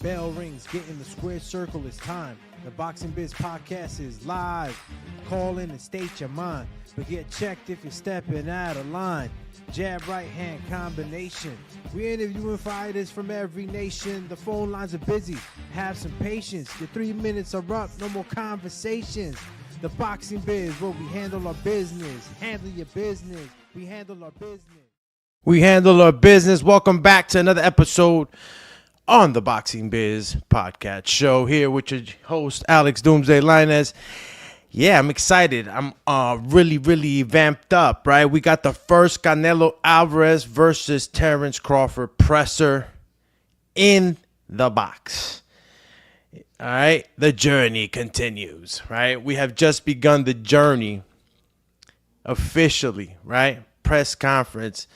bell rings, get in the square circle, it's time. The Boxing Biz podcast is live. Call in and state your mind, but get checked if you're stepping out of line. Jab right hand combination. We're interviewing fighters from every nation. The phone lines are busy. Have some patience. Your 3 minutes are up. No more conversations. The Boxing Biz, where we handle our business. Handle your business. We handle our business. We handle our business. Welcome back to another episode on the Boxing Biz podcast show. Here with your host, Alex Doomsday Linez. Yeah, I'm excited. I'm really vamped up, right? We got the first Canelo Alvarez versus Terence Crawford presser in the box. All right, the journey continues, right? We have just begun the journey officially, right? Press conference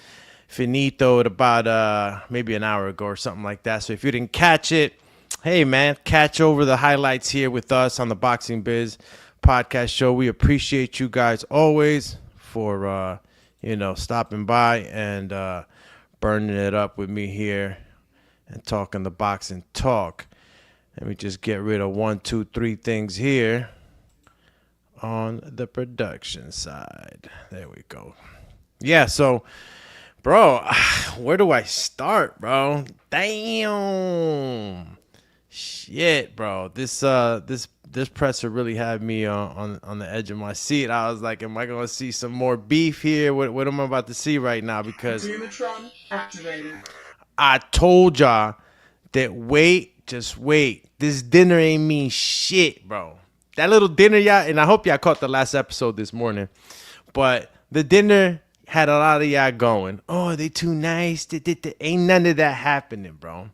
finito at about maybe an hour ago or something like that. So if you didn't catch it, hey man, catch over the highlights here with us on the Boxing Biz podcast show. We appreciate you guys always for stopping by and burning it up with me here and talking the boxing talk. Let me just get rid of 1, 2, 3 things here on the production side. There we go. Yeah, so bro, where do I start, bro? Damn. Shit, bro. This presser really had me on the edge of my seat. I was like, am I going to see some more beef here? What am I about to see right now? Because Dumatron activated. I told y'all that just wait. This dinner ain't mean shit, bro. That little dinner, y'all, and I hope y'all caught the last episode this morning, but the dinner had a lot of y'all going, oh, they too nice. Ain't none of that happening, bro.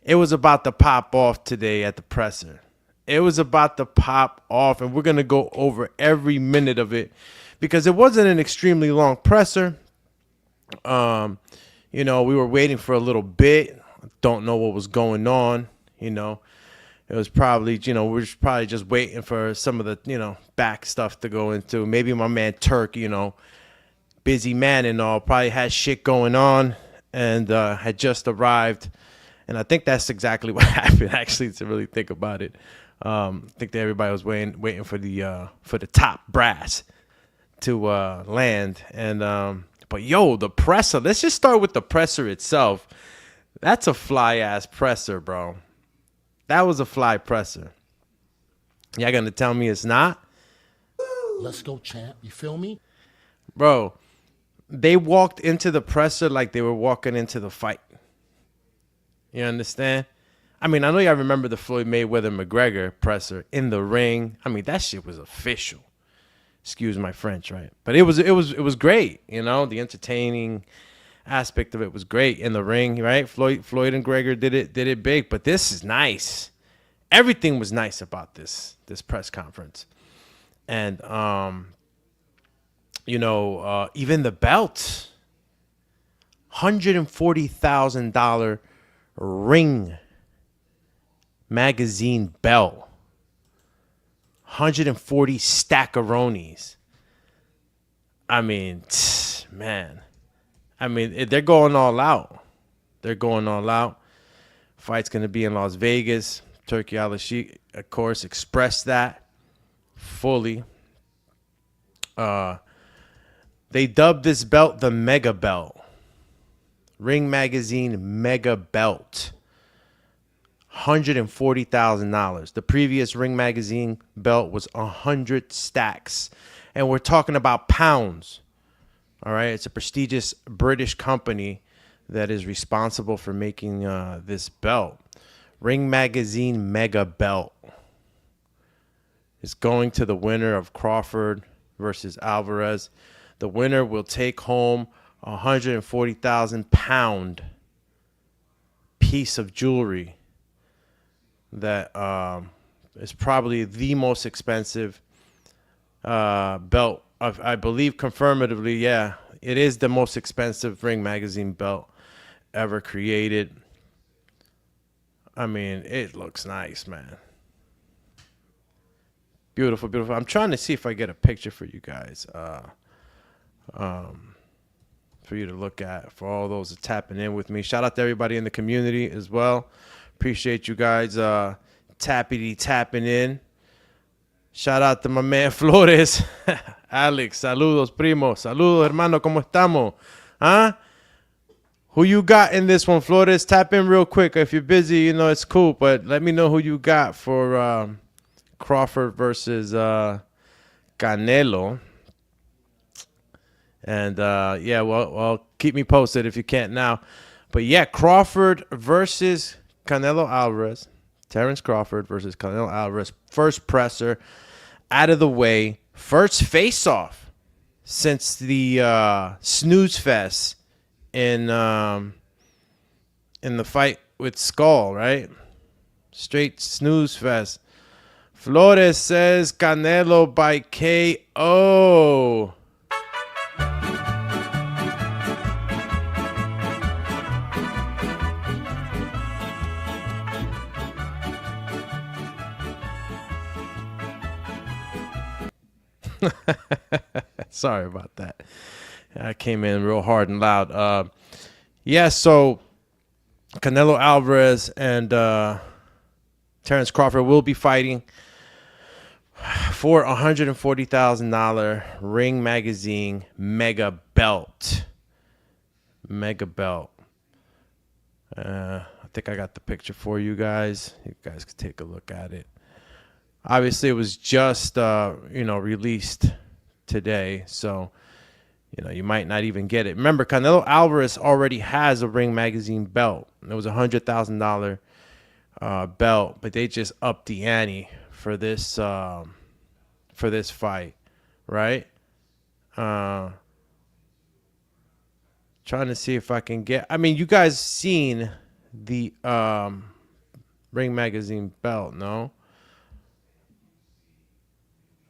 It was about to pop off today at the presser. It was about to pop off, and we're going to go over every minute of it because it wasn't an extremely long presser. We were waiting for a little bit. Don't know what was going on, It was probably, we're probably just waiting for some of the, back stuff to go into. Maybe my man Turk, busy man and all, probably had shit going on and had just arrived. And I think that's exactly what happened, actually, to really think about it. I think that everybody was waiting for the top brass to land. And but yo, the presser. Let's just start with the presser itself. That's a fly ass presser, bro. That was a fly presser. Y'all gonna tell me it's not? Let's go, champ. You feel me, bro? They walked into the presser like they were walking into the fight. You understand? I mean, I know y'all remember the Floyd Mayweather-McGregor presser in the ring. I mean, that shit was official. Excuse my French, right? But it was great. The entertaining aspect of it was great in the ring, right? Floyd and Gregor did it big. But this is nice. Everything was nice about this press conference, and even the belt, $140,000 ring magazine belt, 140 stackaronis. I mean, man. I mean, they're going all out. Fight's going to be in Las Vegas. Turki Al-Sheikh, of course, expressed that fully. They dubbed this belt the Mega Belt. Ring Magazine Mega Belt. $140,000. The previous Ring Magazine belt was 100 stacks. And we're talking about pounds. All right. It's a prestigious British company that is responsible for making this belt. Ring Magazine Mega Belt is going to the winner of Crawford versus Alvarez. The winner will take home a 140,000 pound piece of jewelry that is probably the most expensive belt. I believe confirmatively, yeah, it is the most expensive Ring Magazine belt ever created. I mean, it looks nice, man. Beautiful, beautiful. I'm trying to see if I get a picture for you guys. For you to look at, for all those tapping in with me. Shout out to everybody in the community as well. Appreciate you guys tapping in. Shout out to my man Flores. Alex, saludos, primo. Saludos, hermano, ¿cómo estamos? Huh? Who you got in this one, Flores? Tap in real quick. If you're busy, you know, it's cool. But let me know who you got for Crawford versus Canelo. And, yeah, well, keep me posted if you can't now. But, yeah, Crawford versus Canelo Alvarez. Terence Crawford versus Canelo Alvarez. First presser out of the way. First face-off since the snooze fest in the fight with Skull, right? Straight snooze fest. Flores says Canelo by KO. Sorry about that. I came in real hard and loud. Yeah, so Canelo Alvarez and Terence Crawford will be fighting for $140,000 Ring Magazine Mega Belt. Mega Belt. I think I got the picture for you guys. You guys can take a look at it. Obviously, it was just, released today. So, you might not even get it. Remember, Canelo Alvarez already has a Ring Magazine belt. It was a $100,000 belt, but they just upped the ante for this fight, right? Trying to see if I can get. I mean, you guys seen the Ring Magazine belt, no?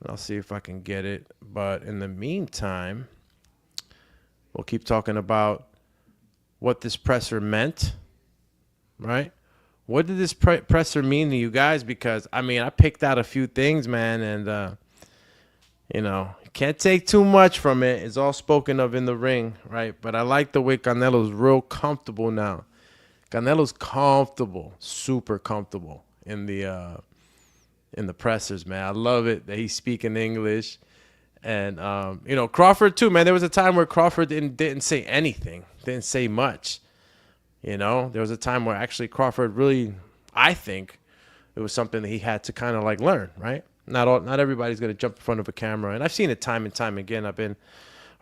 I'll see if I can get it. But in the meantime, we'll keep talking about what this presser meant, right? What did this presser mean to you guys? Because, I mean, I picked out a few things, man, and, can't take too much from it. It's all spoken of in the ring, right? But I like the way Canelo's real comfortable now. Canelo's comfortable, super comfortable in the pressers, man. I love it that he's speaking English. And, Crawford, too, man. There was a time where Crawford didn't say anything, didn't say much. There was a time where actually Crawford really, I think, it was something that he had to kind of like learn, right? Not everybody's going to jump in front of a camera. And I've seen it time and time again. I've been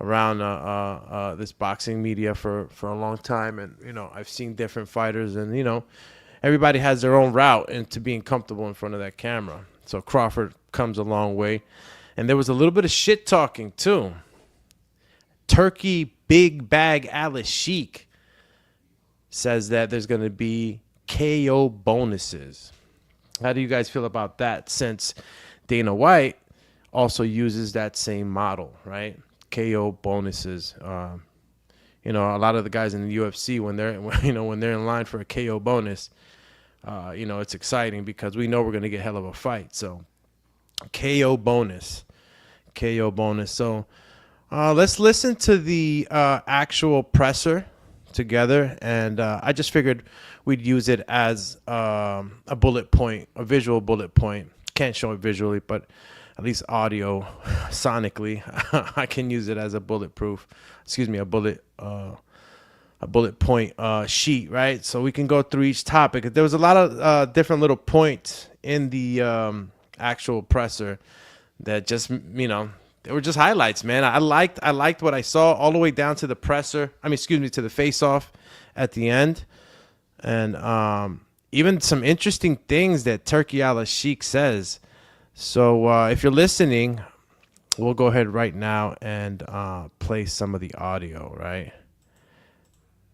around this boxing media for a long time. And, I've seen different fighters and, everybody has their own route into being comfortable in front of that camera. So Crawford comes a long way. And there was a little bit of shit talking, too. Turkey Big Bag Alice Sheik says that there's going to be KO bonuses. How do you guys feel about that? Since Dana White also uses that same model, right? KO bonuses. A lot of the guys in the UFC, when they're in line for a KO bonus, it's exciting because we know we're going to get hell of a fight. So KO bonus. So let's listen to the actual presser together. And I just figured we'd use it as a bullet point, a visual bullet point. Can't show it visually, but at least audio, sonically, I can use it as a bullet point sheet, right? So we can go through each topic. There was a lot of different little points in the actual presser that just, they were just highlights, man. I liked what I saw all the way down to the presser. To the face-off at the end. And even some interesting things that Turkey Alice Sheik says. So if you're listening, we'll go ahead right now and play some of the audio, right?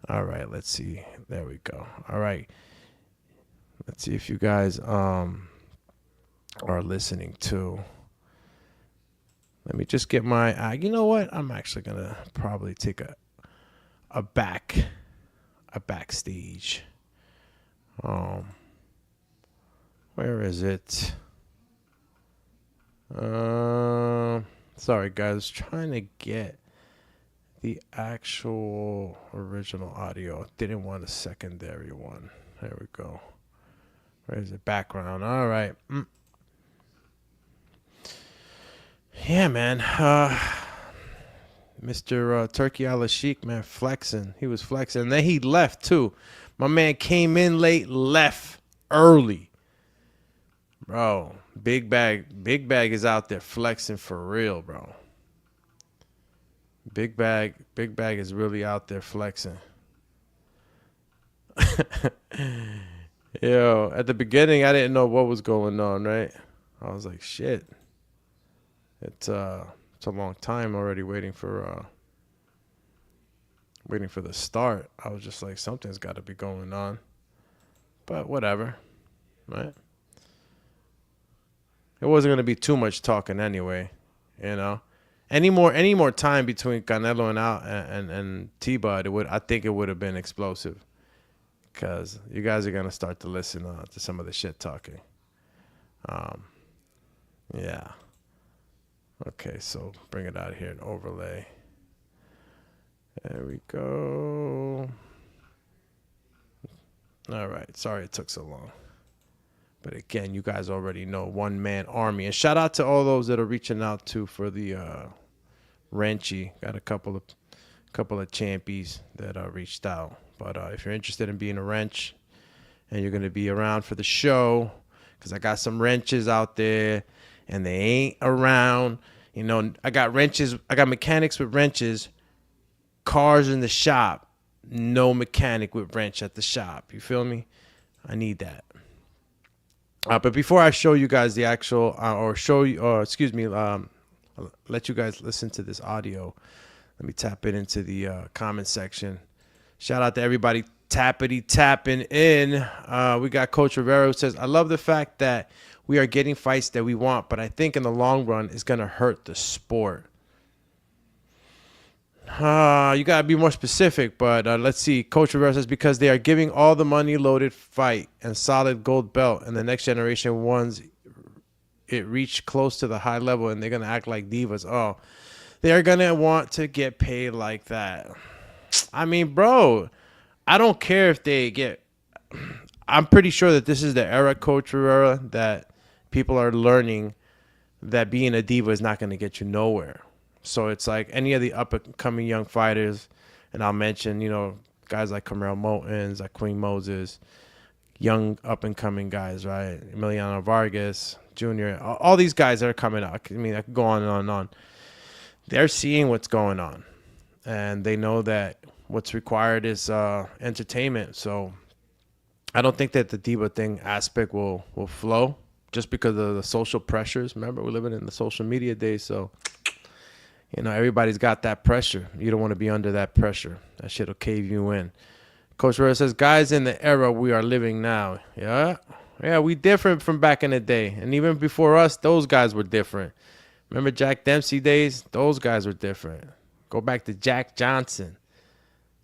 All right, let's see. There we go. All right. Let's see if you guys are listening too. Let me just get my, you know what? I'm actually going to probably take a backstage. Where is it? Sorry guys, trying to get the actual original audio. Didn't want a secondary one. There we go. Where's the background? All right. Yeah, man. Mr. Turkey Ala Sheik, man, flexing. He was flexing. And then he left, too. My man came in late, left early. Bro, Big Bag is out there flexing for real, bro. Big Bag is really out there flexing. Yo, at the beginning, I didn't know what was going on, right? I was like, shit. It's a long time already waiting for the start. I was just like, something's got to be going on. But whatever, right? It wasn't going to be too much talking anyway, you know. Any more time between Canelo and T-Bud, I think it would have been explosive. Because you guys are going to start to listen to some of the shit talking. Yeah. Okay, so bring it out here and overlay. There we go. All right. Sorry it took so long. But again, you guys already know, one-man army. And shout out to all those that are reaching out to for the Wrenchy. Got a couple of champions that reached out. But if you're interested in being a wrench and you're going to be around for the show, because I got some wrenches out there and they ain't around. You know, I got wrenches. I got mechanics with wrenches, cars in the shop, no mechanic with wrench at the shop. You feel me? I need that. But before I show you guys the actual, let you guys listen to this audio. Let me tap it into the comment section. Shout out to everybody tapping in. We got Coach Rivera who says, I love the fact that we are getting fights that we want, but I think in the long run, it's going to hurt the sport. You got to be more specific, but let's see. Coach Rivera says, because they are giving all the money-loaded fight and solid gold belt, and the next generation ones, it reached close to the high level, and they're going to act like divas. Oh, they're going to want to get paid like that. I mean, bro, I don't care if they get... I'm pretty sure that this is the era, Coach Rivera, that people are learning that being a diva is not going to get you nowhere. So it's like any of the up-and-coming young fighters, and I'll mention, you know, guys like Camaro Motens, like Queen Moses, young up-and-coming guys, right? Emiliano Vargas Jr., all these guys that are coming out. I mean, I could go on and on and on. They're seeing what's going on, and they know that what's required is entertainment. So I don't think that the diva thing aspect will flow just because of the social pressures. Remember, we're living in the social media days, so... You know, everybody's got that pressure. You don't want to be under that pressure. That shit will cave you in. Coach Rivera says, guys in the era we are living now. Yeah, we different from back in the day. And even before us, those guys were different. Remember Jack Dempsey days? Those guys were different. Go back to Jack Johnson.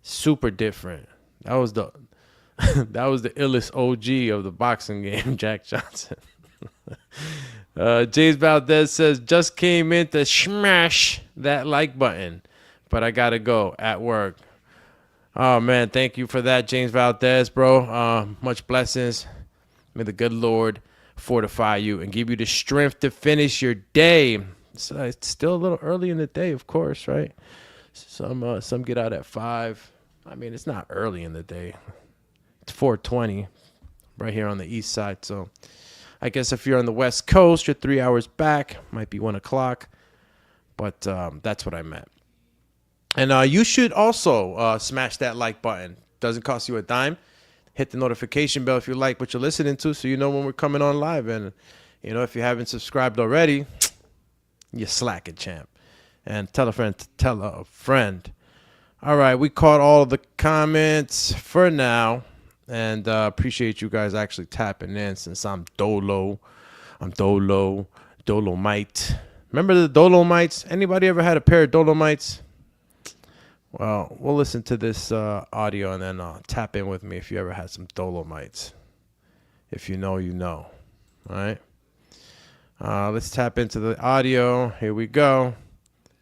Super different. That was the illest OG of the boxing game, Jack Johnson. James Valdez says, just came in to smash that like button, but I gotta go at work. Oh man, thank you for that, James Valdez, bro. Much blessings. May the good Lord fortify you and give you the strength to finish your day. So it's still a little early in the day, of course, right? Some get out at 5. I mean, it's not early in the day. It's 4:20 right here on the east side, so I guess if you're on the West Coast, you're 3 hours back. Might be 1 o'clock. But that's what I meant. And you should also smash that like button. Doesn't cost you a dime. Hit the notification bell if you like what you're listening to so you know when we're coming on live. And, you know, if you haven't subscribed already, you're slacking, champ. And tell a friend to tell a friend. All right, we caught all of the comments for now. And appreciate you guys actually tapping in since I'm Dolo. I'm Dolomite. Remember the Dolomites? Anybody ever had a pair of Dolomites? Well, we'll listen to this audio and then tap in with me if you ever had some Dolomites. If you know, you know. All right? Let's tap into the audio. Here we go.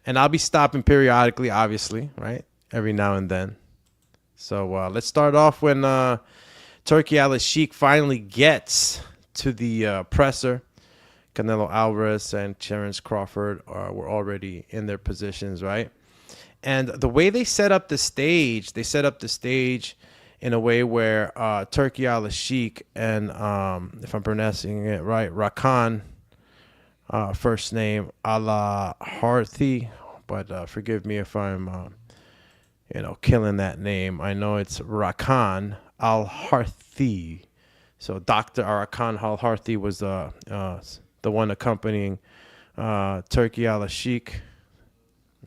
And I'll be stopping periodically, obviously, right? Every now and then. So let's start off when Turkey Al-Sheikh finally gets to the presser. Canelo Alvarez and Terence Crawford were already in their positions, right? And the way they set up the stage, in a way where Turkey Al-Sheikh and, if I'm pronouncing it right, Rakan, first name Ala Harthi, but forgive me if I'm, killing that name. I know it's Rakan Al-Harthi. So Dr. Arakan Al-Harthi was the one accompanying Turkey Al-Sheikh,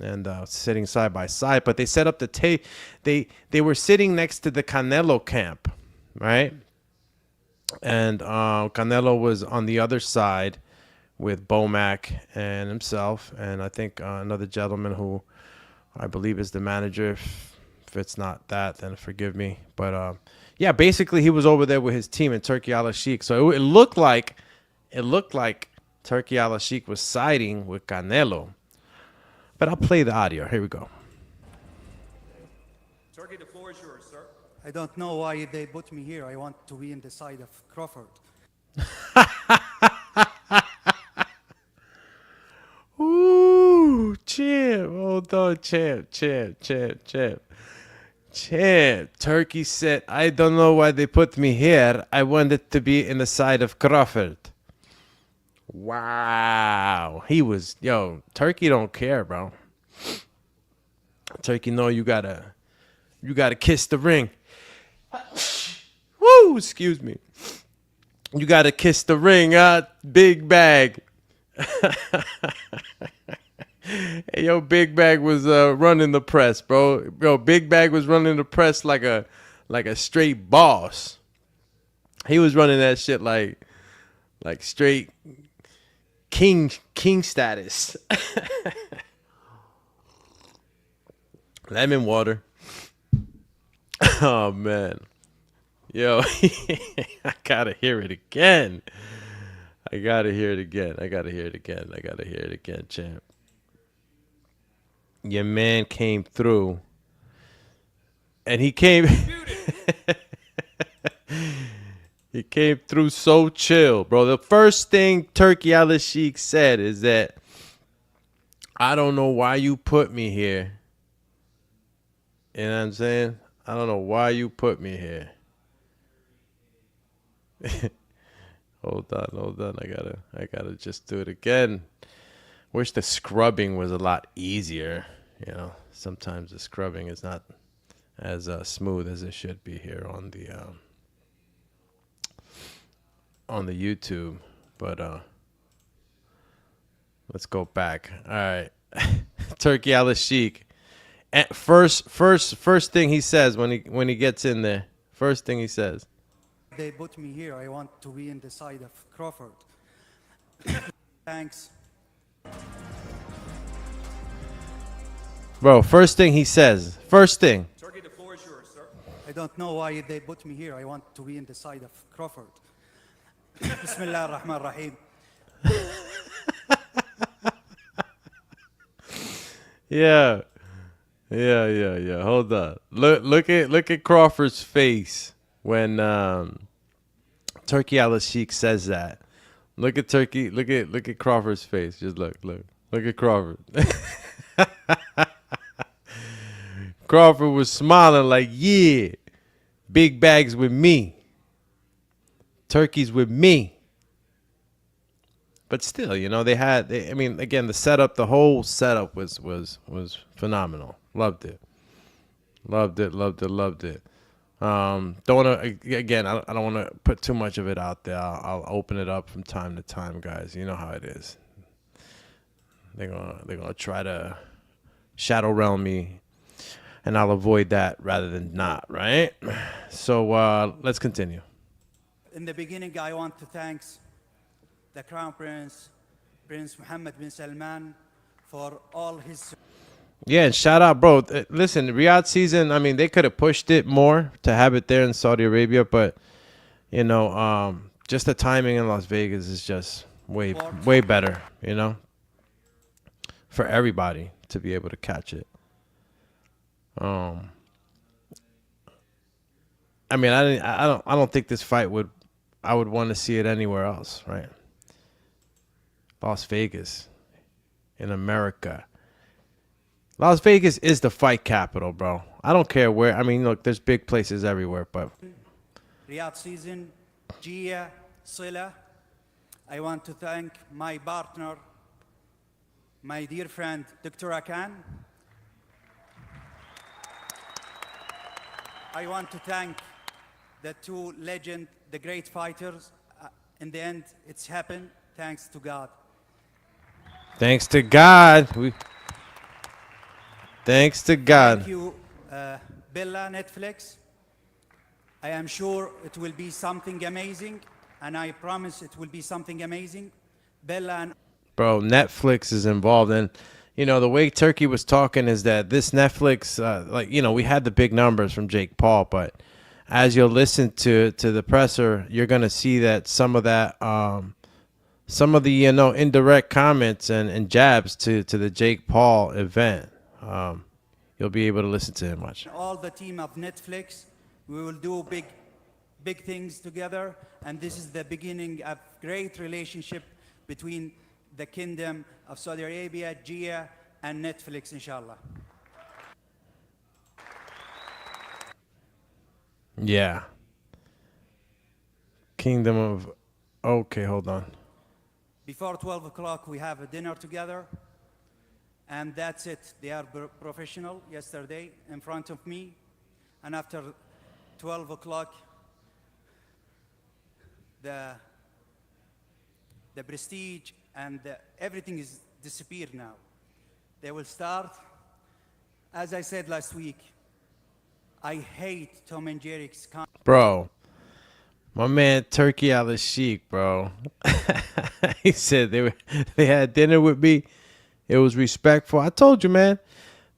and sitting side by side. But they set up the they were sitting next to the Canelo camp, right? And Canelo was on the other side with Bomac and himself, and I think another gentleman who I believe is the manager. If it's not that, then forgive me. But yeah, basically he was over there with his team and Turkey Al-Sheikh. So it looked like Turkey Al-Sheikh was siding with Canelo. But I'll play the audio. Here we go. Turkey, the floor is yours, sir. I don't know why they put me here. I want to be in the side of Crawford. Ooh, champ. Hold on, champ. Turkey said, I don't know why they put me here. I wanted to be in the side of Crawford. Wow. Turkey don't care, bro. Turkey know you gotta kiss the ring. Woo, excuse me. You gotta kiss the ring, big bag. Hey, yo, Big Bag was running the press, bro. Yo, Big Bag was running the press like a straight boss. He was running that shit like straight king status. Lemon water. Oh man. Yo, I gotta hear it again. I gotta hear it again, champ. Your man came through. And he came he came through so chill, bro. The first thing Turkey Al-Sheikh said is that I don't know why you put me here. You know what I'm saying? I don't know why you put me here. Hold on. I gotta just do it again. Wish the scrubbing was a lot easier. Sometimes the scrubbing is not as smooth as it should be here on the YouTube. But let's go back. All right, Turkey Al-Sheikh. First thing he says when he gets in there. First thing he says. They put me here. I want to be in the side of Crawford. Thanks. Bro, first thing he says. First thing. Turkey, the floor is yours, sir. I don't know why they put me here. I want to be in the side of Crawford. Bismillah ar-Rahman ar-Rahim. Yeah. Hold on. Look at Crawford's face when Turkey Al-Sheikh says that. Look at Crawford's face. Just look at Crawford. Crawford was smiling like, yeah, Big Bag's with me. Turkey's with me. But still, again, the whole setup was phenomenal. Loved it. Don't want to, again, I don't want to put too much of it out there. I'll open it up from time to time, guys. You know how it is. They're gonna try to shadow realm me, and I'll avoid that rather than not, right? So let's continue. In the beginning, I want to thank the Crown Prince, Prince Mohammed bin Salman, for all his... Yeah, and shout out, bro. Listen, Riyadh season, they could have pushed it more to have it there in Saudi Arabia, but, just the timing in Las Vegas is just way better, for everybody to be able to catch it. I mean, I don't think this fight I would want to see it anywhere else, right? Las Vegas, in America. Las Vegas is the fight capital, bro. I don't care where. I mean, look, there's big places everywhere, but Riyadh season, Gia, Sila. I want to thank my partner, my dear friend, Dr. Akan. I want to thank the two legends, the great fighters. In the end, it's happened thanks to God. thanks to God, thanks to God. Thank you, Bella Netflix. I am sure it will be something amazing, and I promise it will be something amazing. Bella and Bro, Netflix is involved, and you know the way Turkey was talking is that this Netflix, like you know, we had the big numbers from Jake Paul, but as you'll listen to the presser, you're gonna see that some of that, some of the indirect comments and jabs to the Jake Paul event, you'll be able to listen to him much. all the team of Netflix, we will do big things together, and this is the beginning of great relationship between the Kingdom of Saudi Arabia, Gia, and Netflix, inshallah. Yeah. Kingdom of. Okay, hold on. Before 12 o'clock, we have a dinner together, and that's it. They are professional yesterday in front of me, and after 12 o'clock, the prestige and everything is disappeared now. They will start. As I said last week, I hate Tom and Jerry's Bro, my man Turkey Al Sheik, bro. He said they had dinner with me. It was respectful. I told you, man.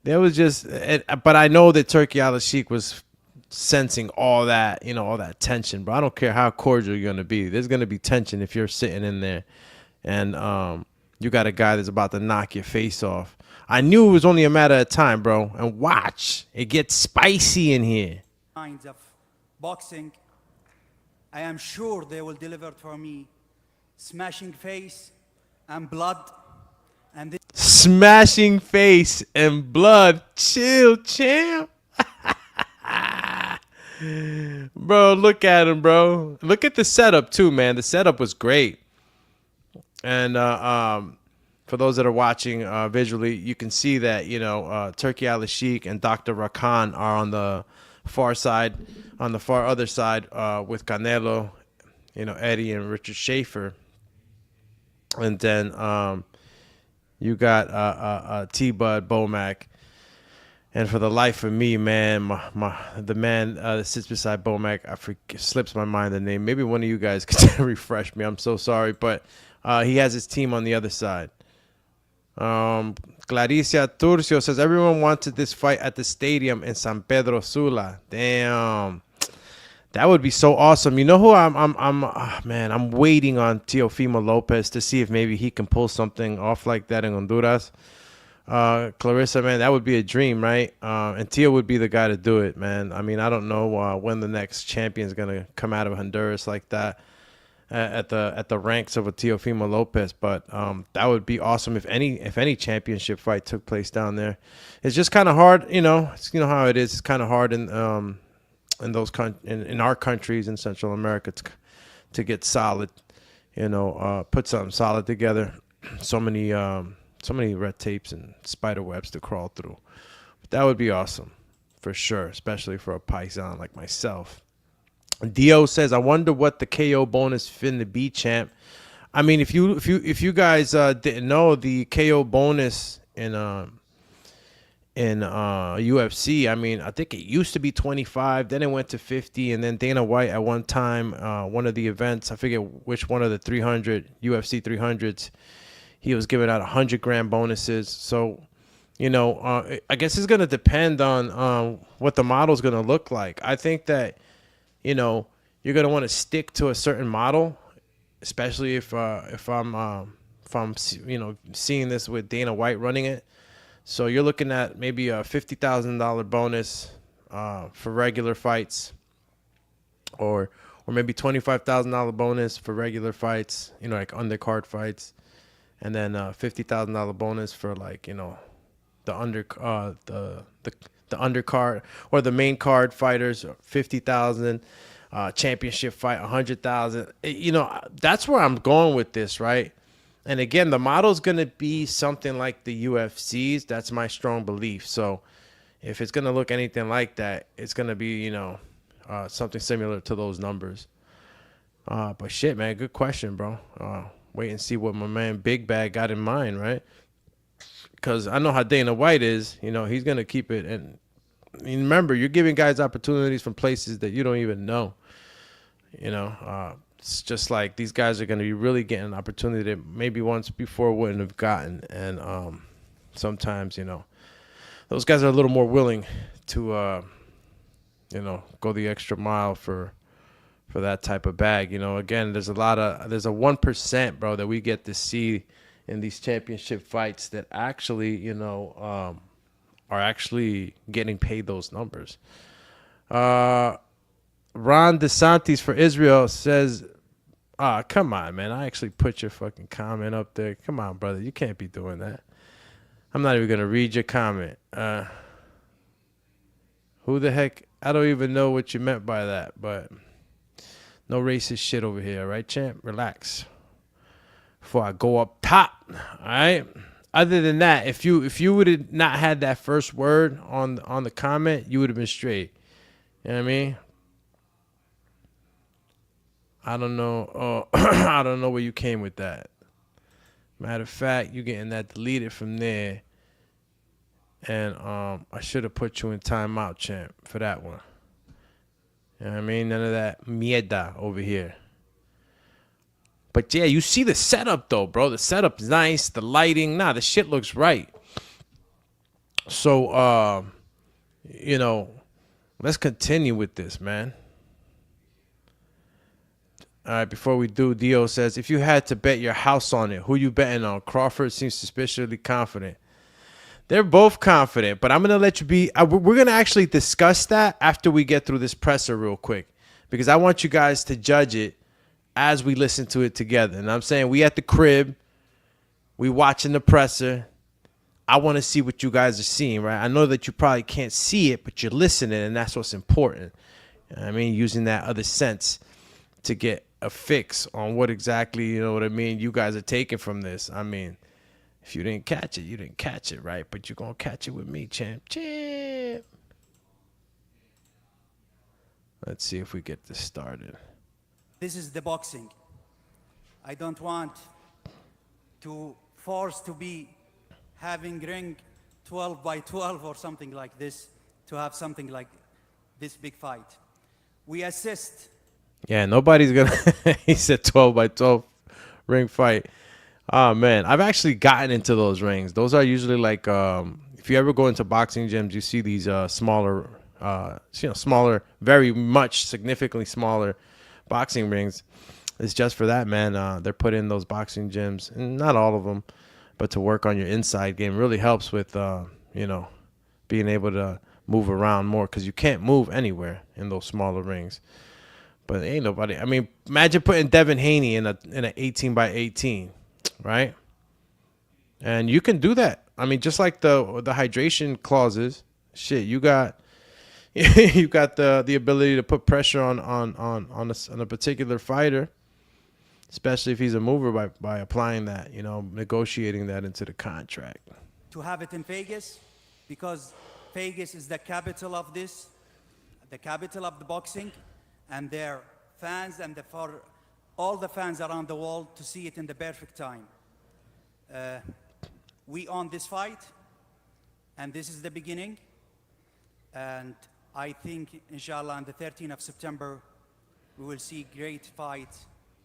There was just, but I know that Turkey Al Sheik was sensing all that, all that tension. But I don't care how cordial you're gonna be. There's gonna be tension if you're sitting in there, and you got a guy that's about to knock your face off. I knew it was only a matter of time, bro. And watch, it gets spicy in here. kinds of boxing. I am sure they will deliver for me smashing face and blood. And this Smashing face and blood. Chill, champ. Bro, look at him, bro. Look at the setup too, man. The setup was great. And for those that are watching visually, you can see that Turkey Al Sheik and Dr. Rakan are on the far side, on the far other side, with Canelo, Eddie and Richard Schaefer. And then you got T-Bud Bomac. And for the life of me, man, the man that sits beside Bomac, slips my mind the name. Maybe one of you guys could refresh me. I'm so sorry, but he has his team on the other side. Claricia Turcio says everyone wanted this fight at the stadium in San Pedro Sula. Damn, that would be so awesome. You know who I'm waiting on Teofimo Lopez to see if maybe he can pull something off like that in Honduras. Clarissa, man, that would be a dream, right? And Tio would be the guy to do it, man. I mean, I don't know when the next champion is gonna come out of Honduras like that at the ranks of a Teofimo Lopez, but that would be awesome if any championship fight took place down there. It's just kind of hard, It's how it is. It's kind of hard in our countries in Central America to get solid, put something solid together. So many red tapes and spider webs to crawl through. But that would be awesome for sure, especially for a paisan like myself. Dio says, I wonder what the KO bonus finna be, champ. I mean, if you guys didn't know, the KO bonus in UFC, I mean, I think it used to be 25, then it went to 50, and then Dana White at one time, one of the events, I forget which one of the 300 UFC 300s, he was giving out 100 grand bonuses. So, I guess it's gonna depend on what the model's gonna look like. I think that you're gonna want to stick to a certain model, especially if I'm seeing this with Dana White running it. So you're looking at maybe a $50,000 bonus for regular fights, or maybe $25,000 bonus for regular fights, like undercard fights, and then $50,000 bonus for like the undercard or the main card fighters, 50,000. Championship fight, 100,000. That's where I'm going with this, right? And again, the model is going to be something like the UFC's. That's my strong belief. So if it's going to look anything like that, it's going to be, something similar to those numbers. But shit, man, good question, bro. Wait and see what my man Big Bag got in mind, right? Because I know how Dana White is. He's going to keep it. And remember, you're giving guys opportunities from places that you don't even know. It's just like these guys are going to be really getting an opportunity that maybe once before wouldn't have gotten. And sometimes, those guys are a little more willing to, go the extra mile for that type of bag. Again, there's a 1%, bro, that we get to see in these championship fights that actually, are actually getting paid those numbers. Ron DeSantis for Israel says, come on, man. I actually put your fucking comment up there. Come on, brother. You can't be doing that. I'm not even going to read your comment. Who the heck? I don't even know what you meant by that, but no racist shit over here, right, champ? Relax. Before I go up top, all right? Other than that, if you would have not had that first word on the comment, you would have been straight. You know what I mean? I don't know. I don't know where you came with that. Matter of fact, you getting that deleted from there. And I should have put you in timeout, champ, for that one. You know what I mean? None of that mierda over here. But yeah, you see the setup though, bro. The setup is nice. The lighting, the shit looks right. So, let's continue with this, man. All right, before we do, Dio says, if you had to bet your house on it, who you betting on? Crawford seems suspiciously confident. They're both confident, but I'm going to let you be. We're going to actually discuss that after we get through this presser real quick, because I want you guys to judge it as we listen to it together. And I'm saying we at the crib, we watching the presser. I want to see what you guys are seeing, right? I know that you probably can't see it, but you're listening, and that's what's important. You know what I mean, using that other sense to get a fix on what exactly, you guys are taking from this. I mean, if you didn't catch it, you didn't catch it, right? But you're going to catch it with me, champ. Champ. Let's see if we get this started. This is the boxing. I don't want to force to be having ring 12 by 12 or something like this to have something like this big fight. We assist. Yeah, nobody's going to, he said 12 by 12 ring fight. Oh, man, I've actually gotten into those rings. Those are usually like, if you ever go into boxing gyms, you see these smaller, very much significantly smaller boxing rings. It's just for that, man. They're put in those boxing gyms, and not all of them, but to work on your inside game really helps with, being able to move around more, because you can't move anywhere in those smaller rings. But ain't nobody. I mean, imagine putting Devin Haney in an 18 by 18, right? And you can do that. I mean, just like the hydration clauses, shit, you got the ability to put pressure on a particular fighter, especially if he's a mover by applying that, negotiating that into the contract. To have it in Vegas, because Vegas is the capital of this, the capital of the boxing, and their fans and for all the fans around the world to see it in the perfect time. We own this fight, and this is the beginning. And I think, inshallah, on the 13th of September, we will see great fight,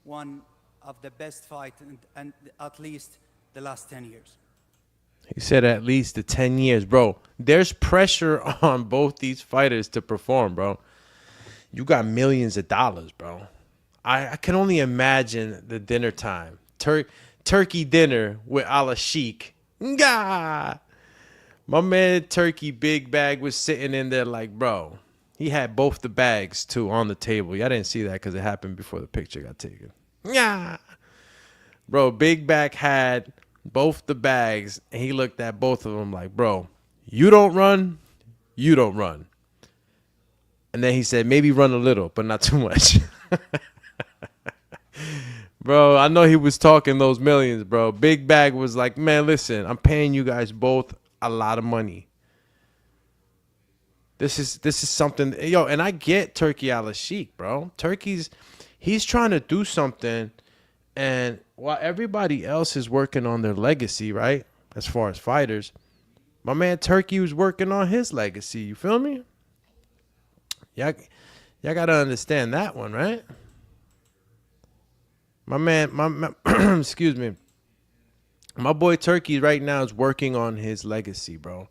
one of the best fight, and at least the last 10 years. He said at least the 10 years, bro. There's pressure on both these fighters to perform, bro. You got millions of dollars, bro. I can only imagine the dinner time. Turkey dinner with Ala Sheik. Nga! My man Turkey Big Bag was sitting in there like, bro, He had both the bags, too, on the table. Y'all didn't see that because it happened before the picture got taken. Yeah. Bro, Big Back had both the bags, and he looked at both of them like, bro, you don't run, you don't run. And then he said, maybe run a little, but not too much. Bro, I know he was talking those millions, bro. Big Bag was like, man, listen, I'm paying you guys both a lot of money. This is something, yo, and I get Turkey Al-Sheikh, bro. He's trying to do something, and while everybody else is working on their legacy, right, as far as fighters, my man Turkey was working on his legacy. You feel me? Y'all got to understand that one, right? My excuse me. My boy Turkey right now is working on his legacy, bro.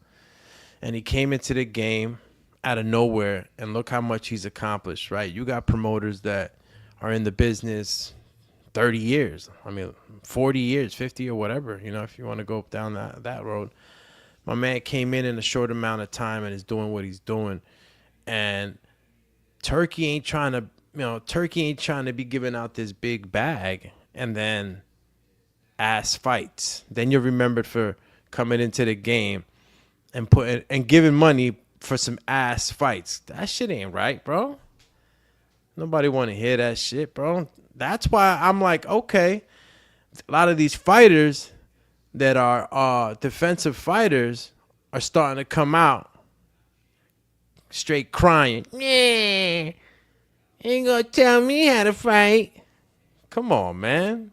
And he came into the game out of nowhere, and look how much he's accomplished, right? You got promoters that are in the business 30 years. I mean, 40 years, 50 or whatever, you know, if you want to go down that road. My man came in a short amount of time and is doing what he's doing. And Turkey ain't trying to be giving out this big bag and then ass fights. Then you're remembered for coming into the game and giving money for some ass fights. That shit ain't right, bro. Nobody want to hear that shit, bro. That's why I'm like, okay, a lot of these fighters that are defensive fighters are starting to come out straight crying. Yeah, ain't gonna tell me how to fight. Come on, man.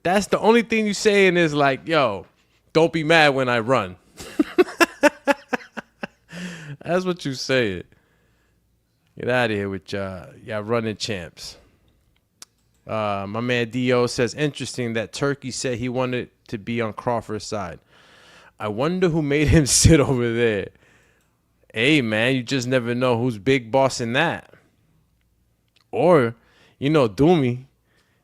That's the only thing you saying is like, yo, don't be mad when I run. That's what you say. Get out of here with y'all running champs. My man D.O. says, interesting that Turkey said he wanted to be on Crawford's side. I wonder who made him sit over there. Hey, man, you just never know who's big boss in that. Or, you know, Doomy,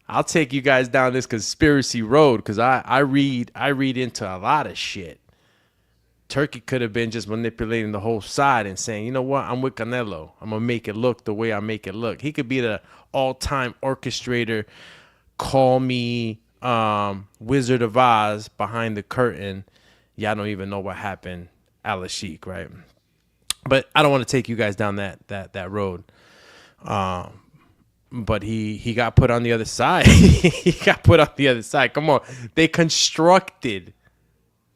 I'll take you guys down this conspiracy road because I read into a lot of shit. Turkey could have been just manipulating the whole side and saying, you know what, I'm with Canelo. I'm going to make it look the way I make it look. He could be the all-time orchestrator, call me Wizard of Oz behind the curtain. Y'all don't even know what happened, Al-Sheikh, right? But I don't want to take you guys down that road. But he got put on the other side. He got put on the other side. Come on. They constructed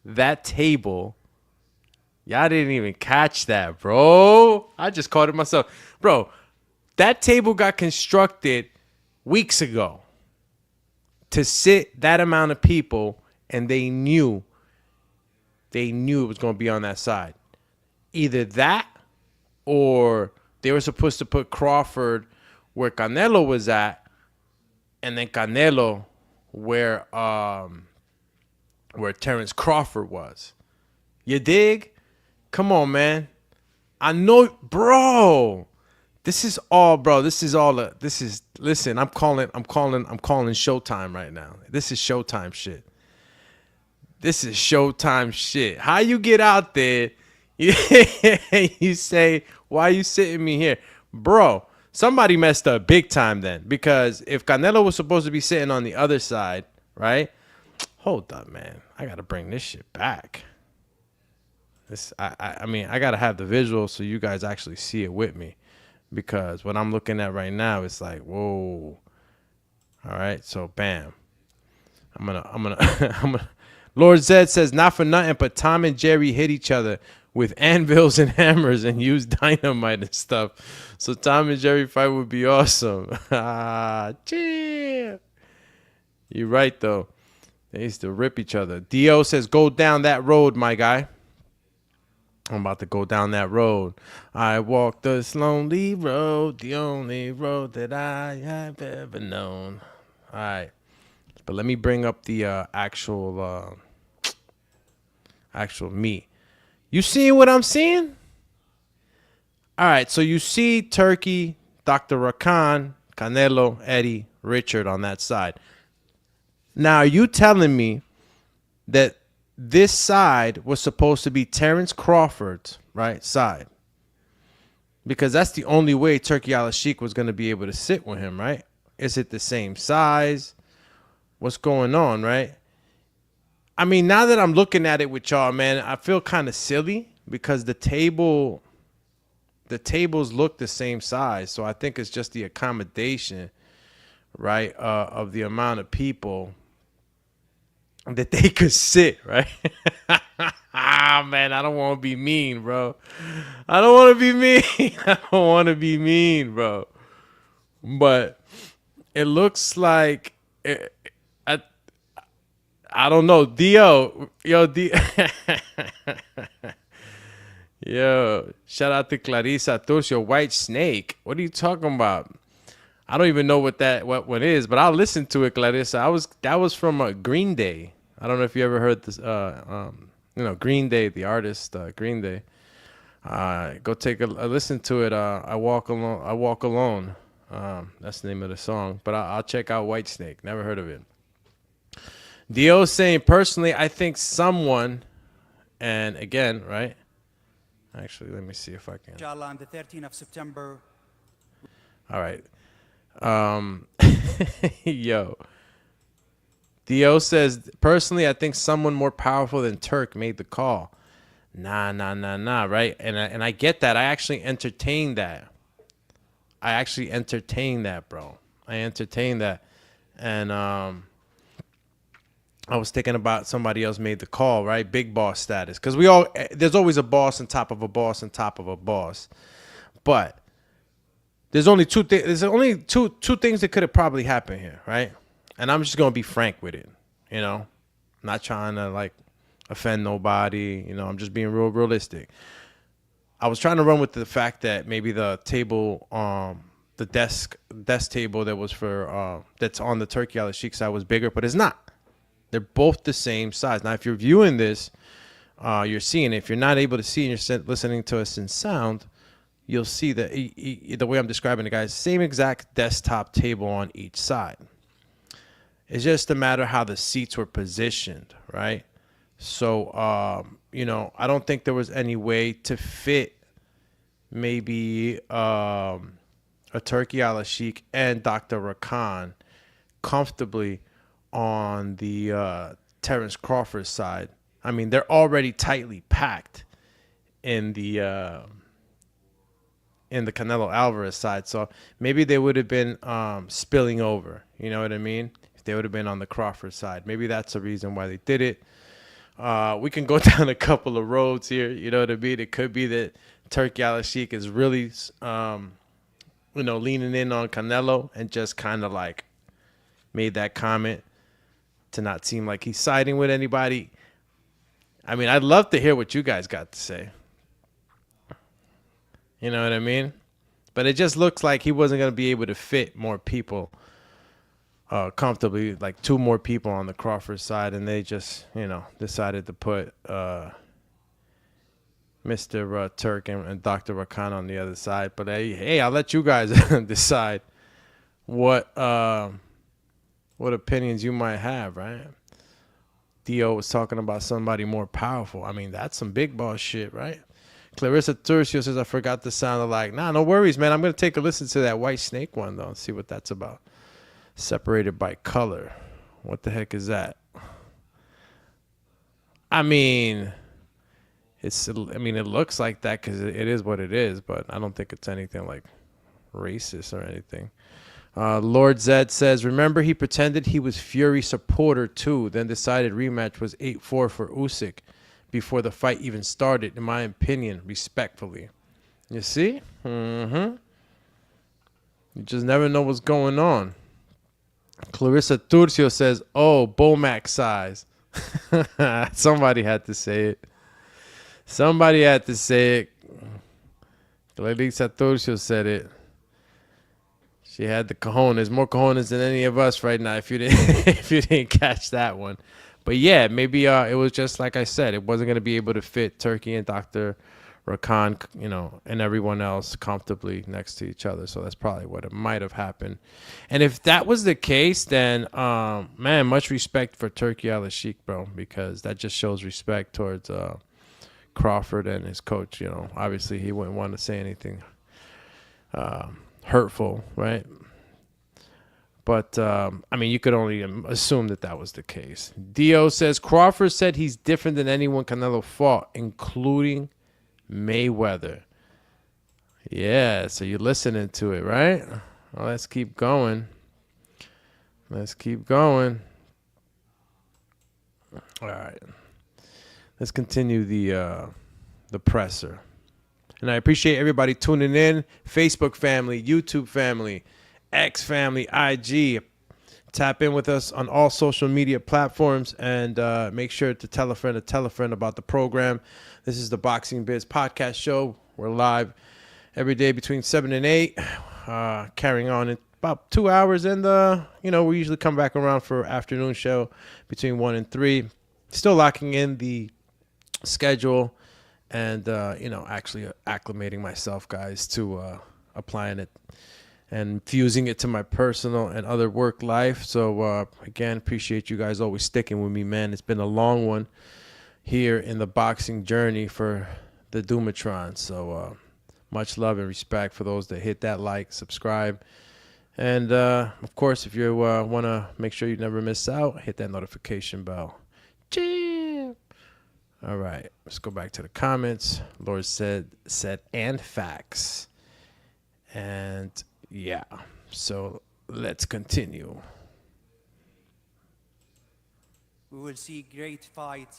that table. Y'all didn't even catch that, bro. I just caught it myself. Bro, that table got constructed weeks ago to sit that amount of people, and they knew it was going to be on that side. Either that or they were supposed to put Crawford where Canelo was at, and then Canelo where Terence Crawford was. You dig? Come on, man. I know, bro. Listen, I'm calling Showtime right now. This is Showtime shit. How you get out there? You say, why are you sitting me here? Bro, somebody messed up big time then. Because if Canelo was supposed to be sitting on the other side, right? Hold up, man. I got to bring this shit back. I mean, I got to have the visual so you guys actually see it with me. Because what I'm looking at right now, it's like, whoa. All right, so bam. I'm gonna Lord Zed says, not for nothing, but Tom and Jerry hit each other with anvils and hammers and used dynamite and stuff. So Tom and Jerry fight would be awesome. Chill. You're right, though. They used to rip each other. Dio says, go down that road, my guy. I'm about to go down that road. I walk this lonely road, the only road that I have ever known. All right. But let me bring up the actual meat. You seeing what I'm seeing? All right. So you see Turkey, Dr. Rakan, Canelo, Eddie, Richard on that side. Now, are you telling me that this side was supposed to be Terence Crawford's right side? Because that's the only way Turki Al-Sheikh was going to be able to sit with him, right? Is it the same size? What's going on, right? I mean, now that I'm looking at it with y'all, man, I feel kind of silly because the tables look the same size. So I think it's just the accommodation, right, of the amount of people that they could sit, right? Man, I don't want to be mean, bro. I don't want to be mean. I don't want to be mean, bro. But it looks like I don't know. Dio. Yo, shout out to Clarissa Turcio, White Snake. What are you talking about? I don't even know what one is, but I'll listen to it, Clarissa. That was from Green Day. I don't know if you ever heard this. Green Day, the artist, Green Day. Go take a listen to it. I walk alone. That's the name of the song. But I'll check out White Snake. Never heard of it. Dio saying, personally, I think someone, and again, right? Actually, let me see if I can. Inshallah, on the 13th of September. All right. Yo. Dio says, personally, I think someone more powerful than Turk made the call. Nah, right? And I get that. I actually entertain that. Bro. I entertain that. And I was thinking about somebody else made the call, right? Big boss status. Because there's always a boss on top of a boss on top of a boss. But there's only two things that could have probably happened here, right? And I'm just going to be frank with it, not trying to like offend nobody. I'm just being realistic. I was trying to run with the fact that maybe the table, the desk table that was for, that's on the Turki Al-Sheikh side was bigger, but it's not. They're both the same size. Now, if you're viewing this, you're seeing it. If you're not able to see and you're listening to us in sound, you'll see that the way I'm describing it, guys, same exact desktop table on each side. It's just a matter how the seats were positioned, right? So, I don't think there was any way to fit maybe a Turki Al-Sheikh and Dr. Rakan comfortably on the Terence Crawford side. I mean, they're already tightly packed in the Canelo Alvarez side. So maybe they would have been spilling over. You know what I mean? If they would have been on the Crawford side. Maybe that's the reason why they did it. We can go down a couple of roads here. You know what I mean? It could be that Turki Al-Sheikh is really, leaning in on Canelo and just kind of like made that comment to not seem like he's siding with anybody. I mean, I'd love to hear what you guys got to say. You know what I mean? But it just looks like he wasn't going to be able to fit more people comfortably, like two more people on the Crawford side, and they just, decided to put Mr. Turk and Dr. Rakan on the other side. But hey, I'll let you guys decide what opinions you might have, right? Dio was talking about somebody more powerful. I mean, that's some big boss shit, right? Clarissa Turcio says, I forgot the sound alike. Nah, no worries, man. I'm going to take a listen to that White Snake one, though, and see what that's about. Separated by color. What the heck is that? I mean, it looks like that because it is what it is, but I don't think it's anything like racist or anything. Lord Zed says, remember he pretended he was Fury supporter too, then decided rematch was 8-4 for Usyk before the fight even started, in my opinion, respectfully. You see? You just never know what's going on. Clarissa Turcio says, oh, Bomac size. Somebody had to say it. Clarissa Turcio said it. She had the cojones, more cojones than any of us right now. If you didn't catch that one, but yeah, maybe it was just like I said, it wasn't going to be able to fit Turkey and Dr. Rakan, and everyone else comfortably next to each other. So that's probably what it might have happened. And if that was the case, then man, much respect for Turki Al-Sheikh, bro, because that just shows respect towards Crawford and his coach. Obviously he wouldn't want to say anything hurtful, right? But, I mean, you could only assume that was the case. Dio says, Crawford said he's different than anyone Canelo fought, including Mayweather. Yeah, so you're listening to it, right? Well, let's keep going. Let's keep going. All right. Let's continue the presser. And I appreciate everybody tuning in. Facebook family, YouTube family, X family, IG. Tap in with us on all social media platforms, and make sure to tell a friend about the program. This is the Boxing Biz podcast show. We're live every day between 7 and 8, carrying on in about 2 hours. And, we usually come back around for afternoon show between 1 and 3. Still locking in the schedule and, actually acclimating myself, guys, to applying it and fusing it to my personal and other work life. So, again, appreciate you guys always sticking with me, man. It's been a long one here in the boxing journey for the Doomatron. So, much love and respect for those that hit that like, subscribe. And, of course, if you want to make sure you never miss out, hit that notification bell. Jam. All right, let's go back to the comments. Lord said, and facts. And yeah, so let's continue. We will see great fight,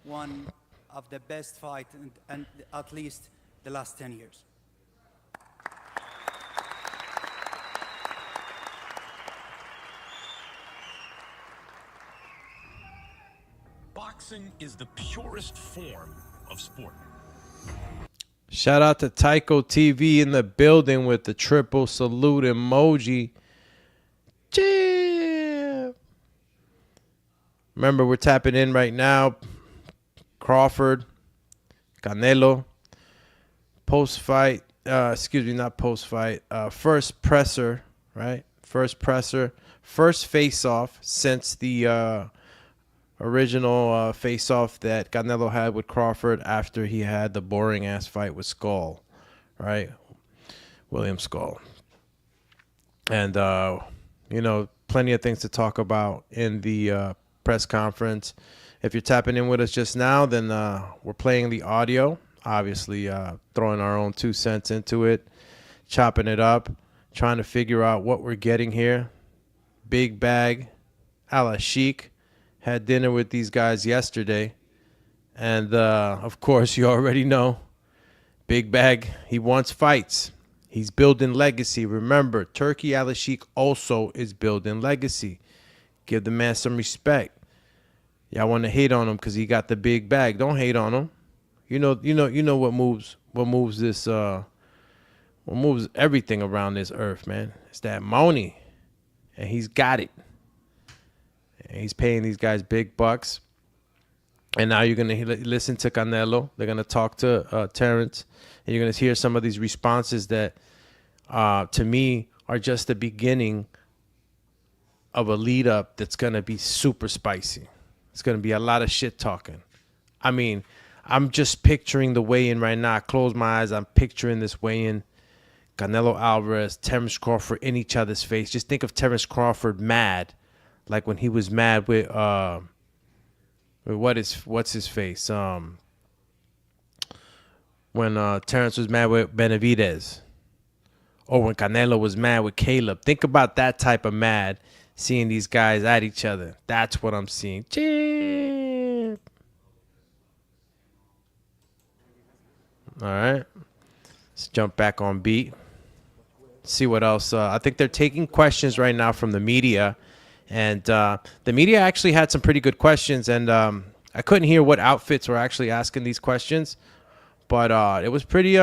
one of the best fight and at least the last 10 years. Boxing is the purest form of sport. Shout out to Tycho TV in the building with the triple salute emoji. Jam. Remember, we're tapping in right now. Crawford, Canelo, post-fight, not post-fight, first presser, right? First presser, first face-off since the original face-off that Canelo had with Crawford after he had the boring-ass fight with Skull, right? William Skull. And, plenty of things to talk about in the press conference. If you're tapping in with us just now, then we're playing the audio, obviously throwing our own 2 cents into it, chopping it up, trying to figure out what we're getting here. Big bag, a la Chic. Had dinner with these guys yesterday. And, of course, you already know, Big Bag, he wants fights. He's building legacy. Remember, Turkey Al Sheikh also is building legacy. Give the man some respect. Y'all want to hate on him because he got the big bag. Don't hate on him. You know what moves this, what moves everything around this earth, man. It's that money. And he's got it. And he's paying these guys big bucks. And now you're going to listen to Canelo. They're going to talk to Terence. And you're going to hear some of these responses that, to me, are just the beginning of a lead-up that's going to be super spicy. It's going to be a lot of shit talking. I mean, I'm just picturing the weigh-in right now. I close my eyes. I'm picturing this weigh-in. Canelo Alvarez, Terence Crawford in each other's face. Just think of Terence Crawford mad. Like when he was mad with what's his face? When Terence was mad with Benavidez, or when Canelo was mad with Caleb. Think about that type of mad, seeing these guys at each other. That's what I'm seeing. All right, let's jump back on beat. See what else. I think they're taking questions right now from the media. And the media actually had some pretty good questions, and I couldn't hear what outfits were actually asking these questions, but it was pretty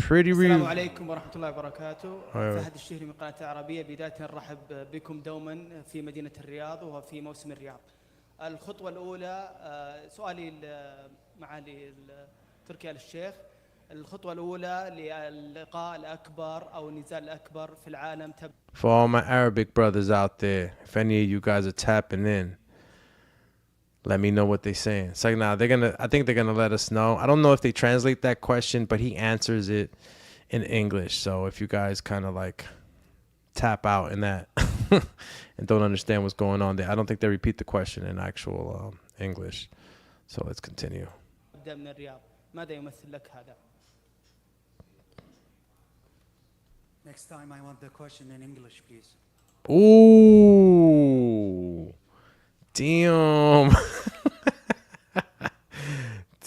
السلام عليكم ورحمة الله وبركاته. فهد الشهري من قناة العربية. بداية نرحب بكم دوما في مدينة الرياض وفي موسم الرياض. الخطوة الأولى سؤالي معالي تركي آل الشيخ. الخطوة الأولى للقاء الأكبر أو النزال الأكبر في العالم. For all my Arabic brothers out there, if any of you guys are tapping in, let me know what they're saying. It's like, I think they're gonna let us know. I don't know if they translate that question, but he answers it in English. So if you guys kind of like tap out in that and don't understand what's going on there, I don't think they repeat the question in actual English. So let's continue. أبدأ من الرياض. ماذا يمثل لك هذا؟ Next time I want the question in English, please. Ooh, damn.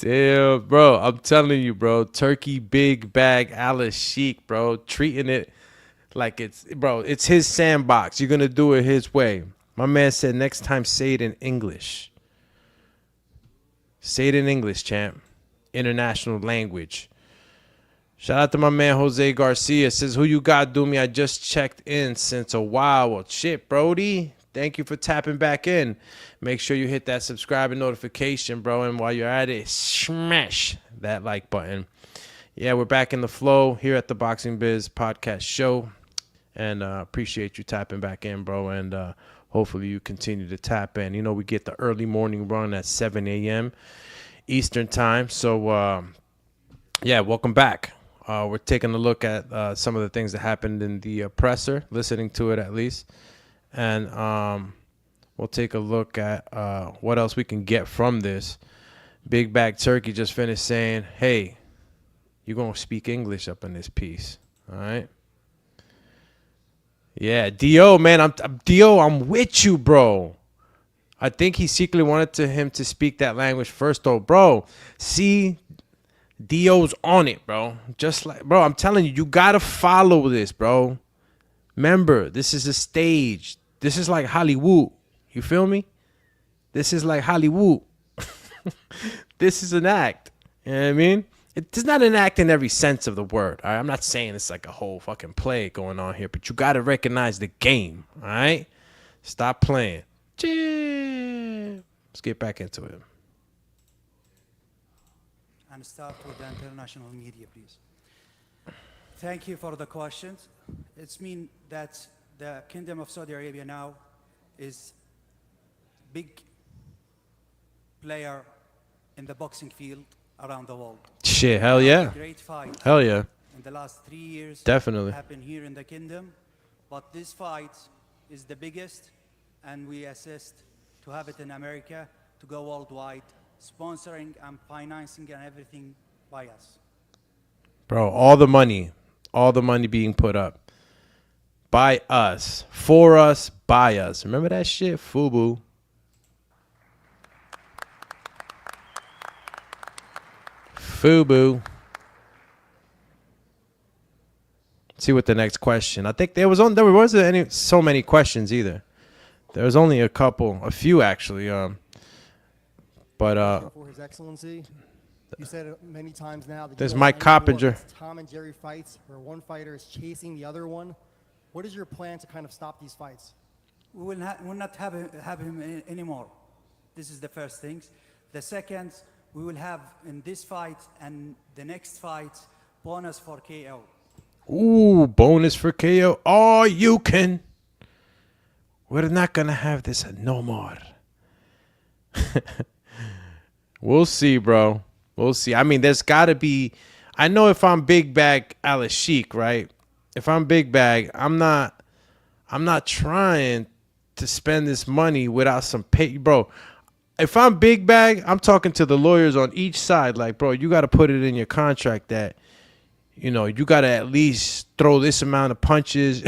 Damn, bro. I'm telling you, bro. Turkey big bag Alice Sheik, bro. Treating it like it's his sandbox. You're going to do it his way. My man said next time say it in English. Say it in English, champ. International language. Shout out to my man Jose Garcia. Says, who you got, Doomy? I just checked in since a while. Well, shit, Brody. Thank you for tapping back in. Make sure you hit that subscribe and notification, bro. And while you're at it, smash that like button. Yeah, we're back in the flow here at the Boxing Biz podcast show. And appreciate you tapping back in, bro. And hopefully you continue to tap in. You know, we get the early morning run at 7 a.m. Eastern time. So, yeah, welcome back. We're taking a look at some of the things that happened in the presser, listening to it at least. And we'll take a look at what else we can get from this. Big Bag Turkey just finished saying, hey, you're going to speak English up in this piece. All right? Yeah, D.O., man, I'm with you, bro. I think he secretly wanted him to speak that language first, though. Bro, see, D.O.'s on it, bro. Just like, bro, I'm telling you, you got to follow this, bro. Remember, this is a stage. This is like Hollywood. You feel me? This is like Hollywood. This is an act. You know what I mean? It's not an act in every sense of the word. All right? I'm not saying it's like a whole fucking play going on here, but you got to recognize the game. All right? Stop playing. Let's get back into it. And start with the international media, please. Thank you for the questions. It's mean that the Kingdom of Saudi Arabia now is big player in the boxing field around the world. Shit, hell yeah. Great fight. Hell yeah. In the last 3 years. Definitely. Happened here in the Kingdom. But this fight is the biggest, and we assist to have it in America, to go worldwide, sponsoring and financing and everything by us. Bro, all the money being put up by us, for us, by us. Remember that shit? FUBU. FUBU. See what the next question. I think there wasn't so many questions either. There was only a few actually. For His Excellency, you said it many times now that there's Mike Coppinger. Tom and Jerry fights where one fighter is chasing the other one. What is your plan to kind of stop these fights? We will not have him anymore. This is the first thing. The second, we will have in this fight and the next fight bonus for KO. Ooh, bonus for KO. Oh, you can. We're not going to have this no more. We'll see, bro. We'll see. I mean, there's got to be. I know if I'm big bag Alice Sheik, right? If I'm big bag, I'm not trying to spend this money without some pay, bro. If I'm big bag, I'm talking to the lawyers on each side. Like, bro, you got to put it in your contract that, you know, you got to at least throw this amount of punches.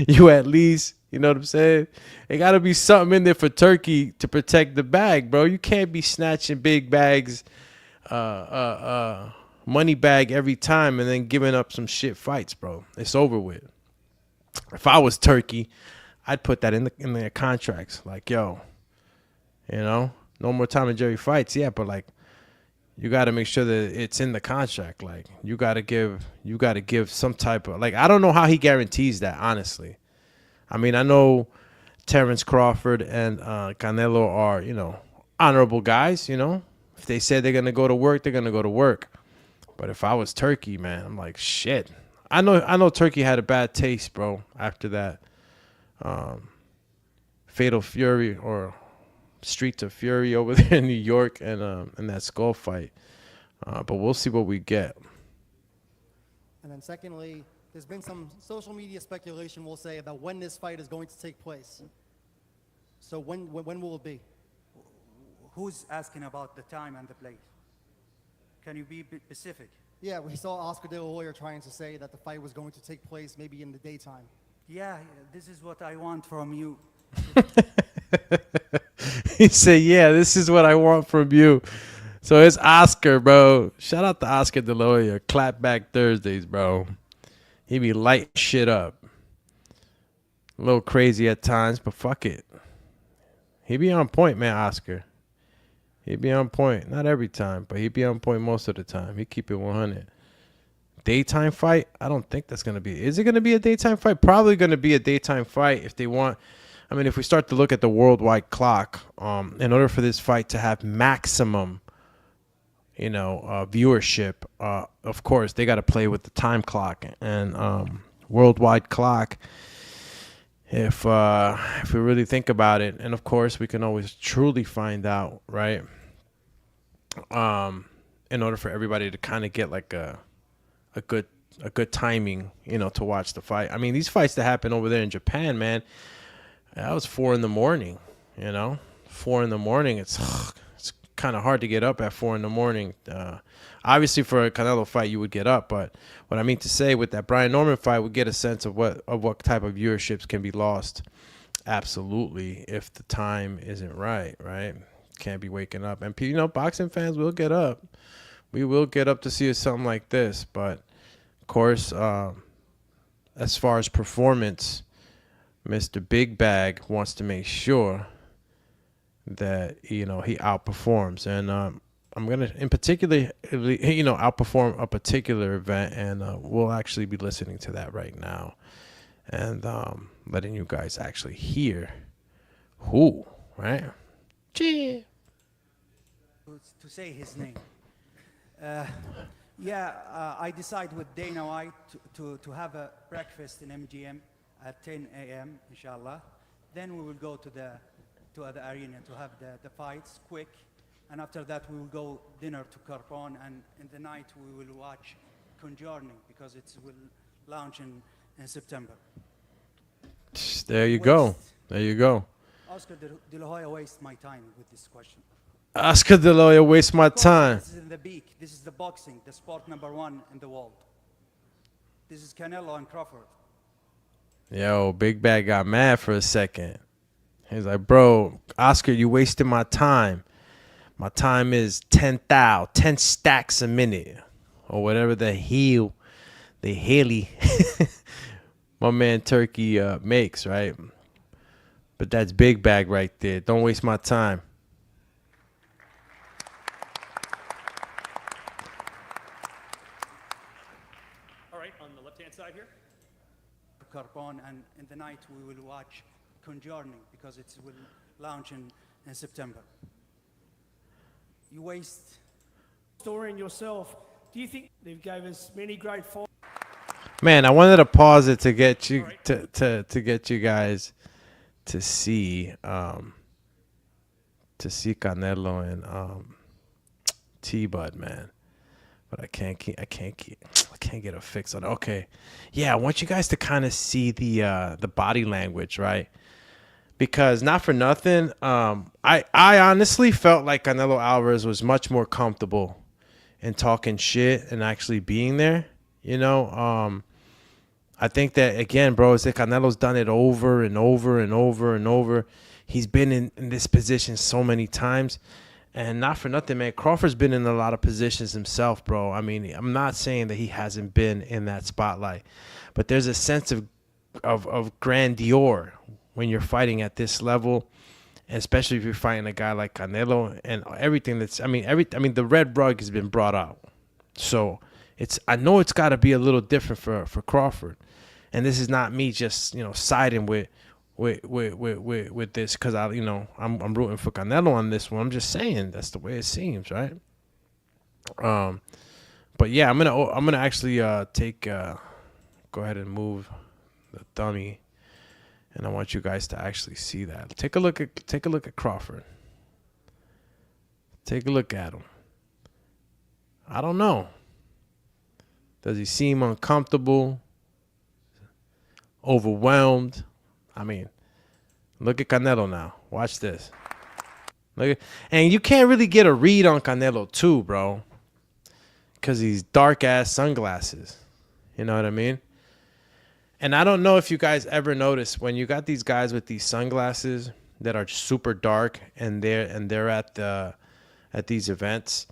You at least, you know what I'm saying? It got to be something in there for Turkey to protect the bag, bro. You can't be snatching big bags, money bag every time and then giving up some shit fights, bro. It's over with. If I was Turkey, I'd put that in their contracts. Like, yo, you know, no more Tom and Jerry fights. Yeah, but like, you got to make sure that it's in the contract. Like, you got to give some type of, like, I don't know how he guarantees that, honestly. I mean, I know Terence Crawford and Canelo are, you know, honorable guys, you know. If they said they're going to go to work, they're going to go to work. But if I was Turkey, man, I'm like, shit. I know Turkey had a bad taste, bro, after that Fatal Fury or Streets of Fury over there in New York and that skull fight. But we'll see what we get. And then secondly, there's been some social media speculation, we'll say, about when this fight is going to take place. So when will it be? Who's asking about the time and the place? Can you be specific? Yeah, we saw Oscar De La Hoya trying to say that the fight was going to take place maybe in the daytime. Yeah, this is what I want from you. He said, yeah, this is what I want from you. So it's Oscar, bro. Shout out to Oscar De La Hoya. Clap back Thursdays, bro. He be light shit up. A little crazy at times, but fuck it. He be on point, man, Oscar. He be on point. Not every time, but he be on point most of the time. He keep it 100. Daytime fight? I don't think that's going to be. Is it going to be a daytime fight? Probably going to be a daytime fight if they want. I mean, if we start to look at the worldwide clock, in order for this fight to have maximum, viewership, of course, they got to play with the time clock and worldwide clock. If we really think about it, and of course, we can always truly find out, right? In order for everybody to kind of get like a good timing, to watch the fight. I mean, these fights that happen over there in Japan, man, that was 4 a.m. 4 a.m. It's kind of hard to get up at 4 a.m. Obviously, for a Canelo fight, you would get up, but what I mean to say with that Brian Norman fight, we get a sense of what type of viewerships can be lost. Absolutely, if the time isn't right. Can't be waking up, and boxing fans will get up. We will get up to see something like this, but of course, as far as performance, Mr. Big Bag wants to make sure that he outperforms, and I'm gonna in particular outperform a particular event, and we'll actually be listening to that right now, and letting you guys actually hear who, right? Gee. To say his name. I decide with Dana White to have a breakfast in MGM at 10 a.m. inshallah. Then we will go to the arena to have the fights quick, and after that we will go dinner to Carbon, and in the night we will watch Conjuring because it will launch in September. There you go. Oscar De La Hoya wastes my time with this question. Oscar De La Hoya wastes my time. This is in the peak. This is the boxing, the sport #1 in the world. This is Canelo and Crawford. Yo, Big Bag got mad for a second. He's like, bro, Oscar, you wasted my time. My time is 10 stacks a minute. Or whatever the Haley, my man Turkey makes, right? But that's Big Bag right there. Don't waste my time. All right, on the left-hand side here. Carbon, and in the night we will watch Conjuring because it will launch in September. You waste. Story in yourself. Do you think they've gave us many great fights? Man, I wanted to pause it to get you to get you guys to see Canelo and T-Bud, man. But I can't get a fix on it. Okay. Yeah, I want you guys to kind of see the body language, right? Because not for nothing, I honestly felt like Canelo Alvarez was much more comfortable in talking shit and actually being there. I think that, again, bro, it's like Canelo's done it over and over and over and over. He's been in this position so many times. And not for nothing, man, Crawford's been in a lot of positions himself, bro. I mean, I'm not saying that he hasn't been in that spotlight. But there's a sense of grandeur when you're fighting at this level, especially if you're fighting a guy like Canelo and everything the red rug has been brought out. So I know it's got to be a little different for Crawford. And this is not me just, siding with this because I'm rooting for Canelo on this one. I'm just saying that's the way it seems, right? But yeah, I'm gonna actually go ahead and move the dummy, and I want you guys to actually see that. Take a look at Crawford. Take a look at him. I don't know. Does he seem uncomfortable? Overwhelmed? I mean, look at Canelo now. Watch this. And you can't really get a read on Canelo too, bro, because he's dark ass sunglasses. You know what I mean? And I don't know if you guys ever notice when you got these guys with these sunglasses that are super dark and they're at these events.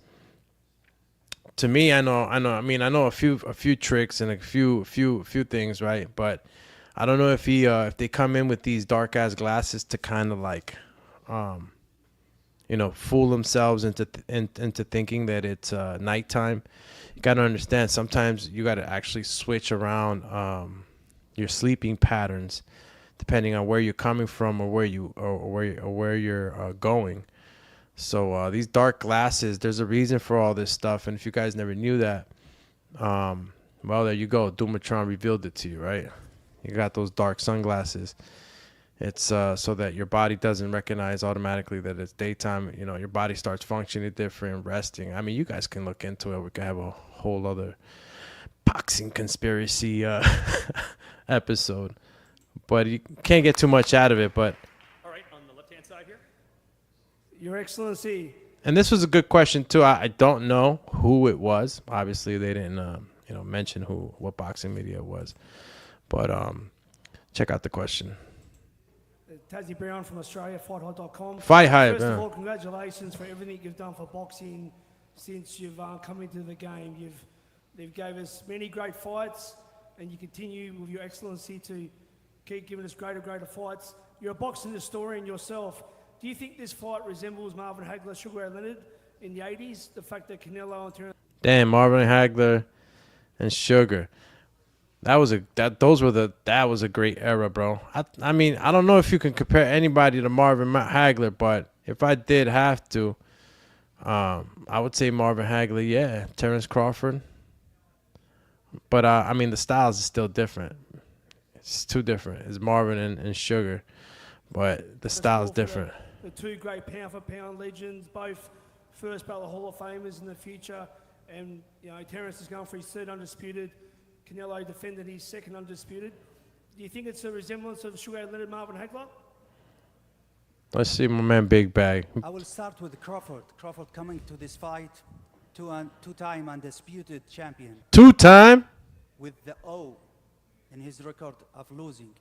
To me, I know a few tricks and a few things, right? But I don't know if they come in with these dark ass glasses to kind of like fool themselves into thinking that it's nighttime. You got to understand, sometimes you got to actually switch around your sleeping patterns depending on where you're coming from or where you're going. So these dark glasses, there's a reason for all this stuff. And if you guys never knew that, well, there you go. Dumatron revealed it to you, right? You got those dark sunglasses. It's so that your body doesn't recognize automatically that it's daytime. You know, your body starts functioning different, resting. I mean, you guys can look into it. We can have a whole other boxing conspiracy episode. But you can't get too much out of it. But All right, on the left-hand side here. Your Excellency. And this was a good question too. I don't know who it was. Obviously, they didn't mention what boxing media it was. But check out the question. Tazzy Brown from Australia, FightHype.com. Fight Hype. First of all, congratulations for everything you've done for boxing since you've come into the game. They've gave us many great fights, and you continue with your excellency to keep giving us greater fights. You're a boxing historian yourself. Do you think this fight resembles Marvin Hagler, Sugar Ray Leonard in the 80s? The fact that Canelo and Terence... Damn, Marvin Hagler and Sugar. That was a great era, bro. I mean, I don't know if you can compare anybody to Marvin Hagler, but if I did have to, I would say Marvin Hagler, yeah, Terence Crawford. But I mean, the styles is still different. It's too different. It's Marvin and Sugar, but the style is different. The two great pound-for-pound legends, both first ballot Hall of Famers in the future, and Terence is going for his third undisputed. Canelo defended his second undisputed. Do you think it's a resemblance of Sugar Ray Leonard, Marvin Hagler? Let's see my man Big Bag. I will start with Crawford. Crawford coming to this fight, two-time undisputed champion. Two-time? With the O in his record of losing.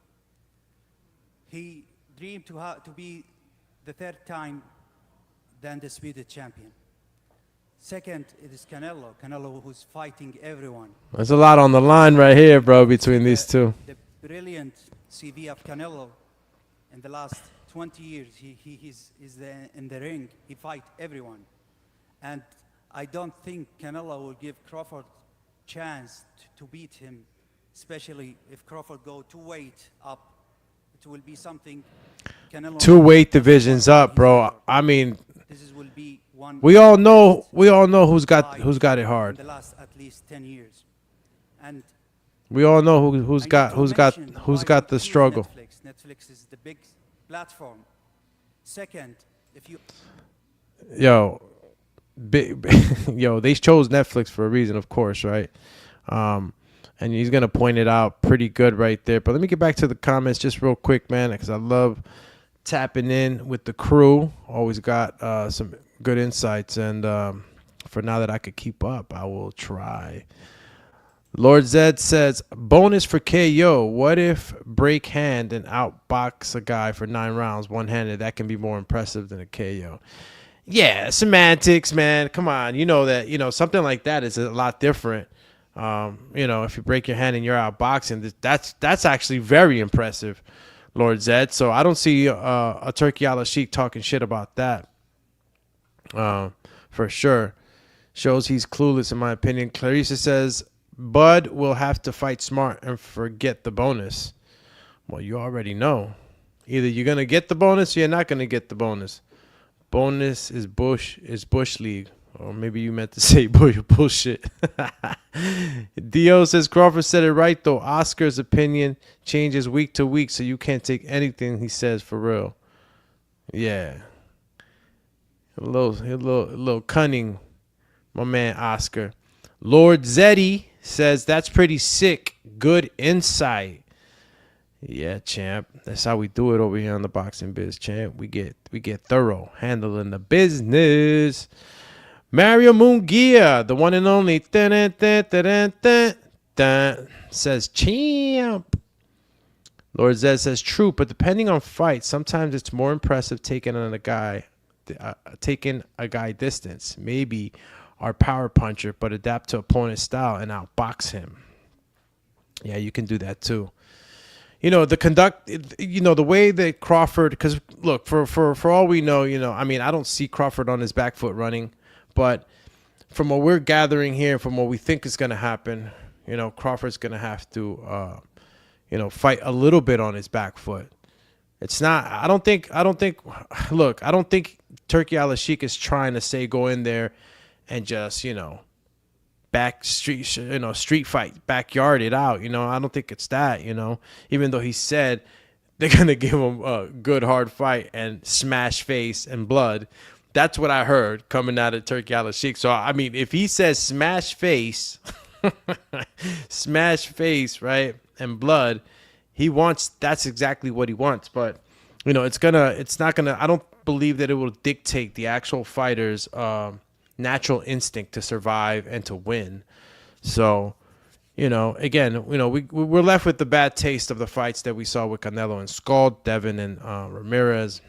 He dreamed to be the third time the undisputed champion. Second, it is Canelo. Canelo who's fighting everyone. There's a lot on the line right here, bro, between these two. The brilliant CV of Canelo in the last 20 years. He's in the ring. He fight everyone. And I don't think Canelo will give Crawford chance to beat him, especially if Crawford go 2 weight up. It will be something Canelo... 2 weight divisions up, bro. I mean... Will be one. We all know who's got it hard. In the last at least 10 years, and we all know who's got the struggle. Netflix is the big platform. Second, if you they chose Netflix for a reason, of course, right? And he's gonna point it out pretty good right there. But let me get back to the comments just real quick, man, because I love tapping in with the crew. Always got some good insights, and for now that I could keep up, I will try. Lord Zed says, bonus for KO. What if break hand and outbox a guy for 9 rounds one-handed? That can be more impressive than a KO. Yeah, semantics, man. Come on. You know that, something like that is a lot different. If you break your hand and you're outboxing, that's actually very impressive, Lord Zed. So I don't see a Turkey Ala Sheik talking shit about that. For sure. Shows he's clueless, in my opinion. Clarissa says, Bud will have to fight smart and forget the bonus. Well, you already know. Either you're going to get the bonus or you're not going to get the bonus. Bonus is Bush League. Or maybe you meant to say bullshit. Dio says Crawford said it right, though. Oscar's opinion changes week to week, so you can't take anything he says for real. Yeah. A little cunning, my man Oscar. Lord Zeddy says, that's pretty sick. Good insight. Yeah, champ. That's how we do it over here on the Boxing Biz, champ. We get thorough, handling the business. Mario Munguia, the one and only, says, champ. Lord Zed says, true, but depending on fight, sometimes it's more impressive taking a guy distance. Maybe our power puncher, but adapt to opponent's style and outbox him. Yeah, you can do that too. You know, the way that Crawford, because look, for all we know, I mean, I don't see Crawford on his back foot running, but from what we're gathering here, from what we think is going to happen, Crawford's going to have to, fight a little bit on his back foot. It's not, I don't think Turkey Al-Sheikh is trying to say go in there and just, street fight, backyard it out. I don't think it's that, even though he said they're going to give him a good hard fight and smash face and blood. That's what I heard coming out of Turkey Al-Sheikh. So, I mean, if he says smash face, right, and blood, that's exactly what he wants. But, it's not going to, I don't believe that it will dictate the actual fighter's natural instinct to survive and to win. So, again, we're left with the bad taste of the fights that we saw with Canelo and Scald, Devin and Ramirez.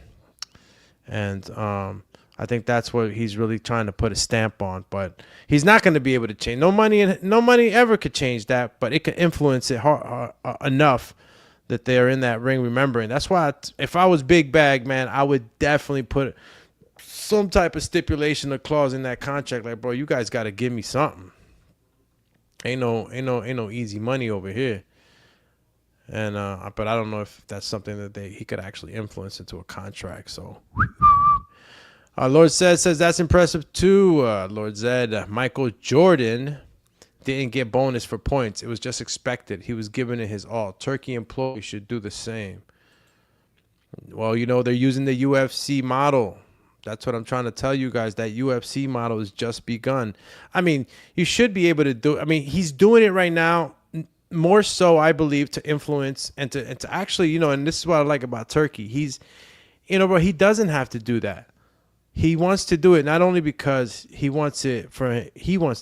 And I think that's what he's really trying to put a stamp on. But he's not going to be able to change. No money ever could change that, but it could influence it enough that they're in that ring remembering. That's why if I was Big Bag, man, I would definitely put some type of stipulation or clause in that contract. Like, bro, you guys got to give me something. Ain't no easy money over here. And but I don't know if that's something that he could actually influence into a contract. So Lord Zed says that's impressive too. Lord Zed, Michael Jordan didn't get bonus for points. It was just expected. He was giving it his all. Turkey employees should do the same. Well, they're using the UFC model. That's what I'm trying to tell you guys. That UFC model has just begun. I mean, you should be able to do. I mean, he's doing it right now, more so, I believe, to influence and to actually, and this is what I like about Turkey. He's, bro, he doesn't have to do that. He wants to do it not only because he wants to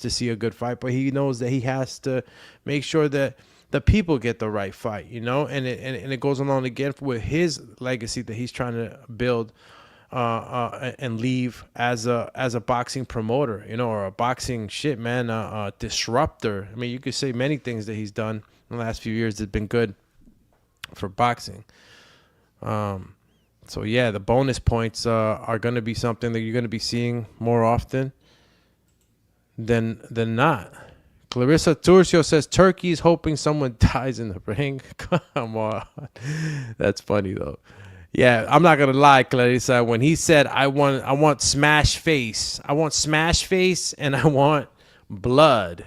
see a good fight, but he knows that he has to make sure that the people get the right fight, and it goes along again with his legacy that he's trying to build and leave as a boxing promoter, or a boxing disruptor. I mean, you could say many things that he's done in the last few years that have been good for boxing. So yeah, the bonus points are going to be something that you're going to be seeing more often than not. Clarissa Turcio says Turkey's hoping someone dies in the ring. Come on, that's funny though. Yeah, I'm not gonna lie, Clarissa. When he said I want smash face, and I want blood.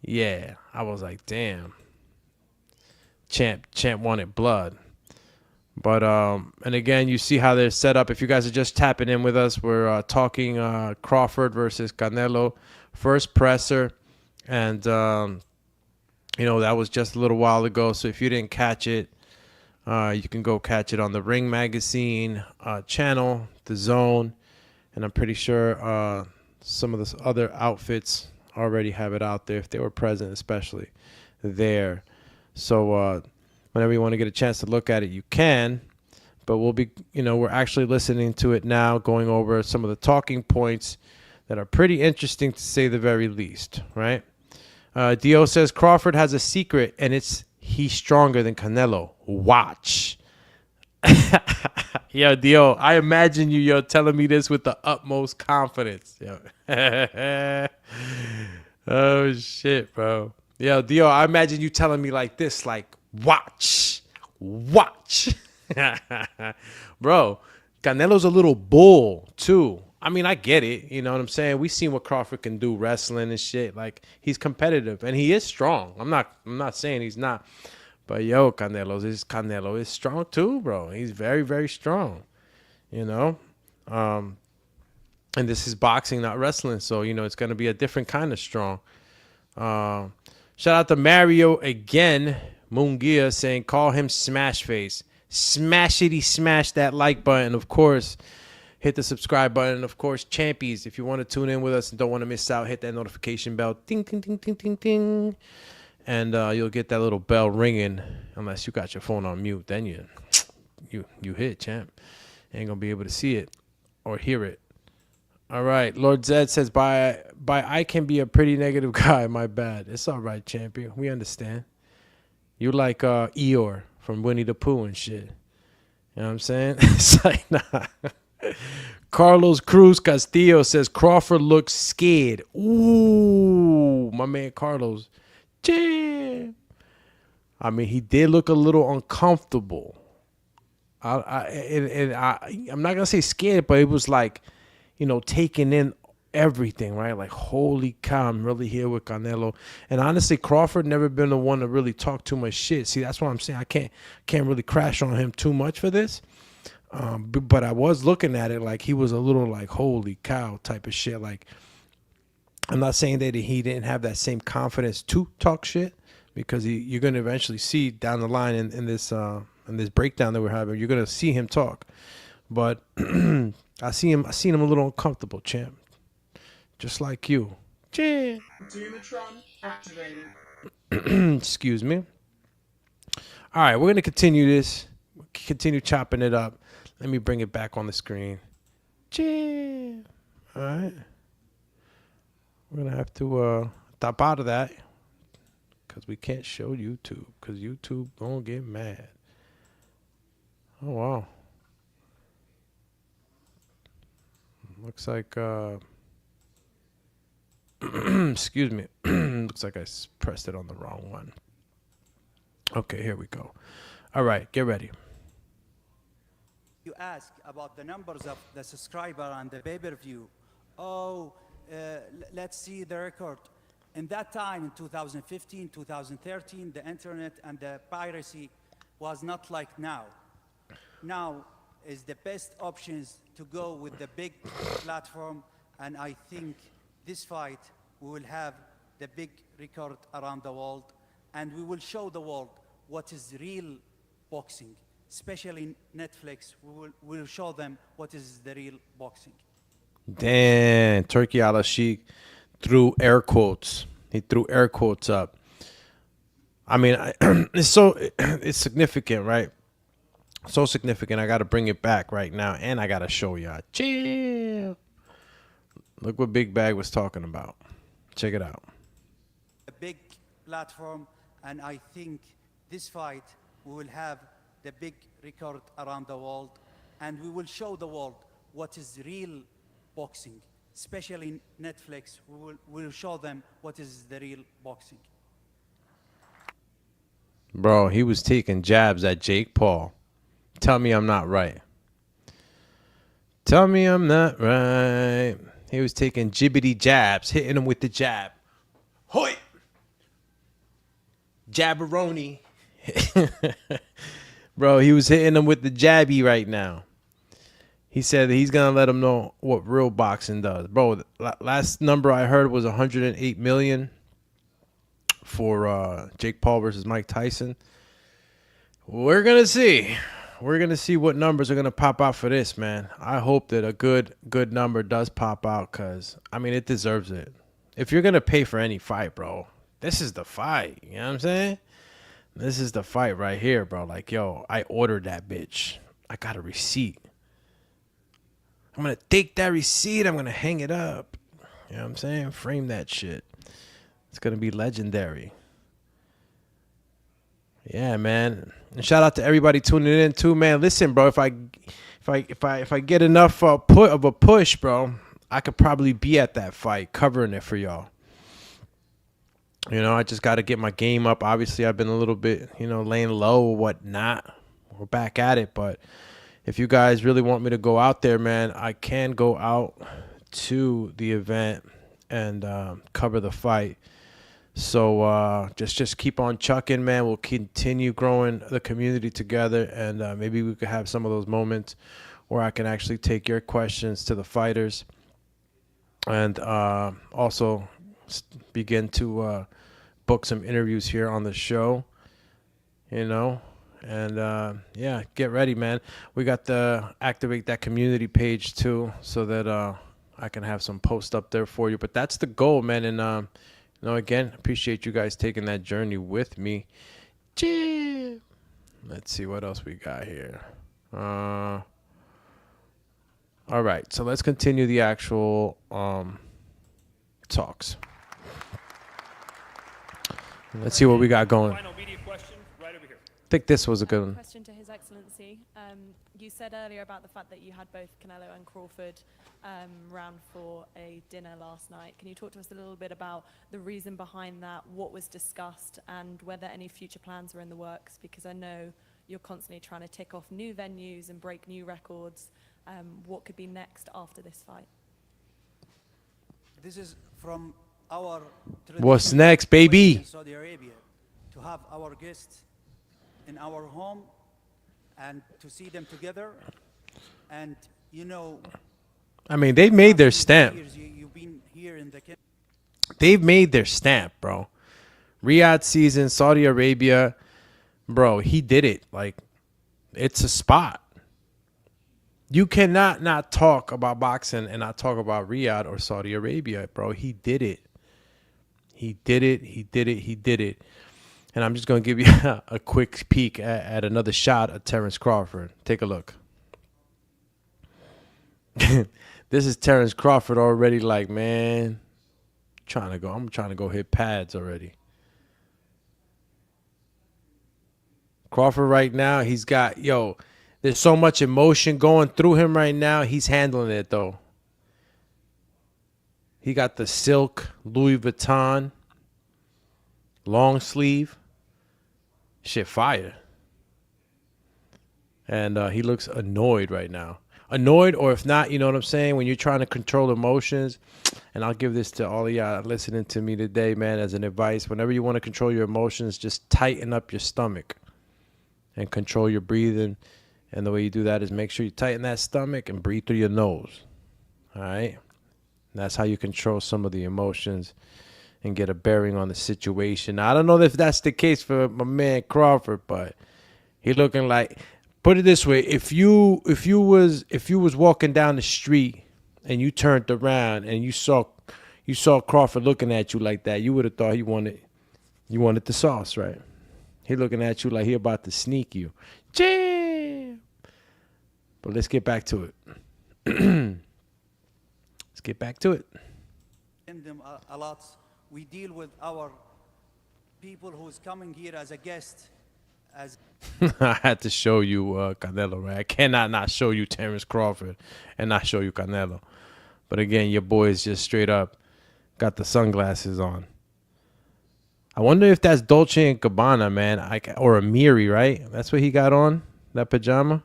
Yeah, I was like, damn. Champ wanted blood. But and again, you see how they're set up. If you guys are just tapping in with us, we're talking Crawford versus Canelo, first presser, and that was just a little while ago. So if you didn't catch it, you can go catch it on the Ring Magazine channel, The Zone, and I'm pretty sure some of the other outfits already have it out there if they were present, especially there. So whenever you want to get a chance to look at it, you can. But we'll be, we're actually listening to it now, going over some of the talking points that are pretty interesting to say the very least, right? Dio says Crawford has a secret, and it's he's stronger than Canelo. Watch. Yo, Dio, I imagine you, telling me this with the utmost confidence. Yo. Oh, shit, bro. Yo, Dio, I imagine you telling me like this, like, watch. Bro, Canelo's a little bull, too. I mean, I get it. You know what I'm saying? We've seen what Crawford can do wrestling and shit. Like, he's competitive, and he is strong. I'm not saying he's not. But, yo, Canelo is strong, too, bro. He's very, very strong, And this is boxing, not wrestling. So, it's going to be a different kind of strong. Shout out to Mario again. Mungia saying, call him Smash Face. Smashity smash that like button. Of course, hit the subscribe button. Of course, champies, if you want to tune in with us and don't want to miss out, hit that notification bell. Ding, ding, ding, ding, ding, ding. And you'll get that little bell ringing. Unless you got your phone on mute, then you hit, champ. Ain't going to be able to see it or hear it. All right. Lord Zed says, by I can be a pretty negative guy. My bad. It's all right, champion. We understand. You like Eeyore from Winnie the Pooh and shit. You know what I'm saying? It's like, nah. Carlos Cruz Castillo says, Crawford looks scared. Ooh, my man Carlos. Jam. I mean, he did look a little uncomfortable. I'm not going to say scared, but it was like, you know, taking in everything, right? Like, holy cow, I'm really here with Canelo. And honestly, Crawford never been the one to really talk too much shit. See, that's what I'm saying. I can't really crash on him too much for this. But I was looking at it like he was a little like, holy cow type of shit. Like, I'm not saying that he didn't have that same confidence to talk shit, because you're going to eventually see down the line in this breakdown that we're having, you're going to see him talk. But I seen him a little uncomfortable, champ. Just like you. Champ. Excuse me. All right, we're going to continue this. Continue chopping it up. Let me bring it back on the screen. Champ. All right. We're going to have to top out of that, because we can't show YouTube, because YouTube going to get mad. Oh, wow. Looks like, excuse me. Looks like I pressed it on the wrong one. Okay, here we go. All right, get ready. You ask about the numbers of the subscriber and the pay-per-view. Let's see the record. In that time, in 2015, 2013, the internet and the piracy was not like now. Now is the best options to go with the big platform, and I think this fight we will have the big record around the world, and we will show the world what is real boxing. Especially Netflix, we will show them what is the real boxing. Damn, Turkey Ala Sheik threw air quotes. He threw air quotes up. I mean, it's significant, right? So significant. I got to bring it back right now, and I got to show y'all. Chill. Look what Big Bag was talking about. Check it out. A big platform, and I think this fight we will have the big record around the world, and we will show the world what is real boxing. Especially Netflix, we will show them what is the real boxing. Bro, he was taking jabs at Jake Paul. Tell me I'm not right. Tell me I'm not right. He was taking jibbity jabs, hitting him with the jab. Hoy! Jabberoni. Bro, he was hitting him with the jabby right now. He said that he's going to let him know what real boxing does. Bro, last number I heard was 108 million for Jake Paul versus Mike Tyson. We're going to see. We're going to see what numbers are going to pop out for this, man. I hope that a good number does pop out, because, I mean, it deserves it. If you're going to pay for any fight, bro, this is the fight. You know what I'm saying? This is the fight right here, bro. Like, yo, I ordered that bitch. I got a receipt. I'm going to take that receipt. I'm going to hang it up. You know what I'm saying? Frame that shit. It's going to be legendary. Yeah, man. And shout out to everybody tuning in too, man. Listen, bro, if I get enough of a push, bro, I could probably be at that fight covering it for y'all. You know, I just got to get my game up. Obviously, I've been a little bit, laying low or whatnot. We're back at it, but if you guys really want me to go out there, man, I can go out to the event and cover the fight. So just keep on chucking, man. We'll continue growing the community together, and maybe we could have some of those moments where I can actually take your questions to the fighters, and also begin to book some interviews here on the show, you know. And yeah, get ready, man. We got the activate that community page too, so that I can have some posts up there for you. But that's the goal, man. And you know, again, appreciate you guys taking that journey with me. Let's see what else we got here. All right, so let's continue the actual talks. Let's see what we got going. Final media question right over here. I think this was a good one. Question to His Excellency. You said earlier about the fact that you had both Canelo and Crawford round for a dinner last night. Can you talk to us a little bit about the reason behind that, what was discussed, and whether any future plans were in the works? Because I know you're constantly trying to tick off new venues and break new records. What could be next after this fight? This is from our What's next, baby? in Saudi Arabia, to have our guests in our home and to see them together. And you know, I mean, they've made their stamp. you've been here in the They've made their stamp, bro. Riyadh season, Saudi Arabia, bro, he did it. Like, it's a spot. You cannot not talk about boxing and not talk about Riyadh or Saudi Arabia, bro. He did it. He did it. He did it. He did it. And I'm just going to give you a quick peek at another shot of Terence Crawford. Take a look. This is Terence Crawford already like, man, I'm trying to go hit pads already. Crawford right now, he's got, there's so much emotion going through him right now. He's handling it, though. He got the silk Louis Vuitton long sleeve. Shit fire. And he looks annoyed right now. Annoyed, or if not, you know what I'm saying? When you're trying to control emotions, and I'll give this to all of y'all listening to me today, man, as an advice. Whenever you want to control your emotions, just tighten up your stomach and control your breathing. And the way you do that is make sure you tighten that stomach and breathe through your nose. All right? And that's how you control some of the emotions and get a bearing on the situation. Now, I don't know if that's the case for my man Crawford, but he looking like, put it this way, if you was walking down the street and you turned around and you saw Crawford looking at you like that, you would have thought you wanted the sauce, right? He looking at you like he about to sneak you. Jam! But let's get back to it. Let's get back to it. In them a lot. We deal with our people who's coming here as a guest. I had to show you Canelo, right? I cannot not show you Terence Crawford and not show you Canelo. But again, your boy is just straight up got the sunglasses on. I wonder if that's Dolce & Gabbana, man, or Amiri, right? That's what he got on, that pajama.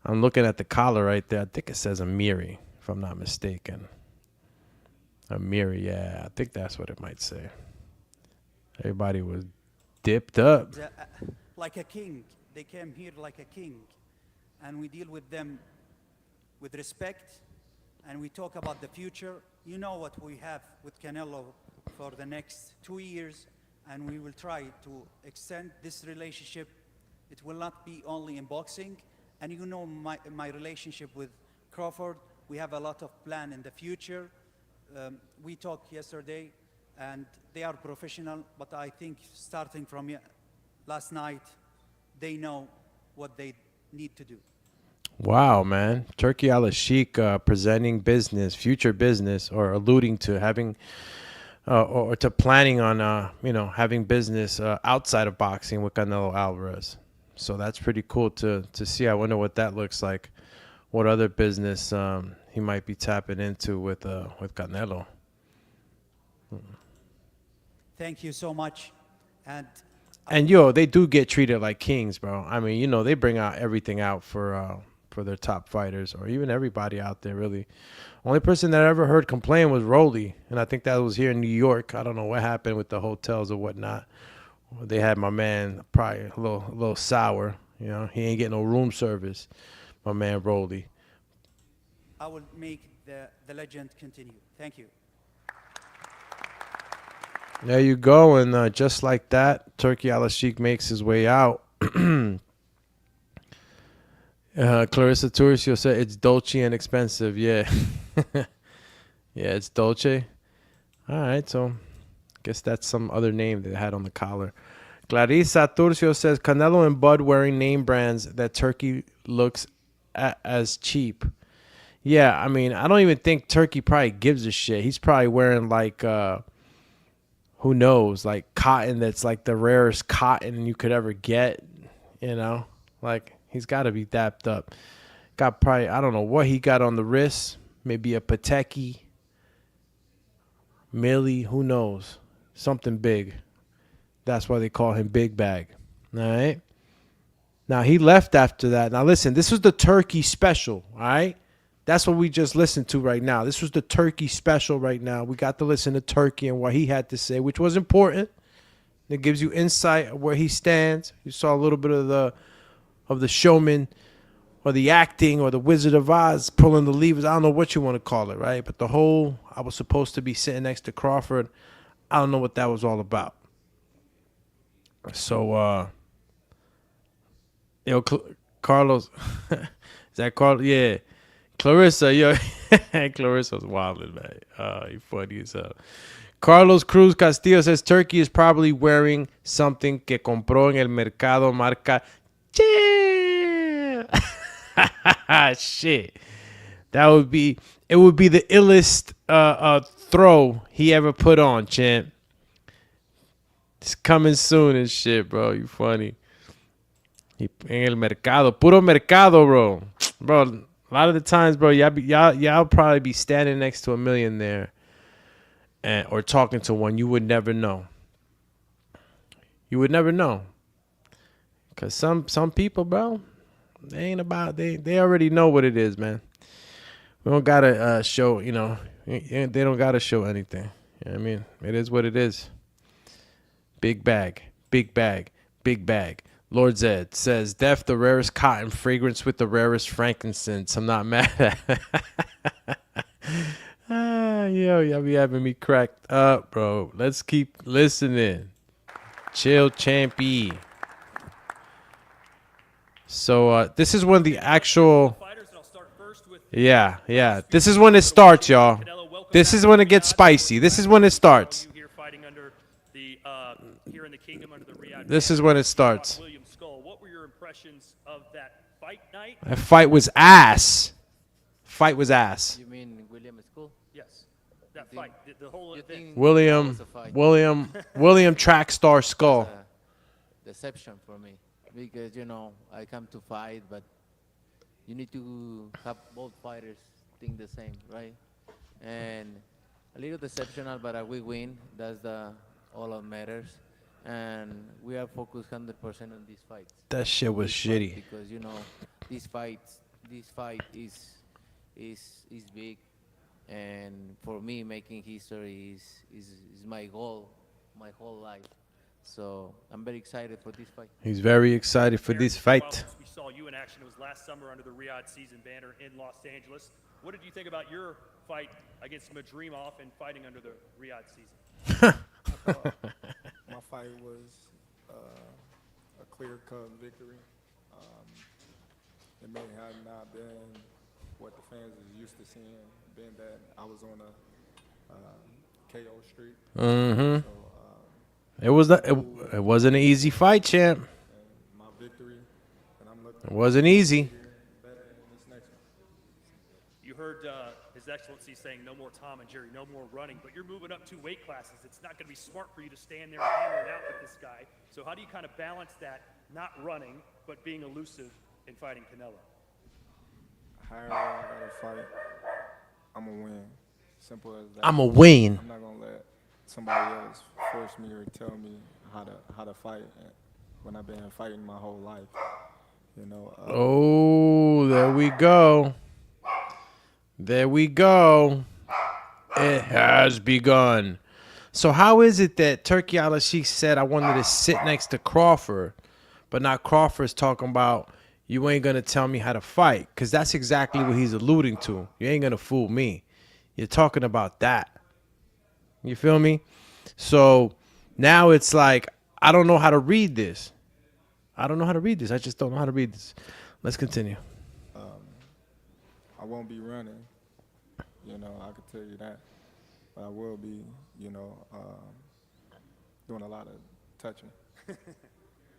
I'm looking at the collar right there. I think it says Amiri, if I'm not mistaken. Amiri, yeah, I think that's what it might say. Everybody was dipped up. Like a king. They came here like a king. And we deal with them with respect. And we talk about the future. You know what we have with Canelo for the next 2 years. And we will try to extend this relationship. It will not be only in boxing. And you know my relationship with Crawford. We have a lot of plan in the future. We talked yesterday, and they are professional, but I think starting from last night, they know what they need to do. Wow, man. Turkey Al-Sheikh presenting business, future business, or alluding to having or to planning on, having business outside of boxing with Canelo Alvarez. So that's pretty cool to see. I wonder what that looks like. What other business he might be tapping into with Canelo. Thank you so much. And they do get treated like kings, bro. I mean, they bring out everything out for their top fighters, or even everybody out there, really. Only person that I ever heard complain was Rolly, and I think that was here in New York. I don't know what happened with the hotels or whatnot. They had my man probably a little sour. He ain't getting no room service. My man Rolly. I will make the legend continue. Thank you. There you go. And just like that, Turkey Al-Sheikh makes his way out. Clarissa Turcio said it's dolce and expensive. Yeah. Yeah, it's dolce. All right, so guess that's some other name they had on the collar. Clarissa Turcio says Canelo and Bud wearing name brands that Turkey looks at as cheap. Yeah, I mean, I don't even think Turkey probably gives a shit. He's probably wearing like who knows, like cotton that's like the rarest cotton you could ever get, you know? Like he's got to be dapped up. Got probably, I don't know what he got on the wrist. Maybe a Pateki, Millie, who knows? Something big. That's why they call him Big Bag. All right? Now, he left after that. Now, listen, this was the Turkey special, all right? That's what we just listened to right now. This was the Turkey special right now. We got to listen to Turkey and what he had to say, which was important. It gives you insight of where he stands. You saw a little bit of the showman or the acting or the Wizard of Oz pulling the levers. I don't know what you want to call it, right? But the whole, I was supposed to be sitting next to Crawford. I don't know what that was all about. So, Carlos, is that Carlos? Yeah. Clarissa, yo, Clarissa's wilding, man. You funny as hell. Carlos Cruz Castillo says Turkey is probably wearing something que compró en el mercado marca. Shit, it would be the illest throw he ever put on, champ. It's coming soon and shit, bro. You funny. En el mercado, puro mercado, bro. Bro, a lot of the times, bro, y'all probably be standing next to a millionaire or talking to one. You would never know. You would never know. Because some people, bro, they ain't about, they already know what it is, man. We don't got to show, you know, they don't got to show anything. You know what I mean? It is what it is. Big bag, big bag, big bag. Lord Zed says, Def, the rarest cotton, fragrance with the rarest frankincense. I'm not mad at yo, y'all be having me cracked up, bro. Let's keep listening. Chill, champy. So this is when the actual... Yeah. This is when it starts, y'all. This is when it gets spicy. This is when it starts. This is when it starts. That fight was ass. Fight was ass. You mean William School? Yes, that fight, the whole event. William Trackstar Skull. Deception for me because I come to fight, but you need to have both fighters think the same, right? And a little deceptional, but we win. That's all that matters. And we are focused 100% on these fights. That shit was shitty. Because this fight is big, and for me, making history is my goal, my whole life. So I'm very excited for this fight. He's very excited for this fight. We saw you in action. It was last summer under the Riyadh season banner in Los Angeles. What did you think about your fight against Madrimov and fighting under the Riyadh season? My fight was a clear-cut victory. It may have not been what the fans is used to seeing, being that I was on a KO streak. Mm-hmm. So, it wasn't an easy fight, champ. My victory, and I'm looking. It wasn't easy. Better in this next one. You heard His Excellency saying no more Tom and Jerry, no more running, but you're moving up 2 weight classes. It's not going to be smart for you to stand there and hammer it out with this guy. So how do you kind of balance that, not running, but being elusive in fighting Canelo? However I gotta fight, I'm gonna win. Simple as that. I'm a win. I'm not gonna let somebody else force me or tell me how to fight when I've been fighting my whole life. Oh, there we go. There we go. It has begun. So how is it that Turkey Al-Sheikh said I wanted to sit next to Crawford, but not Crawford's talking about you ain't going to tell me how to fight? Because that's exactly what he's alluding to. You ain't going to fool me. You're talking about that. You feel me? So now it's like, I don't know how to read this. I don't know how to read this. I just don't know how to read this. Let's continue. I won't be running, you know, I can tell you that. But I will be, you know, doing a lot of touching.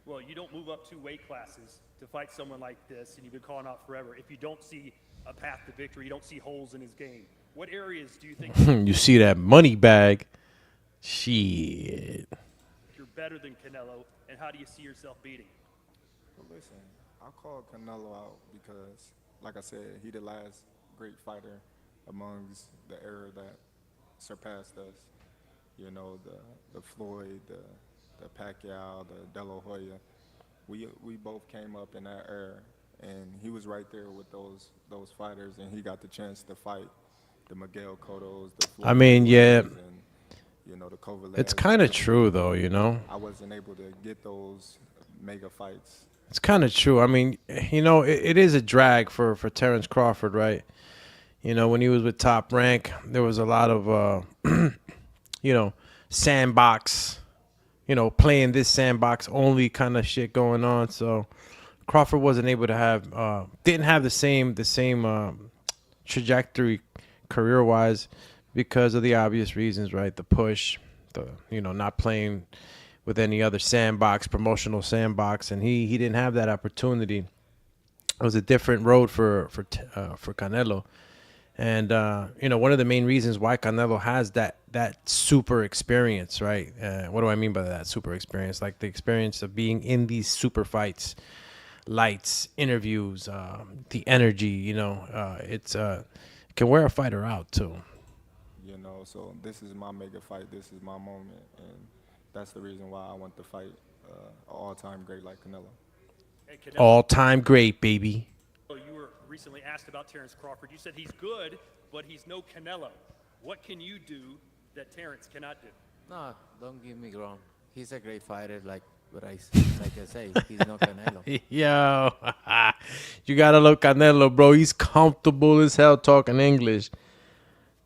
Well, you don't move up 2 weight classes to fight someone like this, and you've been calling out forever. If you don't see a path to victory, you don't see holes in his game. What areas do you think You see that money bag? Shit. you're better than Canelo, and how do you see yourself beating? But listen, I called Canelo out because, like I said, he the last great fighter amongst the era that surpassed us. You know, the Floyd, the Pacquiao, the De La Hoya. We both came up in that era, and he was right there with those fighters, and he got the chance to fight the Miguel Cottos, the Floyd I mean, yeah. and, you know, the Kovalev. It's kind of true, though, you know? I wasn't able to get those mega fights. It's kind of true. I mean, you know, it is a drag for Terence Crawford, right? You know, when he was with Top Rank, there was a lot of, you know, sandbox, you know, playing this sandbox only kind of shit going on. So Crawford wasn't able to have, didn't have the same trajectory career-wise because of the obvious reasons, right? The push, the, you know, not playing with any other sandbox, promotional sandbox, and he didn't have that opportunity. It was a different road for Canelo. And, you know, one of the main reasons why Canelo has that super experience, right? What do I mean by that super experience? Like the experience of being in these super fights, lights, interviews, the energy, you know, it's can wear a fighter out too. You know, so this is my mega fight. This is my moment. And that's the reason why I want to fight an all-time great like Canelo. Hey, Canelo, All-time great, baby. you were recently asked about Terence Crawford. You said he's good, but he's no Canelo. What can you do that Terence cannot do? No, don't get me wrong. He's a great fighter, like I say, he's no Canelo. Yo, you gotta love Canelo, bro. He's comfortable as hell talking English.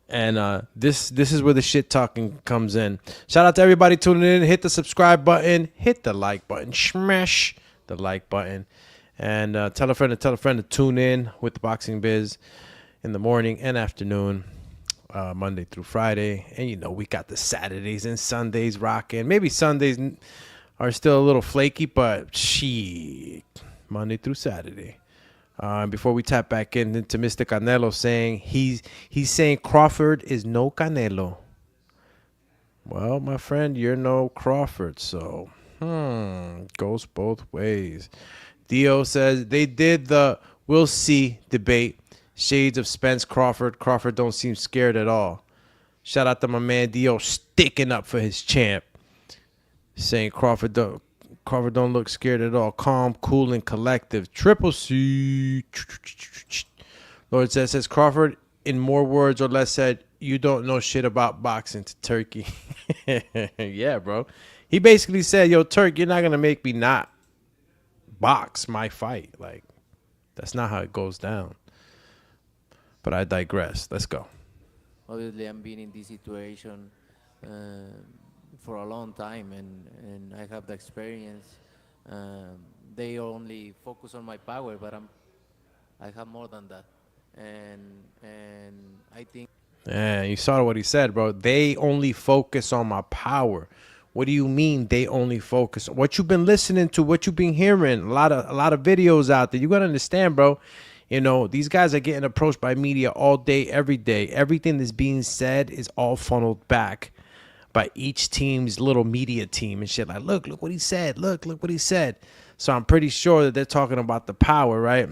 And this is where the shit talking comes in. Shout out to everybody tuning in. Hit the subscribe button. Hit the like button. Smash the like button. And tell a friend to tune in with the Boxing Biz in the morning and afternoon, Monday through Friday. And, you know, we got the Saturdays and Sundays rocking. Maybe Sundays are still a little flaky, but shit, Monday through Saturday. Before we tap back into Mr. Canelo saying he's saying Crawford is no Canelo. Well, my friend, you're no Crawford, so goes both ways. Dio says they did the we'll see debate. Shades of Spence Crawford. Crawford don't seem scared at all. Shout out to my man Dio sticking up for his champ. Saying Crawford don't look scared at all. Calm, cool, and collective. Triple C. Lord says Crawford, in more words or less, said, you don't know shit about boxing to Turkey. Yeah, bro. He basically said, yo, Turk, you're not going to make me not box my fight. Like, that's not how it goes down. But I digress. Let's go. Obviously, I'm being in this situation for a long time, and I have the experience. They only focus on my power, but I have more than that, and I think. Yeah, you saw what he said, bro. They only focus on my power. What do you mean they only focus? What you've been listening to, what you've been hearing, a lot of videos out there. You gotta understand, bro. You know, these guys are getting approached by media all day, every day. Everything that's being said is all funneled back by each team's little media team and shit. Like, look what he said. Look what he said. So I'm pretty sure that they're talking about the power, right?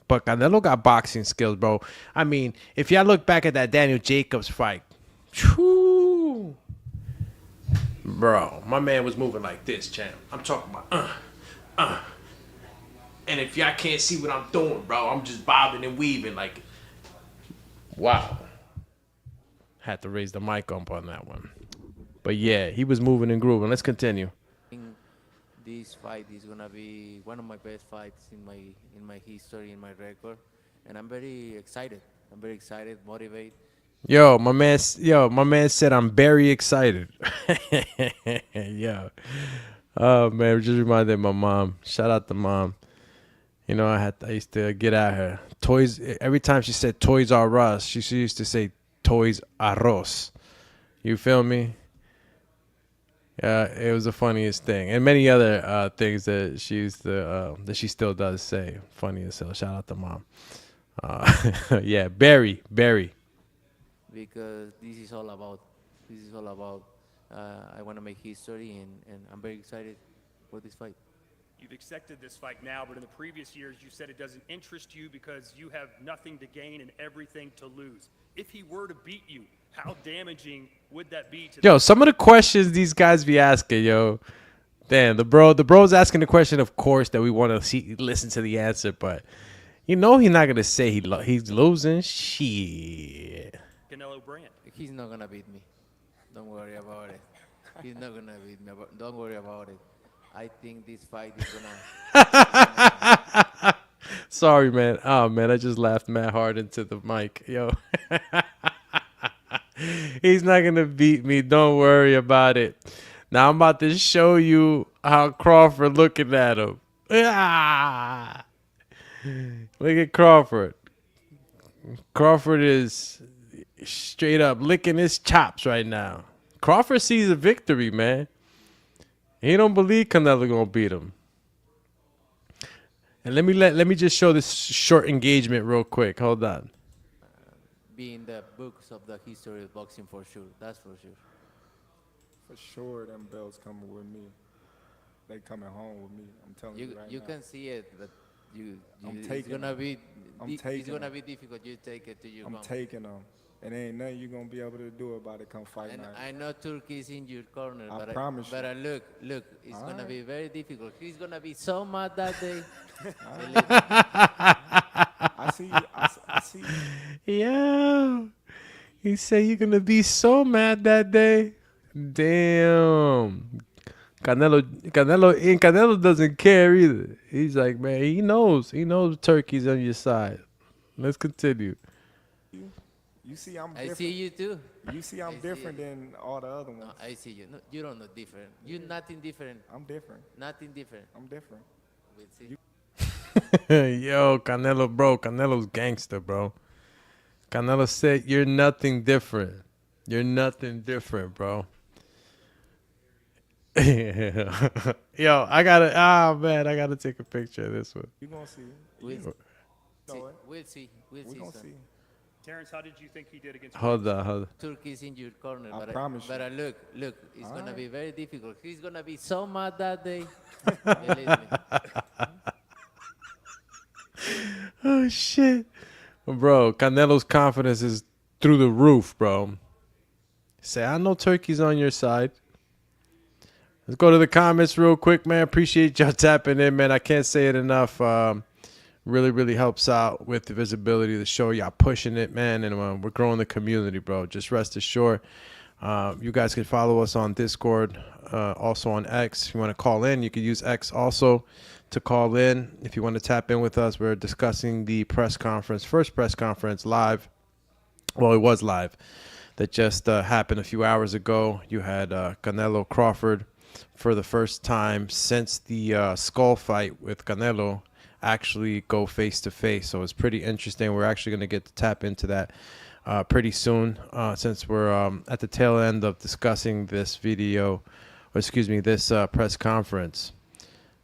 But Canelo got boxing skills, bro. I mean, if y'all look back at that Daniel Jacobs fight, whew, bro, my man was moving like this, champ. I'm talking about, And if y'all can't see what I'm doing, bro, I'm just bobbing and weaving like, wow. Had to raise the mic up on that one. But yeah, he was moving and grooving. Let's continue. This fight is gonna be one of my best fights in my history, in my record, and I'm very excited. I'm very excited, motivated, Yo, my man said I'm very excited. Yo. Oh man, it just reminded me of my mom. Shout out to mom. You know, I used to get at her. Toys, every time she said Toys R Us, she used to say Toys Arroz. You feel me? It was the funniest thing. And many other things that she used to that she still does say. Funny as hell. Shout out to mom. Yeah, Barry. Because this is all about. I want to make history, and I'm very excited for this fight. You've accepted this fight now, but in the previous years, you said it doesn't interest you because you have nothing to gain and everything to lose. If he were to beat you, how damaging would that be to Yo, some of the questions these guys be asking, yo. Damn, the bro's asking the question, of course, that we want to listen to the answer, but you know he's not gonna say he's losing. Shit. Canelo Brand? He's not gonna beat me. Don't worry about it. He's not gonna beat me. Don't worry about it. I think this fight is gonna. Sorry, man. Oh man, I just laughed mad hard into the mic, yo. He's not gonna beat me. Don't worry about it. Now I'm about to show you how Crawford looking at him. Ah! Look at Crawford. Crawford is straight up licking his chops right now. Crawford sees a victory, man. He don't believe Canelo gonna beat him. And let me just show this short engagement real quick. Hold on. Be in the books of the history of boxing for sure. That's for sure. For sure, them bells coming with me. They coming home with me. I'm telling you right now. You can see it, but I'm taking it's gonna be. I'm It's taking gonna them. be difficult. You take it to you. I'm taking them. And ain't nothing you gonna be able to do about it come fight And night. I know Turkey is in your corner, I but promise you. But look, it's All gonna right. be very difficult. He's gonna be so mad that day. I see you. I see you. Yeah. He said you're gonna be so mad that day. Damn. Canelo doesn't care either. He's like, man, he knows Turkey's on your side. Let's continue. You see, I'm I different. see you too. You see, I'm different than all the other ones. No, I see you. No, you don't know different. You're nothing different. I'm different. Nothing different. I'm different. We'll see. Yo, Canelo's gangster, bro. Canelo said, you're nothing different. You're nothing different, bro. Yo, I gotta take a picture of this one. You gonna see. We'll You see. know it. We'll see. We gonna son. see. Terence, how did you think he did against Hold on. Turkey's in your corner, I but promise you. But look, it's All gonna right. be very difficult. He's gonna be so mad that day. Believe me. Oh shit, bro! Canelo's confidence is through the roof, bro. Say, I know Turkey's on your side. Let's go to the comments real quick, man. Appreciate y'all tapping in, man. I can't say it enough. Really helps out with the visibility of the show. Y'all pushing it, man, and we're growing the community, bro. Just rest assured. You guys can follow us on Discord, also on X. If you want to call in, you can use X also to call in. If you want to tap in with us, we're discussing the first press conference live. Well, it was live. That just happened a few hours ago. You had Canelo Crawford for the first time since the skull fight with Canelo actually go face to face. So it's pretty interesting. We're actually going to get to tap into that pretty soon, since we're at the tail end of discussing this this press conference.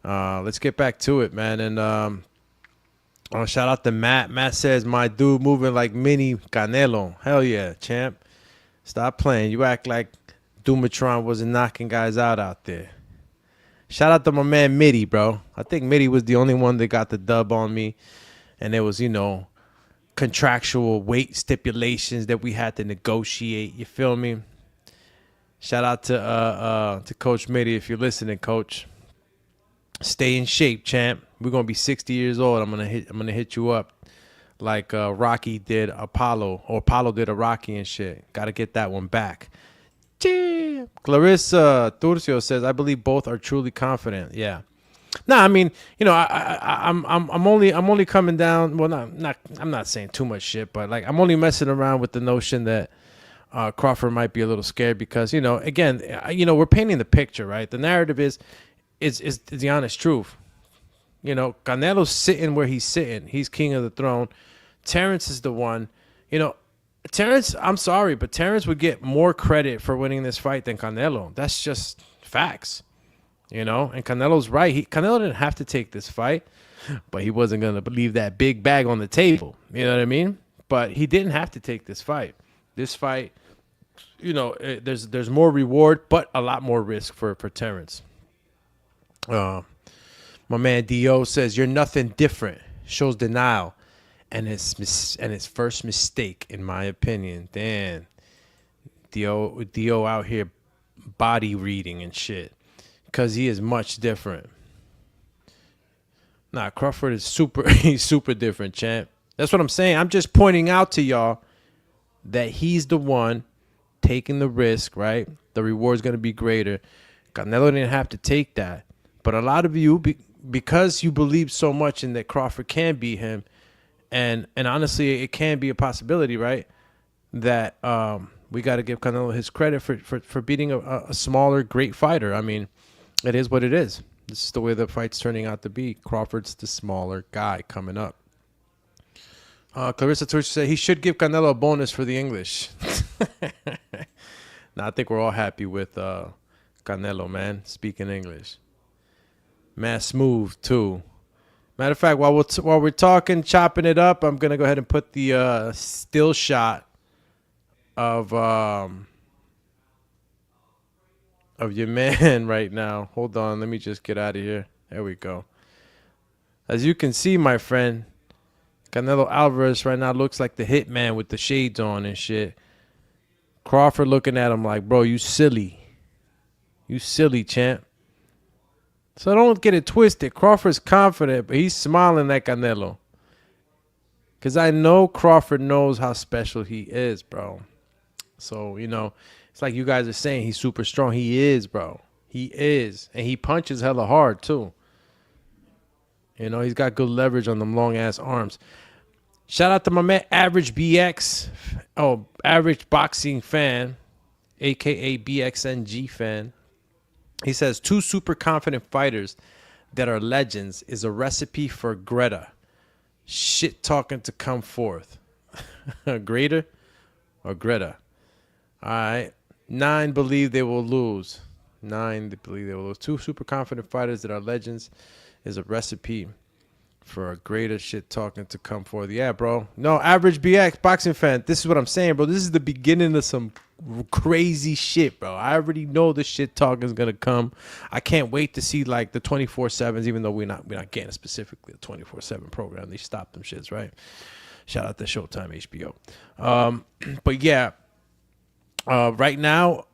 Let's get back to it, man. And shout out to Matt. Matt says, my dude moving like mini Canelo. Hell yeah, champ. Stop playing. You act like Dumatron wasn't knocking guys out there. Shout out to my man Mitty, bro. I think Mitty was the only one that got the dub on me. And it was, contractual weight stipulations that we had to negotiate. You feel me? Shout out to Coach Mitty if you're listening, Coach. Stay in shape, champ. We're gonna be 60 years old. I'm gonna hit you up like Rocky did Apollo, or Apollo did a Rocky and shit. Gotta get that one back. Clarissa Turcio says, I believe both are truly confident. Yeah. No, I mean, I'm only coming down. Well, I'm not saying too much shit, but like I'm only messing around with the notion that Crawford might be a little scared because again, we're painting the picture, right? The narrative is the honest truth. Canelo's sitting where he's sitting. He's king of the throne. Terence is the one. Terence, I'm sorry, but Terence would get more credit for winning this fight than Canelo. That's just facts. And Canelo's right. Canelo didn't have to take this fight, but he wasn't going to leave that big bag on the table. You know what I mean? But he didn't have to take this fight. This fight, there's more reward, but a lot more risk for Terence. My man Dio says, "You're nothing different." Shows denial. And his first mistake, in my opinion. Damn. Dio out here body reading and shit. Because he is much different. Nah, Crawford is he's super different, champ. That's what I'm saying. I'm just pointing out to y'all that he's the one taking the risk, right? The reward's going to be greater. Canelo didn't have to take that. But a lot of you, because you believe so much in that Crawford can beat him, and honestly, it can be a possibility, right? That we got to give Canelo his credit for beating a smaller, great fighter. I mean, it is what it is. This is the way the fight's turning out to be. Crawford's the smaller guy coming up. Clarissa Torch said he should give Canelo a bonus for the English. Now, I think we're all happy with Canelo, man, speaking English. Man, smooth, too. Matter of fact, while we're talking, chopping it up, I'm going to go ahead and put the still shot of your man right now. Hold on. Let me just get out of here. There we go. As you can see, my friend, Canelo Alvarez right now looks like the hitman with the shades on and shit. Crawford looking at him like, bro, you silly. You silly, champ. So don't get it twisted. Crawford's confident, but he's smiling at Canelo. Because I know Crawford knows how special he is, bro. So, it's like you guys are saying he's super strong. He is, bro. He is. And he punches hella hard, too. He's got good leverage on them long-ass arms. Shout out to my man, Average BX. Oh, Average Boxing Fan, a.k.a. BXNG Fan. He says, 2 super confident fighters that are legends is a recipe for Greta. Shit talking to come forth. Greta or Greta? All right. 9 believe they will lose. 9 believe they will lose. 2 super confident fighters that are legends is a recipe for a greater shit talking to come forth. Yeah, bro. No, Average BX Boxing Fan. This is what I'm saying, bro. This is the beginning of some crazy shit, bro. I already know the shit talking is gonna come. I can't wait to see like the 24/7s, even though we're not getting specifically a 24/7 program. They stopped them shits, right? Shout out to Showtime HBO. But yeah, right now,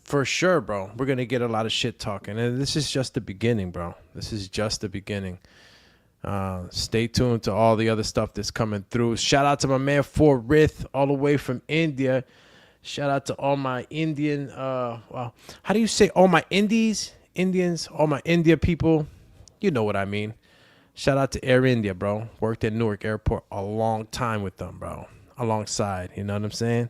for sure, bro, we're gonna get a lot of shit talking, and this is just the beginning, bro. This is just the beginning. Stay tuned to all the other stuff that's coming through. Shout out to my man Forrith, all the way from India. Shout out to all my Indian, well, how do you say all my Indians, all my India people? You know what I mean. Shout out to Air India, bro. Worked at Newark Airport a long time with them, bro. Alongside, you know what I'm saying?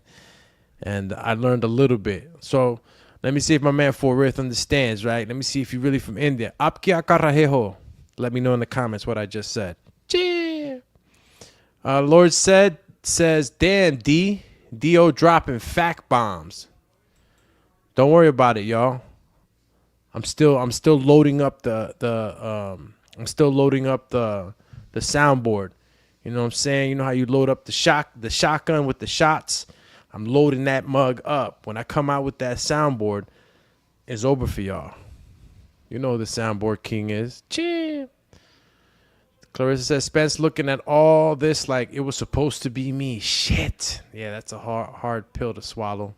And I learned a little bit. So let me see if my man Forrith understands, right? Let me see if you're really from India. Aap kya kar rahe ho? Let me know in the comments what I just said. Cheer. Lord says, damn, D.O. dropping fact bombs. Don't worry about it, y'all. I'm still loading up the soundboard. You know what I'm saying? You know how you load up the shotgun with the shots? I'm loading that mug up. When I come out with that soundboard, it's over for y'all. You know who the soundboard king is. Cheer. Clarissa says, Spence looking at all this like it was supposed to be me. Shit. Yeah, that's a hard pill to swallow.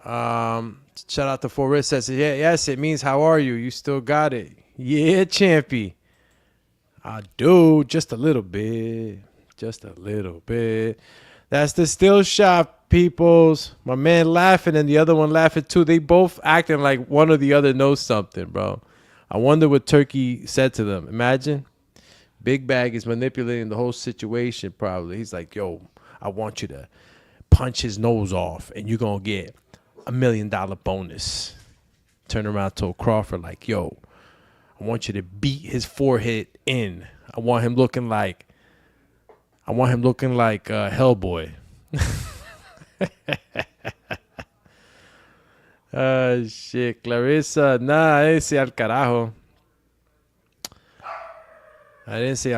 Shout out to Forrest says, yeah, yes, it means how are you? You still got it. Yeah, champy. I do. Just a little bit. Just a little bit. That's the still shot, peoples. My man laughing and the other one laughing too. They both acting like one or the other knows something, bro. I wonder what Turkey said to them. Imagine Big Bag is manipulating the whole situation probably. He's like, yo, I want you to punch his nose off and you're going to get $1 million bonus. Turn around, told Crawford like, yo, I want you to beat his forehead in. I want him looking like Hellboy. Shit, Clarissa. Nah, I didn't say al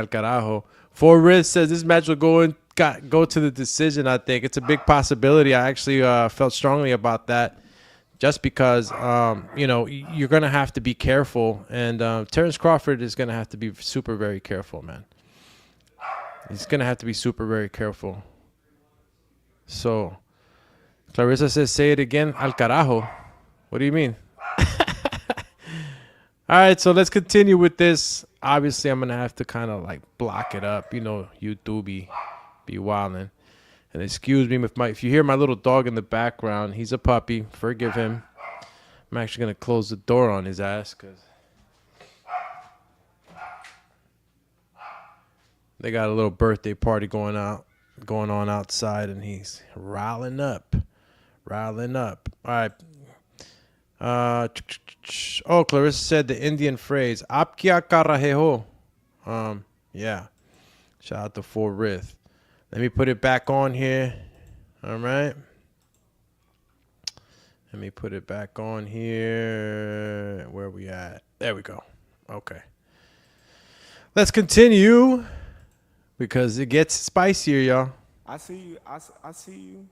carajo. Forrest says this match will go to the decision. I think it's a big possibility. I actually felt strongly about that, just because you're gonna have to be careful, and Terence Crawford is gonna have to be super very careful, man. He's gonna have to be super very careful. So, Clarissa says, "Say it again, al carajo." What do you mean? All right, so let's continue with this. Obviously, I'm going to have to kind of like block it up. YouTube be wildin'. And excuse me if you hear my little dog in the background. He's a puppy. Forgive him. I'm actually going to close the door on his ass because they got a little birthday party going on outside, and he's riling up. All right. Clarissa said the Indian phrase "Aap kya kar rahe ho?" Yeah. Shout out to Forrest. Let me put it back on here. All right. Let me put it back on here. Where are we at? There we go. Okay. Let's continue because it gets spicier, y'all. I see you. I see you.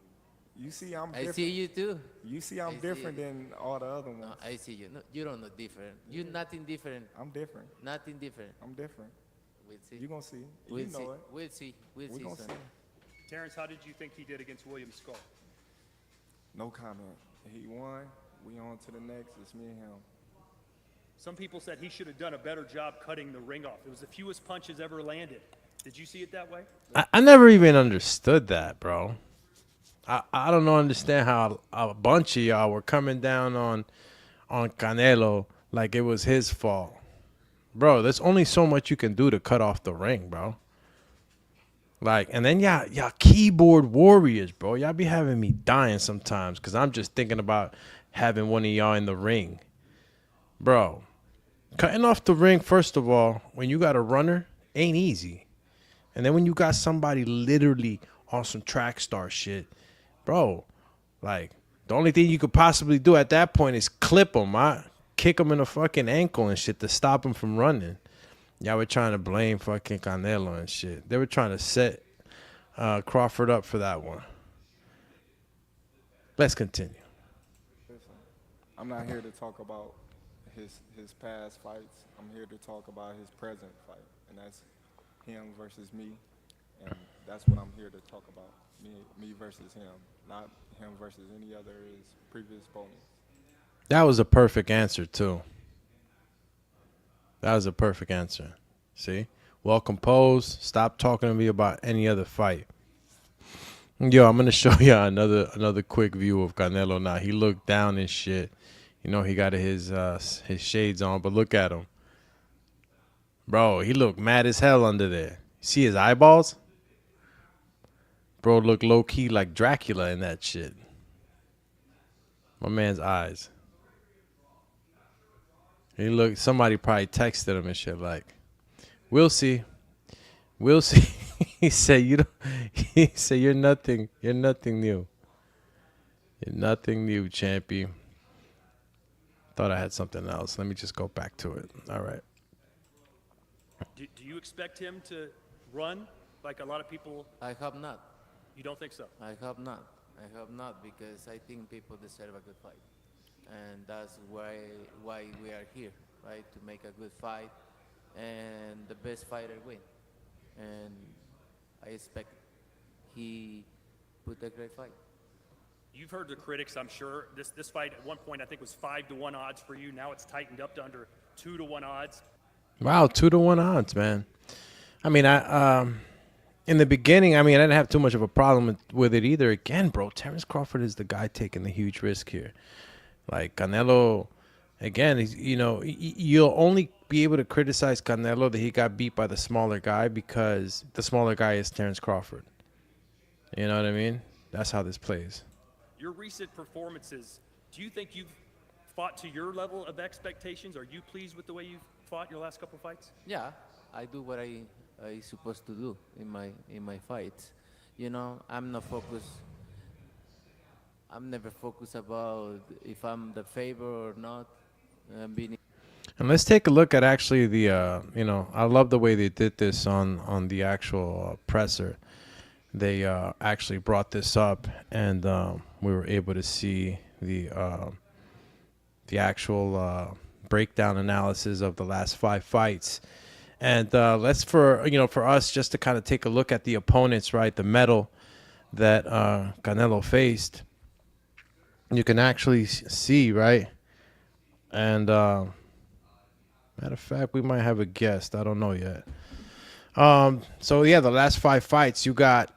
You see I'm different. I see you too. You see I'm different than all the other ones. No, I see you. No, you don't know different. You're nothing different. I'm different. Nothing different. I'm different. We'll see. You're going to see. We'll you see. know it. We'll see. We'll see, gonna son. see. Terence, how did you think he did against William Skull? No comment. He won. We on to the next. It's me and him. Some people said he should have done a better job cutting the ring off. It was the fewest punches ever landed. Did you see it that way? I never even understood that, bro. I don't understand how a bunch of y'all were coming down on Canelo like it was his fault. Bro, there's only so much you can do to cut off the ring, bro. Like, and then y'all keyboard warriors, bro. Y'all be having me dying sometimes because I'm just thinking about having one of y'all in the ring. Bro, cutting off the ring, first of all, when you got a runner, ain't easy. And then when you got somebody literally on some track star shit, bro, like, the only thing you could possibly do at that point is clip him, kick him in the fucking ankle and shit to stop him from running. Y'all were trying to blame fucking Canelo and shit. They were trying to set Crawford up for that one. Let's continue. Listen, I'm not here to talk about his past fights. I'm here to talk about his present fight, and that's him versus me, and that's what I'm here to talk about. Me versus him, not him versus any other his previous opponents. That was a perfect answer, too. That was a perfect answer. See? Well composed. Stop talking to me about any other fight. Yo, I'm going to show you another quick view of Canelo now. He looked down and shit. You know, he got his shades on, but look at him. Bro, he looked mad as hell under there. See his eyeballs? Bro looked low-key like Dracula in that shit. My man's eyes. He looked, somebody probably texted him and shit like, "We'll see. We'll see." He said, he said, you're nothing new. You're nothing new, champy. Thought I had something else. Let me just go back to it. All right. Do you expect him to run like a lot of people? I hope not. You don't think so? I hope not. I hope not, because I think people deserve a good fight. And that's why we are here, right? To make a good fight and the best fighter win. And I expect he put a great fight. You've heard the critics, I'm sure. This fight at one point I think was 5-1 odds for you. Now it's tightened up to under 2-1 odds. Wow, 2-1 odds, man. I mean, in the beginning, I mean, I didn't have too much of a problem with it either. Again, bro, Terence Crawford is the guy taking the huge risk here. Like, Canelo again, you'll only be able to criticize Canelo that he got beat by the smaller guy because the smaller guy is Terence Crawford. You know what I mean? That's how this plays. Your recent performances, do you think you've fought to your level of expectations? Are you pleased with the way you've fought your last couple fights? Yeah, I do what I supposed to do in my fights. I'm not focused. I'm never focused about if I'm the favor or not. And let's take a look at actually the, I love the way they did this on the actual presser. They actually brought this up, and we were able to see the actual breakdown analysis of the last 5 fights. And let's for us just to kind of take a look at the opponents, right? The metal that Canelo faced. You can actually see, right? And matter of fact, we might have a guest. I don't know yet. So yeah, the last 5 fights, you got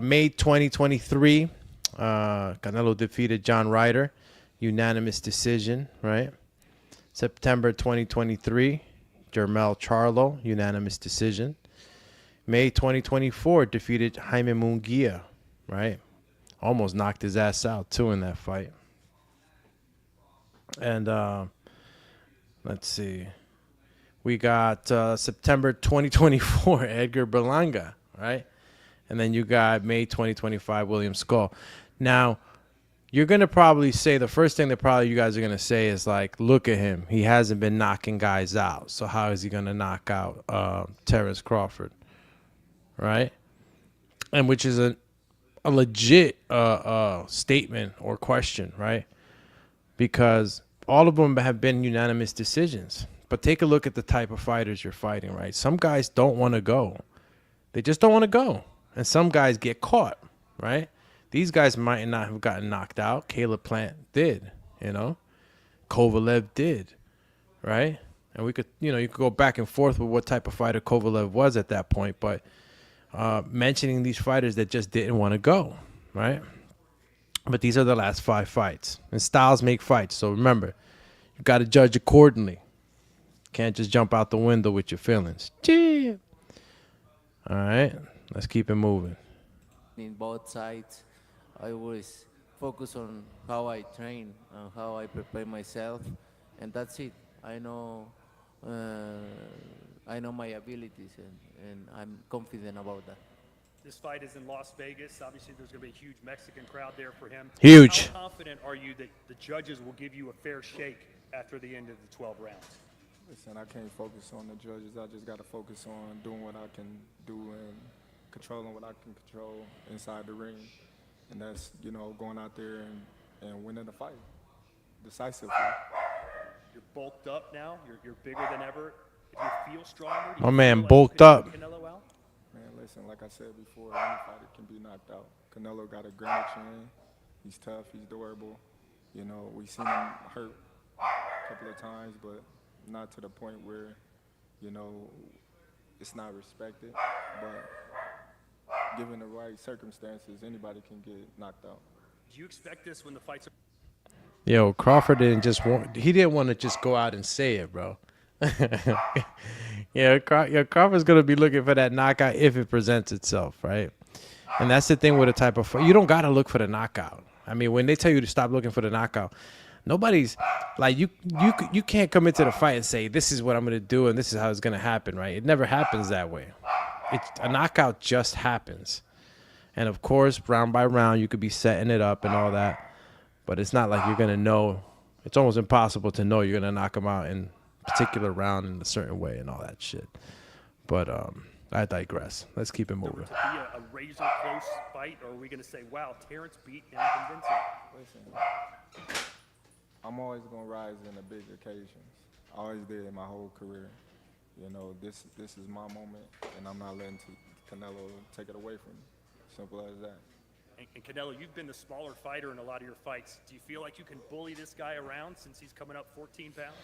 May 2023, Canelo defeated John Ryder, unanimous decision, right? September 2023, Jermell Charlo, unanimous decision. May 2024, defeated Jaime Munguia, right? Almost knocked his ass out too in that fight. And let's see. We got September 2024, Edgar Berlanga, right? And then you got May 2025, William Skull. Now, you're going to probably say, the first thing that probably you guys are going to say is like, look at him. He hasn't been knocking guys out. So how is he going to knock out Terence Crawford, right? And which is a legit statement or question, right? Because all of them have been unanimous decisions. But take a look at the type of fighters you're fighting, right? Some guys don't want to go. They just don't want to go. And some guys get caught, right? These guys might not have gotten knocked out. Caleb Plant did, Kovalev did, right? And we could, you could go back and forth with what type of fighter Kovalev was at that point. But mentioning these fighters that just didn't want to go, right? But these are the last 5 fights. And styles make fights. So remember, you got to judge accordingly. Can't just jump out the window with your feelings. Gee. All right, let's keep it moving. In both sides, I always focus on how I train and how I prepare myself, and that's it. I know my abilities, and I'm confident about that. This fight is in Las Vegas. Obviously, there's going to be a huge Mexican crowd there for him. Huge. How confident are you that the judges will give you a fair shake after the end of the 12 rounds? Listen, I can't focus on the judges. I just got to focus on doing what I can do and controlling what I can control inside the ring. And that's, going out there and winning the fight decisively. You're bulked up now. You're bigger than ever. Do you feel stronger? My man bulked up. Canelo out? Man, listen, like I said before, any fighter can be knocked out. Canelo got a granite chin. He's tough. He's durable. We've seen him hurt a couple of times, but not to the point where, it's not respected. But given the right circumstances, anybody can get knocked out. Do you expect this when the fights are... Yo, Crawford didn't want to just go out and say it, bro. Crawford's going to be looking for that knockout if it presents itself, right? And that's the thing with a type of fight. You don't got to look for the knockout. I mean, when they tell you to stop looking for the knockout, nobody's like, you can't come into the fight and say, this is what I'm going to do and this is how it's going to happen, right? It never happens that way. A knockout just happens. And of course, round by round, you could be setting it up and all that. But it's not like you're going to know. It's almost impossible to know you're going to knock him out in a particular round in a certain way and all that shit. But I digress. Let's keep it moving. To be a razor close fight, or are we going to say, wow, Terence beat him convincing? Listen, I'm always going to rise in the big occasions. I always did in my whole career. This is my moment, and I'm not letting Canelo take it away from me. Simple as that. And Canelo, you've been the smaller fighter in a lot of your fights. Do you feel like you can bully this guy around since he's coming up 14 pounds?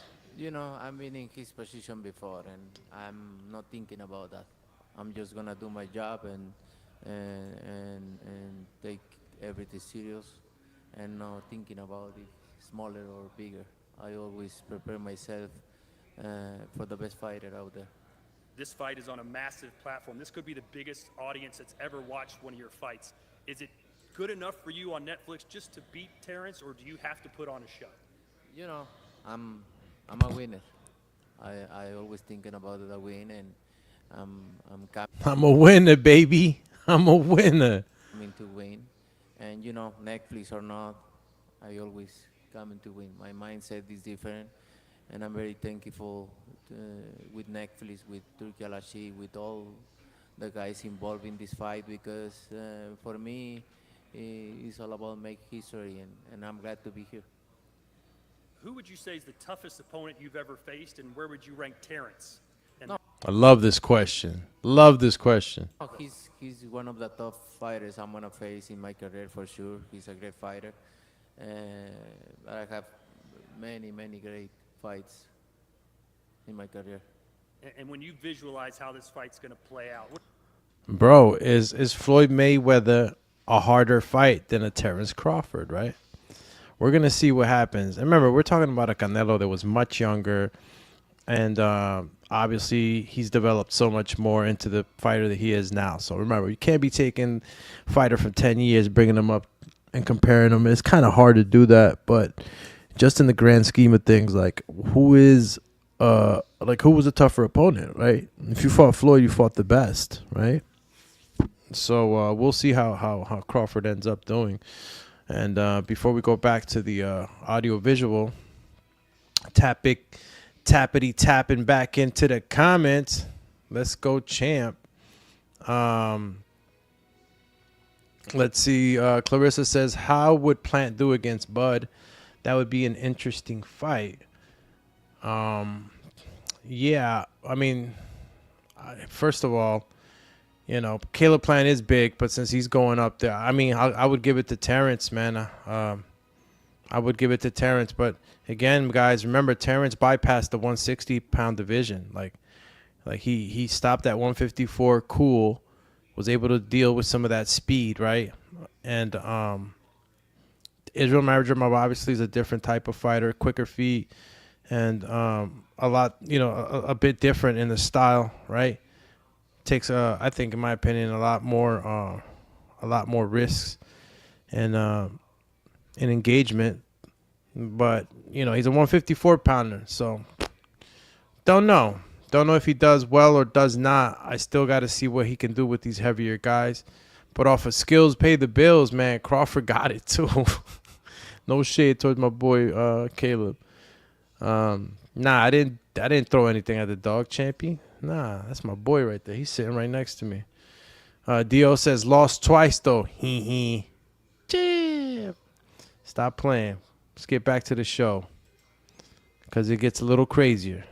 I've been in his position before, and I'm not thinking about that. I'm just gonna do my job and take everything serious, and not thinking about it smaller or bigger. I always prepare myself for the best fighter out there. This fight is on a massive platform. This could be the biggest audience that's ever watched one of your fights. Is it good enough for you on Netflix just to beat Terence, or do you have to put on a show? You know, I'm a winner. I always thinking about the win, and I'm a winner, baby. I'm a winner. coming to win. And you know, Netflix or not, I always coming to win. My mindset is different, and I'm very thankful with Netflix, with Turki Alashi, with all the guys involved in this fight, because for me, it's all about make history, and I'm glad to be here. Who would you say is the toughest opponent you've ever faced, and where would you rank Terence? And I love this question. Love this question. Oh, he's one of the top fighters I'm gonna face in my career for sure. He's a great fighter, but I have many great fights in my career. and when you visualize how this fight's going to play out, Bro, is Floyd Mayweather a harder fight than a Terence Crawford, right? We're going to see what happens. And remember, we're talking about a Canelo that was much younger, and obviously he's developed so much more into the fighter that he is now. So remember, you can't be taking a fighter from 10 years, bringing him up and comparing him. It's kind of hard to do that, but just in the grand scheme of things, like who was a tougher opponent, right? If you fought Floyd, you fought the best, right? So we'll see how Crawford ends up doing. And before we go back to the audio visual, tappity tapping back into the comments. Let's go, champ. Let's see. Clarissa says, how would Plant do against Bud? That would be an interesting fight. Yeah, I mean, first of all, you know, Caleb Plant is big, but since he's going up there, I mean, I would give it to Terence, man. I would give it to Terence. But again, guys, remember, Terence bypassed the 160-pound division. Like he stopped at 154 cool, was able to deal with some of that speed, right? And Israel Madrimov obviously is a different type of fighter, quicker feet, and a lot, you know, a bit different in the style, right? Takes, I think, in my opinion, a lot more risks and engagement. But you know, he's a 154-pounder, so don't know if he does well or does not. I still got to see what he can do with these heavier guys. But off of skills pay the bills, man. Crawford got it too. No shade towards my boy Caleb. Nah, I didn't throw anything at the dog champion. Nah, that's my boy right there. He's sitting right next to me. Dio says, lost twice, though. Hee. Stop playing. Let's get back to the show, because it gets a little crazier.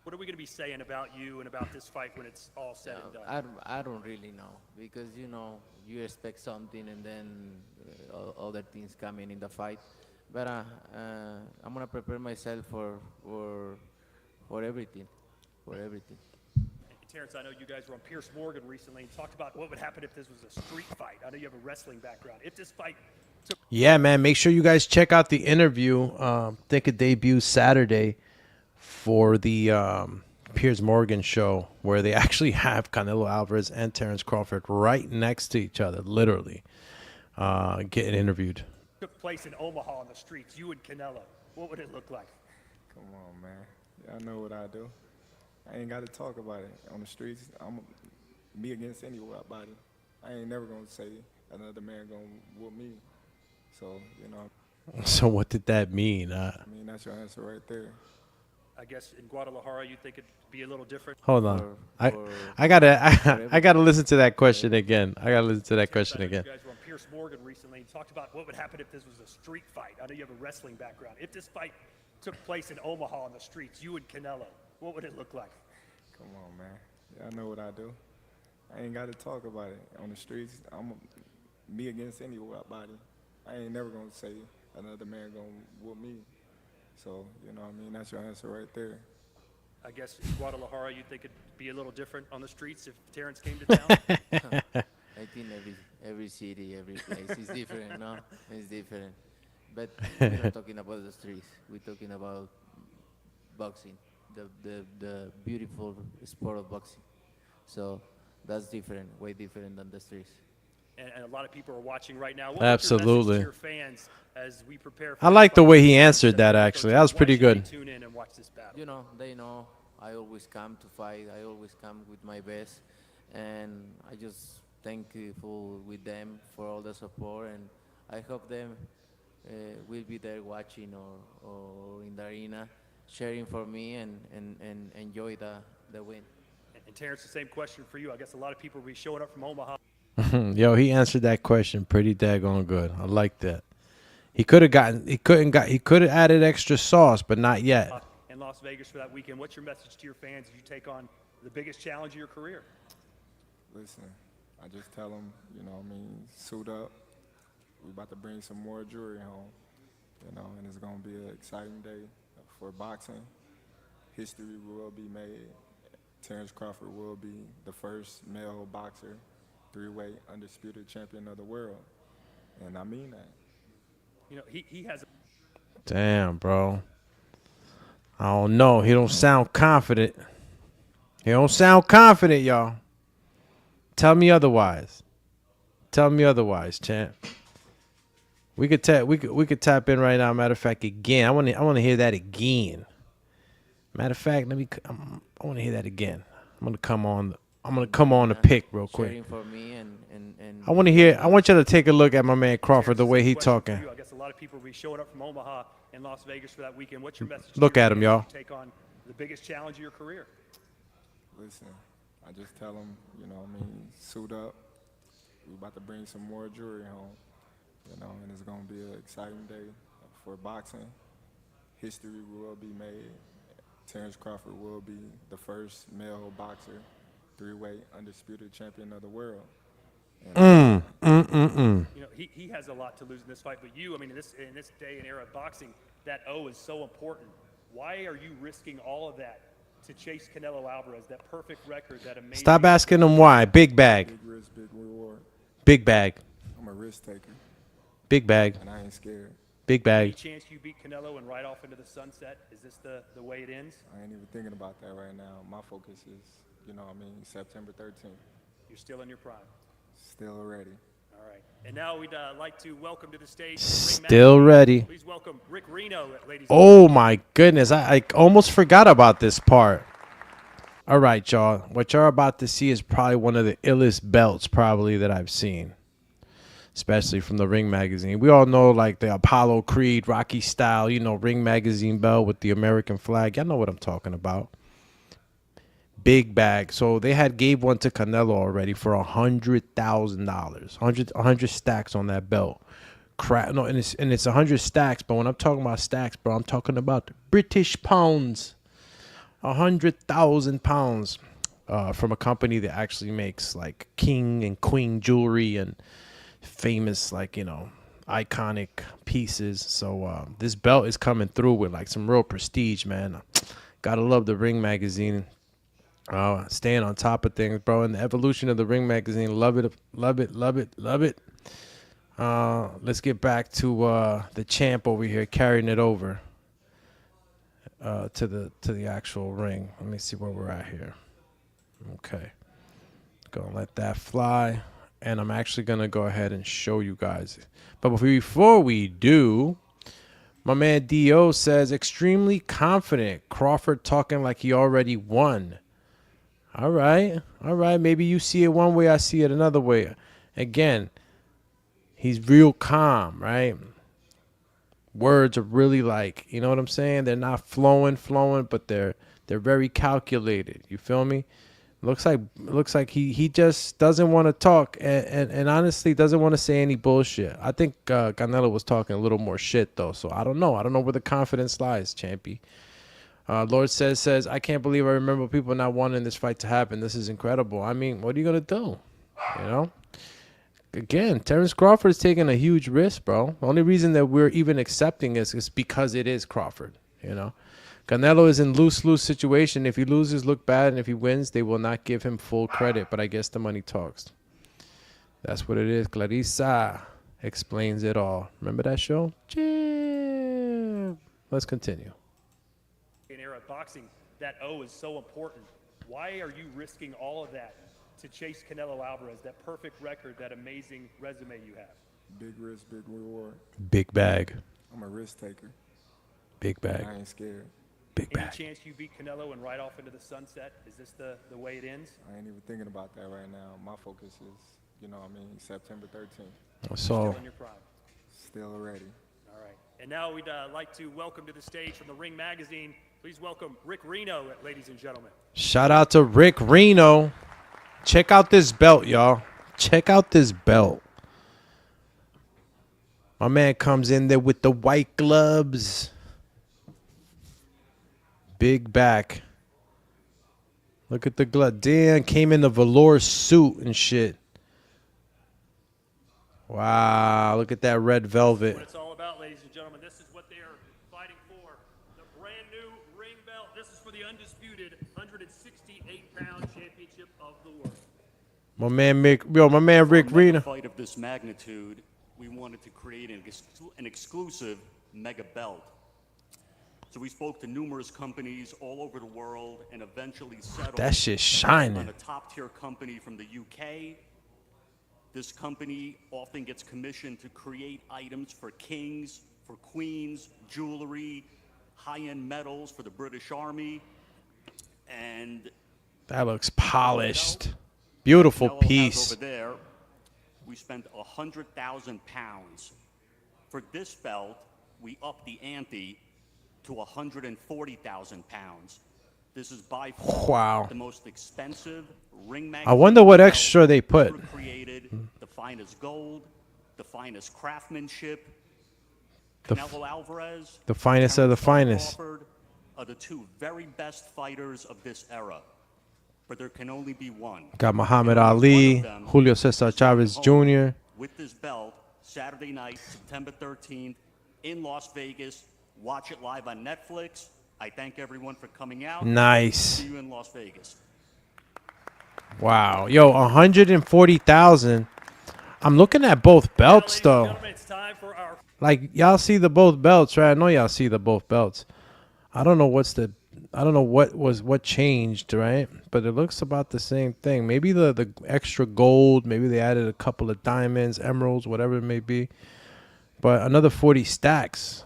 what are we going to be saying about you and about this fight when it's all said and done? I don't really know, because, you know, you expect something and then other things come in the fight. But I'm going to prepare myself for everything, Terence, I know you guys were on Pierce Morgan recently and talked about what would happen if this was a street fight. I know you have a wrestling background. If this fight took... Yeah, man, make sure you guys check out the interview. I think it debuts Saturday for the Piers Morgan show, where they actually have Canelo Alvarez and Terence Crawford right next to each other, literally, getting interviewed. Took place in Omaha on the streets, you and Canelo. What would it look like? Come on, man. Y'all know what I do. I ain't got to talk about it on the streets. I'm me against anybody. I ain't never gonna say another man gonna whoop me. So, you know. So what did that mean? I mean, that's your answer right there. I guess in Guadalajara, you think it'd be a little different? Hold on. I gotta listen to that question again. You guys were on Pierce Morgan recently and talked about what would happen if this was a street fight. I know you have a wrestling background. If this fight took place in Omaha on the streets, you and Canelo, what would it look like? Come on, man. Y'all know what I do. I ain't got to talk about it on the streets. I'm me against anybody. I ain't never gonna say another man gonna whoop me. So, you know what I mean? That's your answer right there. I guess in Guadalajara, you think it'd be a little different on the streets if Terence came to town? I think every city, every place is different, no? It's different. But we're not talking about the streets. We're talking about boxing, the beautiful sport of boxing. So that's different, way different than the streets. And a lot of people are watching right now. What Absolutely. is your message to your fans as we prepare for I like the way he answered that, actually. That was pretty good. Tune in and watch this battle. You know, they know I always come to fight. I always come with my best. And I just thankful with them for all the support. And I hope them will be there watching or in the arena, cheering for me and enjoy the win. And Terence, the same question for you. I guess a lot of people will be showing up from Omaha. Yo, he answered that question pretty daggone good. I like that. He could have added extra sauce, but not yet. In Las Vegas for that weekend, what's your message to your fans as you take on the biggest challenge of your career? Listen, I just tell them, suit up. We're about to bring some more jewelry home, and it's going to be an exciting day for boxing. History will be made. Terence Crawford will be the first male boxer, three-weight undisputed champion of the world, and I mean that. He has. Damn, bro. I don't know. He don't sound confident. He don't sound confident, y'all. Tell me otherwise. Tell me otherwise, champ. We could tap in right now. Matter of fact, again, I want to hear that again. Matter of fact, I want to hear that again. I'm gonna come on the pick real quick. For me and I want you to take a look at my man Crawford, the way he talking. I guess a lot of people will be showing up from Omaha and Las Vegas for that weekend. What's your message? Look at him, y'all. Take on the biggest challenge of your career. Listen, I just tell them, suit up. We're about to bring some more jewelry home, and it's going to be an exciting day for boxing. History will be made. Terence Crawford will be the first male boxer, three-weight undisputed champion of the world. He has a lot to lose in this fight, but you, in this day and era of boxing, that O is so important. Why are you risking all of that to chase Canelo Alvarez, that perfect record, that amazing? Stop asking him why. Big bag. Big risk, big reward. Big bag. I'm a risk taker. Big bag. And I ain't scared. Big bag. Any chance you beat Canelo and ride off into the sunset? Is this the way it ends? I ain't even thinking about that right now. My focus is, September 13th. You're still in your prime. Still ready. All right. And now we'd like to welcome to the stage. Still ready. Please welcome Rick Reno, ladies. Oh my goodness. I almost forgot about this part. All right, y'all. What y'all about to see is probably one of the illest belts probably that I've seen. Especially from the Ring Magazine. We all know like the Apollo Creed, Rocky style, Ring Magazine belt with the American flag. Y'all know what I'm talking about. Big bag. So they gave one to Canelo already for $100,000. 100 stacks on that belt. No, and it's 100 stacks, but when I'm talking about stacks, bro, I'm talking about British pounds. 100,000 pounds from a company that actually makes like king and queen jewelry and famous iconic pieces. So this belt is coming through with like some real prestige, man. Gotta love the Ring Magazine. Staying on top of things, bro. And the evolution of the Ring Magazine, love it, love it, love it, love it. Let's get back to the champ over here carrying it over to the actual ring. Let me see where we're at here. Okay, gonna let that fly. And I'm actually going to go ahead and show you guys. But before we do, my man D.O. says, extremely confident. Crawford talking like he already won. All right. All right. Maybe you see it one way, I see it another way. Again, he's real calm, right? Words are really like, you know what I'm saying? They're not flowing, but they're very calculated. You feel me? Looks like he just doesn't want to talk and honestly doesn't want to say any bullshit. I think Canelo was talking a little more shit though, so I don't know. I don't know where the confidence lies, Champy. Lord says I can't believe I remember people not wanting this fight to happen. This is incredible. I mean, what are you gonna do? Again, Terence Crawford is taking a huge risk, bro. The only reason that we're even accepting this is because it is Crawford. Canelo is in lose-lose situation. If he loses, look bad, and if he wins, they will not give him full credit. But I guess the money talks. That's what it is. Clarissa explains it all. Remember that show? Cheers. let's continue. In era of boxing, that O is so important. Why are you risking all of that to chase Canelo Alvarez, that perfect record, that amazing resume you have? Big risk, big reward. Big bag. I'm a risk taker. Big bag. I ain't scared. Big Any bag. chance you beat Canelo and ride off into the sunset? Is this the way it ends? I ain't even thinking about that right now. My focus is, you know what I mean, September 13th. So, Still in your prime. Still ready. All right. And now we'd like to welcome to the stage from the Ring Magazine. Please welcome Rick Reno, ladies and gentlemen. shout out to Rick Reno. Check out this belt, y'all. Check out this belt. My man comes in there with the white gloves. Big back. Look at the glove. Dan came in the velour suit and shit. Wow, look at that red velvet. What it's all about, ladies and gentlemen. This is what they are fighting for. The brand new ring belt. This is for the undisputed 168-pound championship of the world. My man Rick Reno. Fight of this magnitude, we wanted to create an exclusive mega belt. So we spoke to numerous companies all over the world and eventually settled That shit shining. on a top-tier company from the UK. This company often gets commissioned to create items for kings, for queens, jewelry, high-end metals for the British Army, and That looks polished. Beautiful Canelo has piece. over there, we spent 100,000 pounds. For this belt, we upped the ante to 140,000 pounds. This is by far Wow. the most expensive ring I wonder what belt extra they put. ever created. The finest gold, the finest craftsmanship. The Canelo Alvarez, the finest of the Terence finest. Crawford are the two very best fighters of this era. But there can only be one. Got Muhammad And only Ali, one of them Julio Cesar is Chavez going home Jr. with this belt Saturday night, September 13th in Las Vegas. Watch it live on Netflix. I thank everyone for coming out. Nice. See you in Las Vegas. Wow. Yo, 140,000. I'm looking at both belts though. It's time for our Like y'all see the both belts, right? I know y'all see the both belts. I don't know what changed, right? But it looks about the same thing. Maybe the extra gold, maybe they added a couple of diamonds, emeralds, whatever it may be. But another 40 stacks.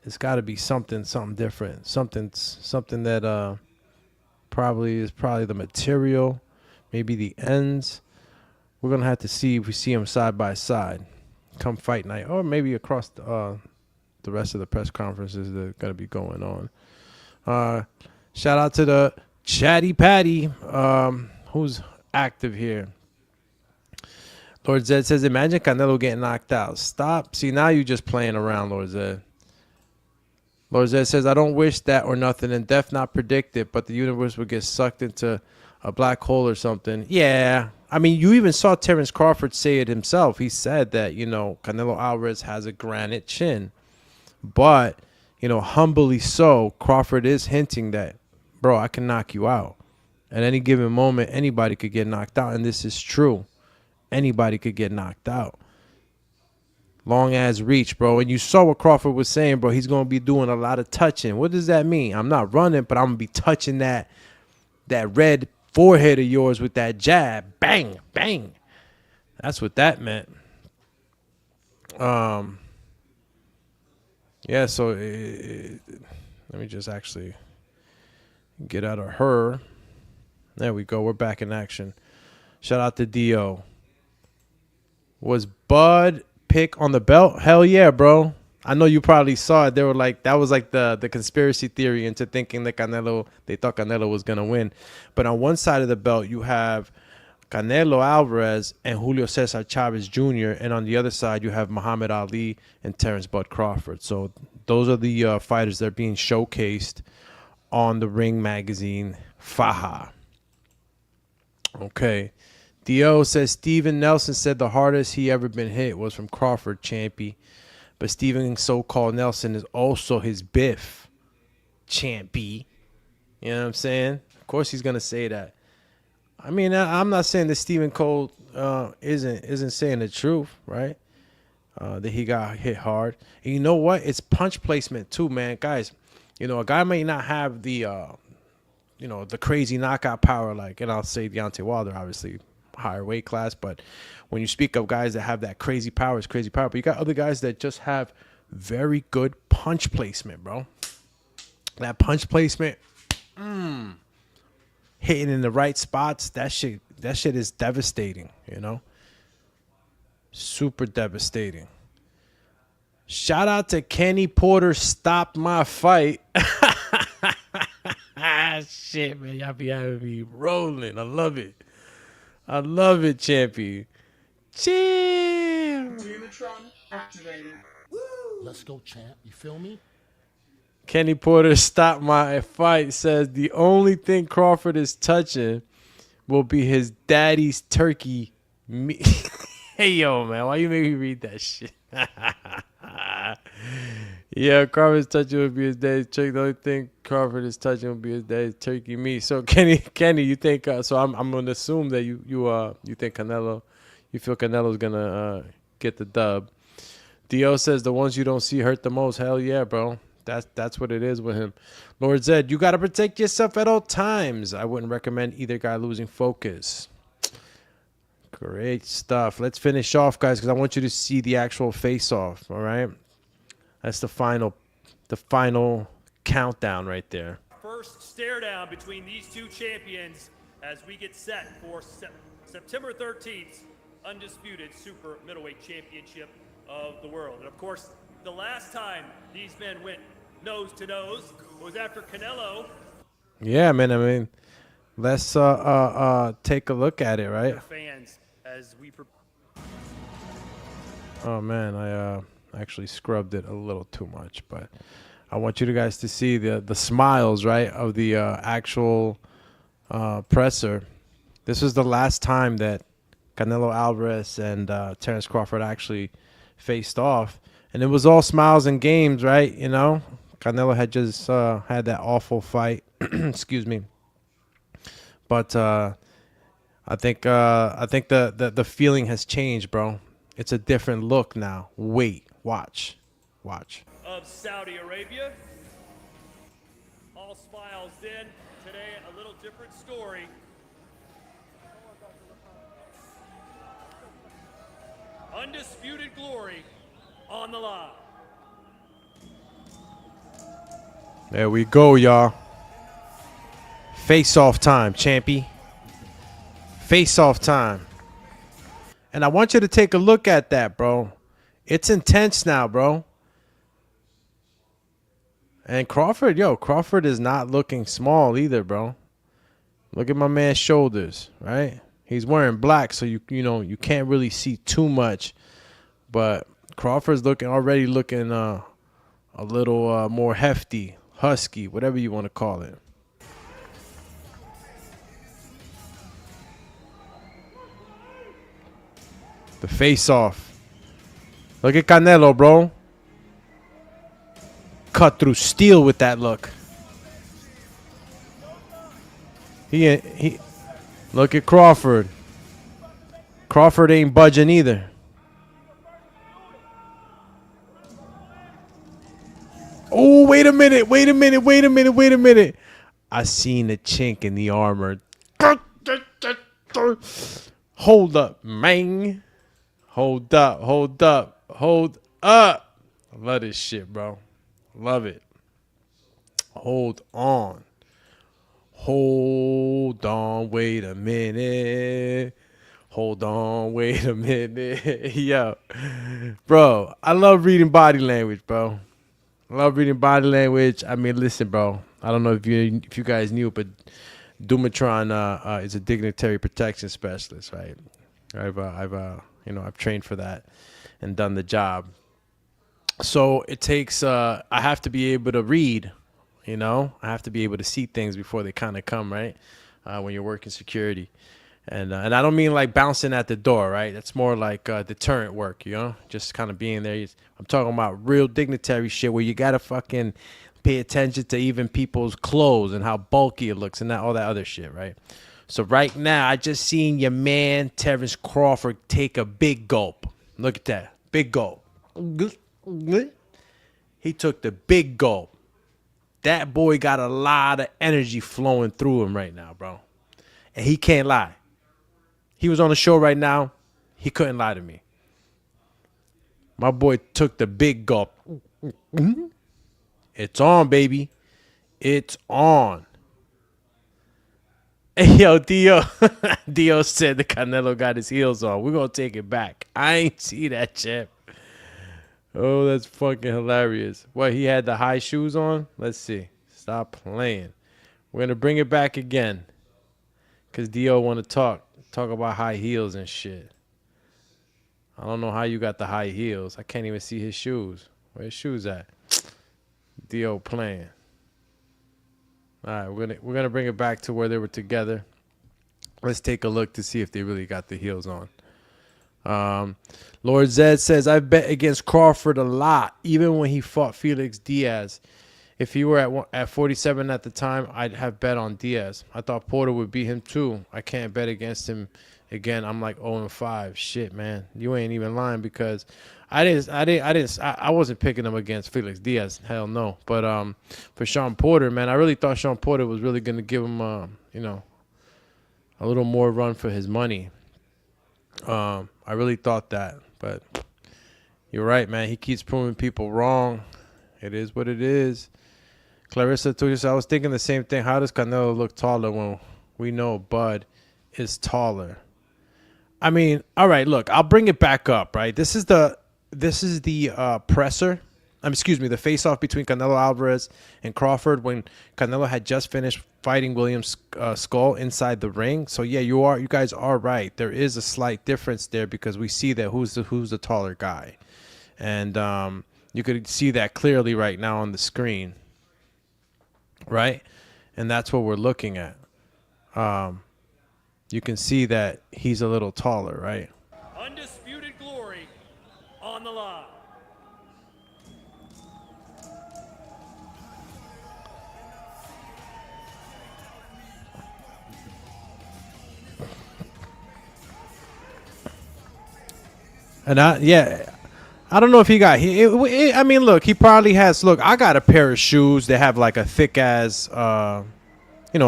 It's got to be something different. Something that probably the material, maybe the ends. We're going to have to see if we see them side by side come fight night, or maybe across the rest of the press conferences that are going to be going on. Shout out to the Chatty Patty, who's active here. Lord Zed says, imagine Canelo getting knocked out. Stop. See, now you just playing around, Lord Zed. Lord Zed says, I don't wish that or nothing, and death not predicted, but the universe would get sucked into a black hole or something. Yeah. I mean, you even saw Terence Crawford say it himself. He said that, Canelo Alvarez has a granite chin. But, humbly so, Crawford is hinting that, bro, I can knock you out. At any given moment, anybody could get knocked out, and this is true. Anybody could get knocked out. Long as reach, bro. And you saw what Crawford was saying, bro. He's going to be doing a lot of touching. What does that mean? I'm not running, but I'm going to be touching that red forehead of yours with that jab. Bang, bang. That's what that meant. Yeah, so let me just actually get out of her. There we go. We're back in action. Shout out to Dio. Was Bud pick on the belt? Hell yeah, bro. I know you probably saw it. They were like, that was like the conspiracy theory into thinking that they thought Canelo was going to win. But on one side of the belt, you have Canelo Alvarez and Julio Cesar Chavez Jr. And on the other side, you have Muhammad Ali and Terence Bud Crawford. So those are the fighters that are being showcased on the Ring Magazine Faja. Okay. Dio says Steven Nelson said the hardest he ever been hit was from Crawford, champy. But Steven so-called Nelson is also his Biff, champy. You know what I'm saying? Of course he's going to say that. I mean, I'm not saying that Stephen Cole isn't saying the truth, right? that he got hit hard. And you know what? It's punch placement too, man. Guys, you know, a guy may not have the, you know, the crazy knockout power like, and I'll say Deontay Wilder, obviously, higher weight class. But when you speak of guys that have that crazy power, it's crazy power. But you got other guys that just have very good punch placement, bro. That punch placement, hitting in the right spots, that shit is devastating, you know? Super devastating. Shout out to Kenny Porter, stopped my fight. Shit, man, y'all be having me rolling. I love it. I love it, champion. Champ. Let's go, champ. You feel me? Kenny Porter, stop my fight, says the only thing Crawford is touching will be his daddy's turkey meat. Hey, yo, man, why you make me read that shit? Yeah, Crawford's touching will be his daddy's turkey. The only thing Crawford is touching will be his daddy's turkey meat. So, Kenny, you think? So I'm gonna assume that you think Canelo, you feel Canelo's gonna get the dub. Dio says the ones you don't see hurt the most. Hell yeah, bro. That's what it is with him. Lord Zed, you got to protect yourself at all times. I wouldn't recommend either guy losing focus. Great stuff. Let's finish off, guys, because I want you to see the actual face-off, all right? That's the final countdown right there. First stare down between these two champions as we get set for September 13th, undisputed super middleweight championship of the world. And of course, the last time these men went nose to nose was after Canelo. Yeah, man. I mean, let's take a look at it, right? Fans, as we. Oh man, I actually scrubbed it a little too much, but I want you guys to see the smiles, right, of the actual presser. This was the last time that Canelo Alvarez and Terence Crawford actually faced off, and it was all smiles and games, right? You know, Canelo had just had that awful fight. Excuse me. But I think the feeling has changed, bro. It's a different look now. Wait, watch. Of Saudi Arabia. All smiles then. Today, a little different story. Undisputed glory on the line. There we go, y'all. Face-off time, champy. Face-off time. And I want you to take a look at that, bro. It's intense now, bro. And Crawford is not looking small either, bro. Look at my man's shoulders, right? He's wearing black, so you can't really see too much. But Crawford's already looking a little more hefty, husky, whatever you want to call it. The face-off. Look at Canelo, bro. Cut through steel with that look. He look at Crawford. Crawford ain't budging either. Oh, wait a minute. I seen a chink in the armor. Hold up, man. Hold up. I love this shit, bro. Love it. Hold on. Wait a minute. Yo. Bro, I love reading body language, bro. I mean, listen, bro. I don't know if you guys knew, but Dumatron is a dignitary protection specialist, right? I've trained for that and done the job. So it takes I have to be able to read, I have to be able to see things before they kind of come, right? When you're working security. And I don't mean like bouncing at the door, right? That's more like deterrent work, just kind of being there. I'm talking about real dignitary shit where you got to fucking pay attention to even people's clothes and how bulky it looks and all that other shit, right? So right now, I just seen your man, Terence Crawford, take a big gulp. Look at that. Big gulp. He took the big gulp. That boy got a lot of energy flowing through him right now, bro. And he can't lie. He was on the show right now. He couldn't lie to me. My boy took the big gulp. It's on, baby. It's on. Hey, yo, Dio. Dio said the Canelo got his heels on. We're going to take it back. I ain't see that, champ. Oh, that's fucking hilarious. What, he had the high shoes on? Let's see. Stop playing. We're going to bring it back again. Because Dio want to talk about high heels and shit. I don't know how you got the high heels. I can't even see his shoes. Where his shoes at? Dio playing. All right, we're gonna bring it back to where they were together. Let's take a look to see if they really got the heels on. Lord Zed says, I bet against Crawford a lot, even when he fought Felix Diaz. If he were at 47 at the time, I'd have bet on Diaz. I thought Porter would beat him too. I can't bet against him again. I'm like 0-5. Shit, man, you ain't even lying because I wasn't picking him against Felix Diaz. Hell no. But for Sean Porter, man, I really thought Sean Porter was really gonna give him a little more run for his money. I really thought that, but you're right, man. He keeps proving people wrong. It is what it is. Clarissa Tuyas, I was thinking the same thing. How does Canelo look taller when we know Bud is taller? I mean, all right, look, I'll bring it back up, right? This is the presser. The face-off between Canelo Alvarez and Crawford when Canelo had just finished fighting Williams Skull inside the ring. So yeah, you guys are right. There is a slight difference there because we see that who's the taller guy, and you could see that clearly right now on the screen, right? And that's what we're looking at. You can see that he's a little taller, right? Undisputed glory on the line. And I don't know if he got. I mean, look, he probably has. Look, I got a pair of shoes that have like a thick as, a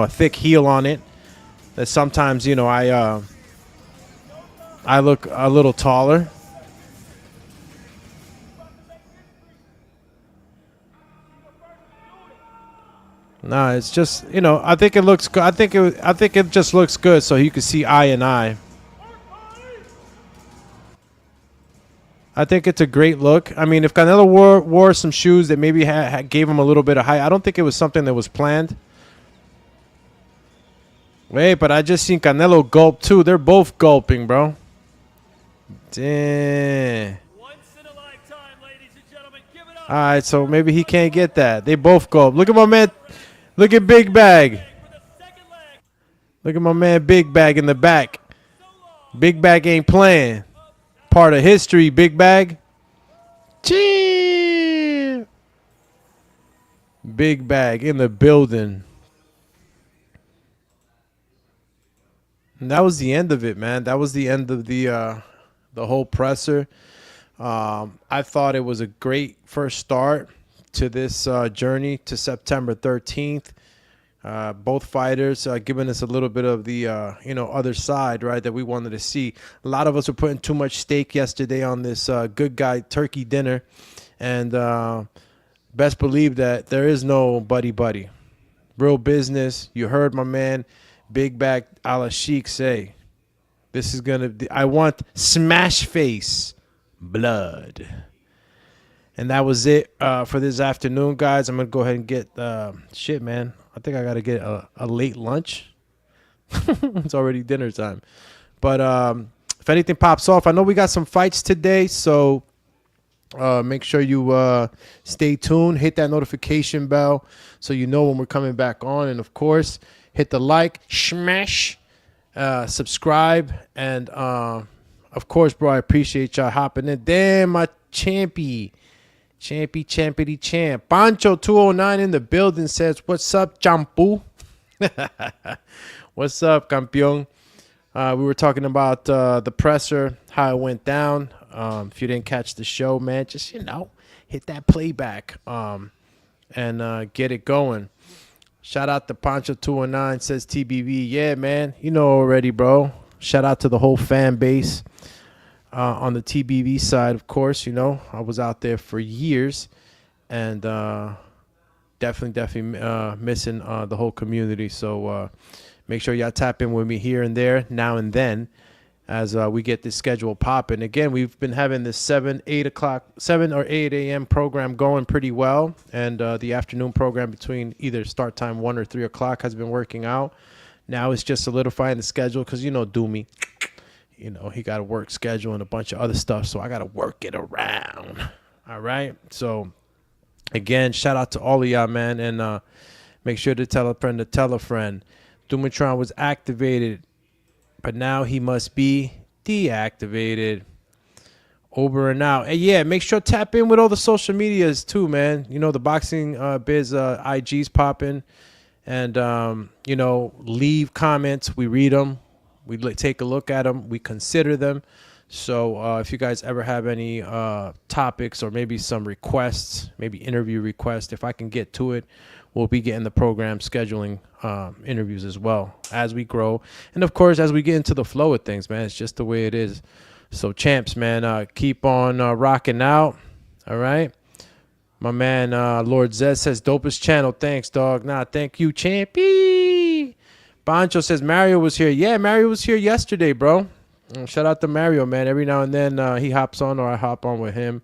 thick heel on it. That sometimes, I look a little taller. No, it's just, I think it looks good. I think it just looks good so you can see eye and eye. I think it's a great look. I mean, if Canelo wore some shoes that maybe gave him a little bit of height, I don't think it was something that was planned. Wait, but I just seen Canelo gulp too. They're both gulping, bro. Damn. All right, so maybe he can't get that. They both gulp. Look at my man. Look at Big Bag. Look at my man Big Bag in the back. Big Bag ain't playing. Part of history, Big Bag. Chee. Big Bag in the building. And that was the end of it, man. That was the end of the whole presser. I thought it was a great first start to this journey to September 13th. Both fighters giving us a little bit of the other side, right, that we wanted to see. A lot of us were putting too much stake yesterday on this good guy turkey dinner, and best believe that there is no buddy. Real business. You heard my man Big Bag a la Sheik say, this is gonna be, I want smash face blood. And that was it for this afternoon, guys. I'm gonna go ahead and get shit, man. I think I gotta get a late lunch. It's already dinner time. But if anything pops off, I know we got some fights today, so make sure you stay tuned. Hit that notification bell so you know when we're coming back on. And of course, hit the like, smash, subscribe, and of course, bro, I appreciate y'all hopping in. Damn, my champy. Champity champ. Pancho 209 in the building says, what's up, champu? What's up, campeón? We were talking about the presser, how it went down. If you didn't catch the show, man, just, hit that playback and get it going. Shout out to Pancho219, says TBV. Yeah, man, you know already, bro. Shout out to the whole fan base on the TBV side, of course. I was out there for years, and definitely missing the whole community. So make sure y'all tap in with me here and there, now and then, as we get this schedule popping. Again, we've been having this 7 or 8 a.m. program going pretty well, and the afternoon program between either start time 1 or 3 o'clock has been working out. Now it's just solidifying the schedule because, Doomy, he got a work schedule and a bunch of other stuff, so I got to work it around. All right? So, again, shout out to all of y'all, man, and make sure to tell a friend to tell a friend. Dumatron was activated, but now he must be deactivated. Over and out. And yeah, make sure to tap in with all the social medias too, man. The Boxing Biz IG's popping. And, leave comments. We read them. We take a look at them. We consider them. So if you guys ever have any topics or maybe some requests, maybe interview requests, if I can get to it, we'll be getting the program scheduling interviews as well as we grow. And, of course, as we get into the flow of things, man, it's just the way it is. So, champs, man, keep on rocking out. All right. My man, Lord Zed says, dopest channel. Thanks, dog. Nah, thank you, champy. Bancho says, Mario was here. Yeah, Mario was here yesterday, bro. Shout out to Mario, man. Every now and then he hops on or I hop on with him.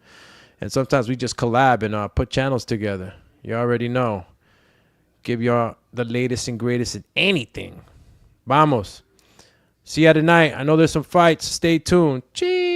And sometimes we just collab and put channels together. You already know. Give y'all the latest and greatest in anything. Vamos. See ya tonight. I know there's some fights. Stay tuned. Cheers.